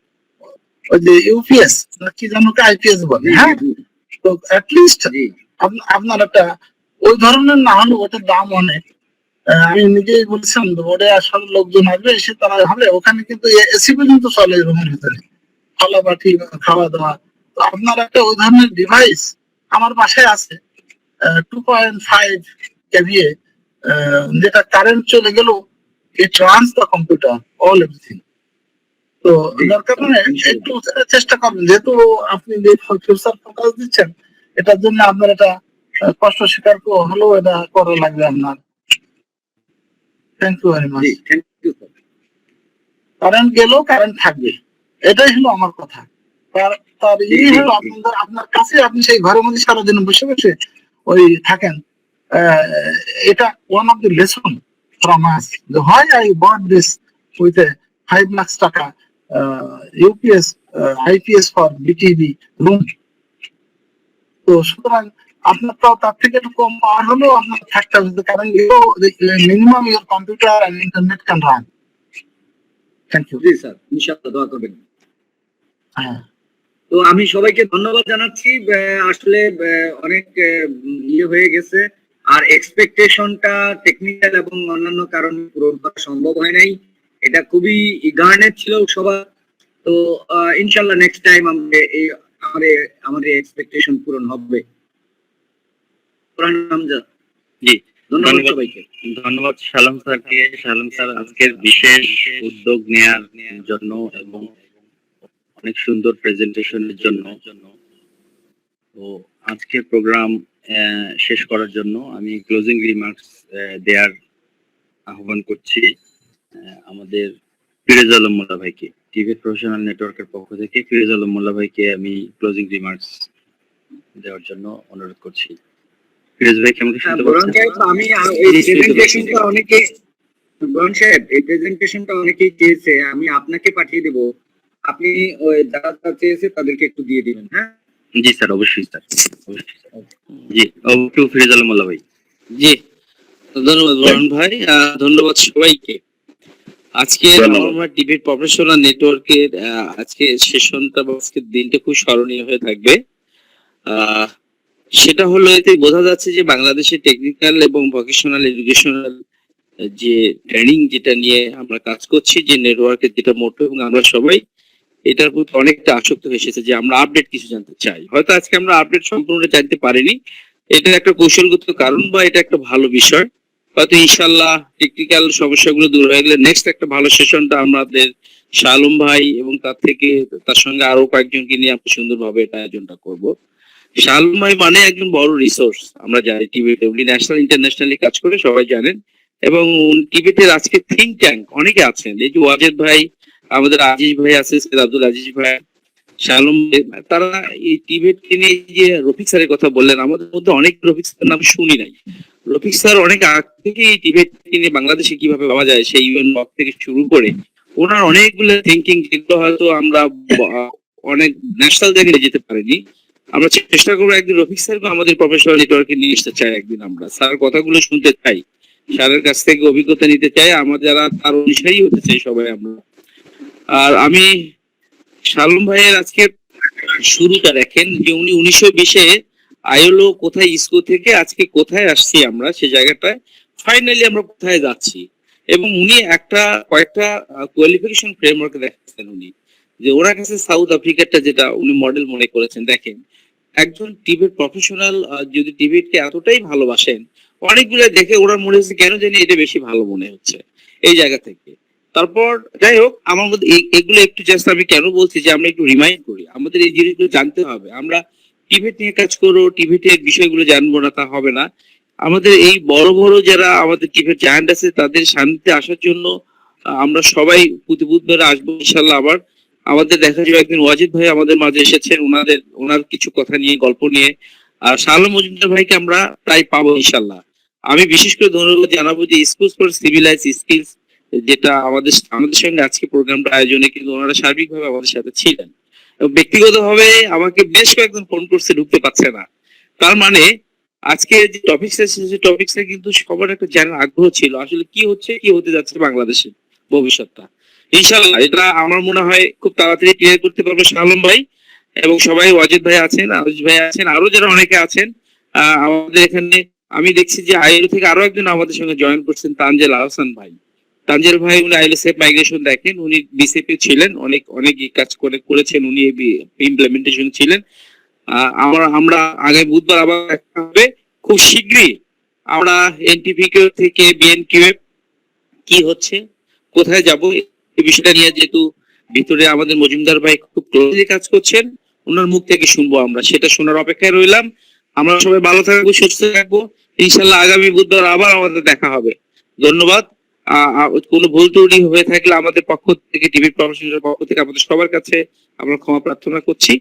ওই যে ইউপিএস কি জানো আইপিএস বলে। হ্যাঁ, তো অ্যাটলিস্ট আপনার একটা ওই ধরনের না হলে ওটার দাম অনেক। আমি নিজেই বলছিলাম বোর্ডে আসল লোকজন আসবে, এসে তারা হবে, ওখানে কিন্তু এসি পর্যন্ত চলে রুমের ভিতরে, থালাবাটি খাওয়া দাওয়া। তো আপনার একটা ওই ধরনের ডিভাইস আমার বাসায় আছে, 2.5 কেভিএ, যেটা কারেন্ট চলে গেল it runs the computer all everything. তো দরকার মানে একটু চেষ্টা করবেন, যেহেতু আপনি যে ফিউচার ফোকাস দিচ্ছেন, এটার জন্য আপনার এটা কষ্ট স্বীকার হলেও এটা করা লাগবে আপনার। Thank you very much. Current গেলেও কারেন্ট থাকবে, এটাই হলো আমার কথা। তার ইয়ে হলো আপনার কাছে, আপনি সেই ঘরের মধ্যে সারাদিন বসে বসে ওই থাকেন। এটা one of the lesson from us, why I bought this with 5 lakh taka UPS IPS for BTV room. তো সুতরাং আপনার তো তার থেকে একটু কম পাওয়ার হলেও আপনার থাকতে হবে, কারণ minimum your computer and internet can run. Thank you. জি স্যার, ইনশাআল্লাহ দোয়া করবেন। হ্যাঁ, তো আমি সবাইকে ধন্যবাদ জানাচ্ছি। আসলে অনেক ইয়ে হয়ে গেছে, আর এক্সপেকটেশনটা টেকনিক্যাল এবং অন্যান্য কারণে পূরণ করা সম্ভব হয় নাই। এটা খুবই ইগারনেস ছিল সবার। তো ইনশাআল্লাহ নেক্সট টাইম আমরা এই আমাদের এক্সপেকটেশন পূরণ হবে। কোরআন হামজা, জি, ধন্যবাদ ধন্যবাদ। সবাইকে। ধন্যবাদ শালম স্যারকে। শালম স্যার আজকের বিশেষ উদ্যোগ নেয়ার জন্য এবং অনেক সুন্দর প্রেজেন্টেশনের জন্য। তো আজকের প্রোগ্রাম শেষ করার জন্য আমি ক্লোজিং রিমার্কস দেওয়ার আহ্বান করছি আমাদের ফিরোজ আলম মোল্লা ভাইকে। টিভি প্রফেশনাল নেটওয়ার্কের পক্ষ থেকে ফিরোজ আলম মোল্লা ভাইকে আমি ক্লোজিং রিমার্কস দেওয়ার জন্য অনুরোধ করছি। ফিরোজ ভাই কেমন শুনতে বরং পাচ্ছেন? সাহেব, আমি এই প্রেজেন্টেশনটা অনেকে বরং সাহেব এই প্রেজেন্টেশনটা অনেকেই চেয়েছে, আমি আপনাকে পাঠিয়ে দেব। আপনি ওই যারা চেয়েছে তাদেরকে একটু দিয়ে দিবেন। হ্যাঁ জি স্যার, অবশ্যই স্যার, অবশ্যই স্যার। জি, ওকে ফিরোজ আলম মোল্লা ভাই। জি, ধন্যবাদ বরুণ ভাই। ধন্যবাদ সবাইকে। আজকে আমার ডিবেট প্রফেশনাল নেটওয়ার্কের আজকে সেশনটা বা আজকের দিনটা খুব স্মরণীয় হয়ে থাকবে। সেটা হলো এতে বোঝা যাচ্ছে যে বাংলাদেশের টেকনিক্যাল এবং ভোকেশনাল এডুকেশনাল যে ট্রেনিং যেটা নিয়ে আমরা কাজ করছি, যে নেটওয়ার্কের যেটা মোটো, এবং আমরা সবাই এটার প্রতি অনেকটা আসক্ত হয়ে এসেছে যে আমরা আপডেট কিছু জানতে চাই। হয়তো আজকে আমরা আপডেট সম্পূর্ণ জানতে পারিনি, এটা একটা কৌশলগত কারণ বা এটা একটা ভালো বিষয়। হয়তো ইনশাল্লাহ টেকনিক্যাল সমস্যাগুলো দূর হয়ে গেলে নেক্সট একটা ভালো সেশনটা আমাদের শালম ভাই এবং তার সঙ্গে আরো কয়েকজনকে নিয়ে আমরা সুন্দরভাবে এটা আয়োজনটা করব। শালম ভাই মানে একজন বড় রিসোর্স, আমরা জানি টিবেটে উনি ন্যাশনাল ইন্টারন্যাশনালি কাজ করে, সবাই জানেন। এবং টিবেটের আজকে থিঙ্ক ট্যাঙ্ক অনেকে আছেন, এই যে ওয়াজেদ ভাই, আমাদের আজিজ ভাই আছে, সৈয়দ আব্দুল আজিজ ভাই, শালম, তারা এই টিবেটকে নিয়ে যে রফিক স্যারের কথা বললেন, আমাদের মধ্যে অনেক রফিক স্যারের নাম শুনি নাই। রফিক স্যার অনেক আগ থেকে এই টিবেটকে নিয়ে বাংলাদেশে কিভাবে পাওয়া যায় সেই ইউএন ব্লক থেকে শুরু করে ওনার অনেকগুলো থিঙ্কিং, যেগুলো হয়তো আমরা অনেক ন্যাশনাল জায়গায় যেতে পারিনি। আমরা চেষ্টা করবো একদিন রফিক স্যারকে আমাদের প্রফেশনাল নেটওয়ার্কে নিয়ে আসতে চাই। একদিন আমরা স্যারের কথাগুলো শুনতে চাই, স্যারের কাছ থেকে অভিজ্ঞতা নিতে চাই, আমরা যারা তার অনুসারী হতে চাই সবাই আমরা। আর আমি শালম ভাইয়ের আজকে শুরুটা দেখেন যে উনি 1920-এ আইএলও কোথায় ইসকো থেকে আজকে কোথায় আসছি আমরা, সে জায়গাটায় ফাইনালি আমরা কোথায় যাচ্ছি। এবং উনি কয়েকটা কোয়ালিফিকেশন ফ্রেমওয়ার্ক দেখাচ্ছেন উনি, যে ওনার কাছে সাউথ আফ্রিকাটা যেটা উনি মডেল মনে করেছেন। দেখেন একজন টিবেট প্রফেশনাল যদি টিবেটকে এতটাই ভালোবাসেন, অনেকগুলো দেখে ওনার মনে হচ্ছে কেন জানি এটা বেশি ভালো মনে হচ্ছে এই জায়গা থেকে। তারপর যাই হোক, আমার মধ্যে এগুলো একটু জাস্ট আমি কেন বলছি যে আমরা একটু রিমাইন্ড করি, আমাদের এই জিনিসগুলো জানতে হবে। আমরা টিবেট নিয়ে কাজ করবো, টিবেটের বিষয়গুলো জানবো না তা হবে না। আমাদের এই বড় বড় যারা আমাদের টিবেট জায়ান্ট আছে তাদের শান্তিতে আসার জন্য আমরা সবাই প্রতি বুধবারে আসবো ইনশাল্লাহ। আবার আমাদের দেখা যাবে একদিন ওয়াজিদ ভাই আমাদের মাঝে এসেছেন, ওনার কিছু কথা নিয়ে, গল্প নিয়ে। আর শালম মজুমদার ভাইকে আমরা প্রায় পাবো ইনশাল্লাহ। আমি বিশেষ করে ধন্যবাদ জানাবো যে স্কুলস ফর সিভিলাইজ স্কিলস, যেটা আমাদের সঙ্গে আজকে প্রোগ্রামটা আয়োজনে কিন্তু ওনারা সার্বিকভাবে আমাদের সাথে ছিলেন। এবং ব্যক্তিগতভাবে আমাকে বেশ কয়েকজন ফোন করছে, ঢুকতে পারছে না। তার মানে আজকে যে টপিকসটা কিন্তু সবার একটা জানার আগ্রহ ছিল, আসলে কি হচ্ছে, কি হতে যাচ্ছে বাংলাদেশের ভবিষ্যৎটা। ইনশাআল্লাহ এটা আমার মনে হয় খুব তাড়াতাড়ি ক্লিয়ার করতে পারবে শালম ভাই এবং সবাই। ওয়াজিদ ভাই আছেন, আজিজ ভাই আছেন, আরো যারা অনেকে আছেন আমাদের এখানে। আমি দেখছি যে আইএলও থেকে আরো একজন আমাদের সঙ্গে জয়েন করছেন, তানজিল আহসান ভাই। তানজিল ভাই উনি আইএলও সেফ মাইগ্রেশন দেখেন, উনি বিসিপি ছিলেন, অনেক কাজ করেছেন, উনি ইমপ্লিমেন্টেশন ছিলেন। আমরা আগামী বুধবার আবার দেখা হবে খুব শীঘ্রই। আমরা এনটিপিকিউ থেকে বিএনকিউ কি হচ্ছে, কোথায় যাব, এই বিষয়টা নিয়ে যেহেতু ভিতরে আমাদের মজুমদার ভাই খুব ক্লোজলি কাজ করছেন, ওনার মুখ থেকে শুনবো আমরা, সেটা শোনার অপেক্ষায় রইলাম। আমরা সবাই ভালো থাকবো, সুস্থ থাকবো ইনশাল্লাহ। আগামী বুধবার আবার আমাদের দেখা হবে। ধন্যবাদ। কোনো ভুল ত্রুটি হয়ে থাকলে আমাদের পক্ষ থেকে, টিভি প্রফেশনাল পক্ষ থেকে আমাদের সবার কাছে আমরা ক্ষমা প্রার্থনা করছি।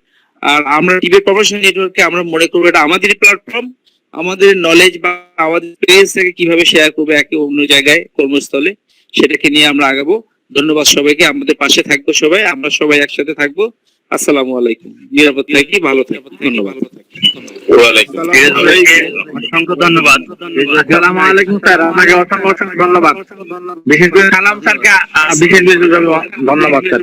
আর আমরা টিভি প্রফেশনাল নেটওয়ার্কে আমরা মনে করবো এটা আমাদের প্ল্যাটফর্ম, আমাদের নলেজ বা আমাদের প্রেস থেকে কিভাবে শেয়ার করবে একে অন্য জায়গায় কর্মস্থলে, সেটাকে নিয়ে আমরা আগাবো। ধন্যবাদ সবাইকে, আমাদের পাশে থাকবো সবাই, আমরা সবাই একসাথে থাকবো। আসসালামু আলাইকুম। নিরাপদ থাকি, ভালো থাকি, ধন্যবাদ। অসংখ্য ধন্যবাদ। আসসালামু আলাইকুম স্যার, আপনাকে অসংখ্য অসংখ্য ধন্যবাদ। বিশেষ করে সালাম স্যারকে বিশেষ ধন্যবাদ স্যার।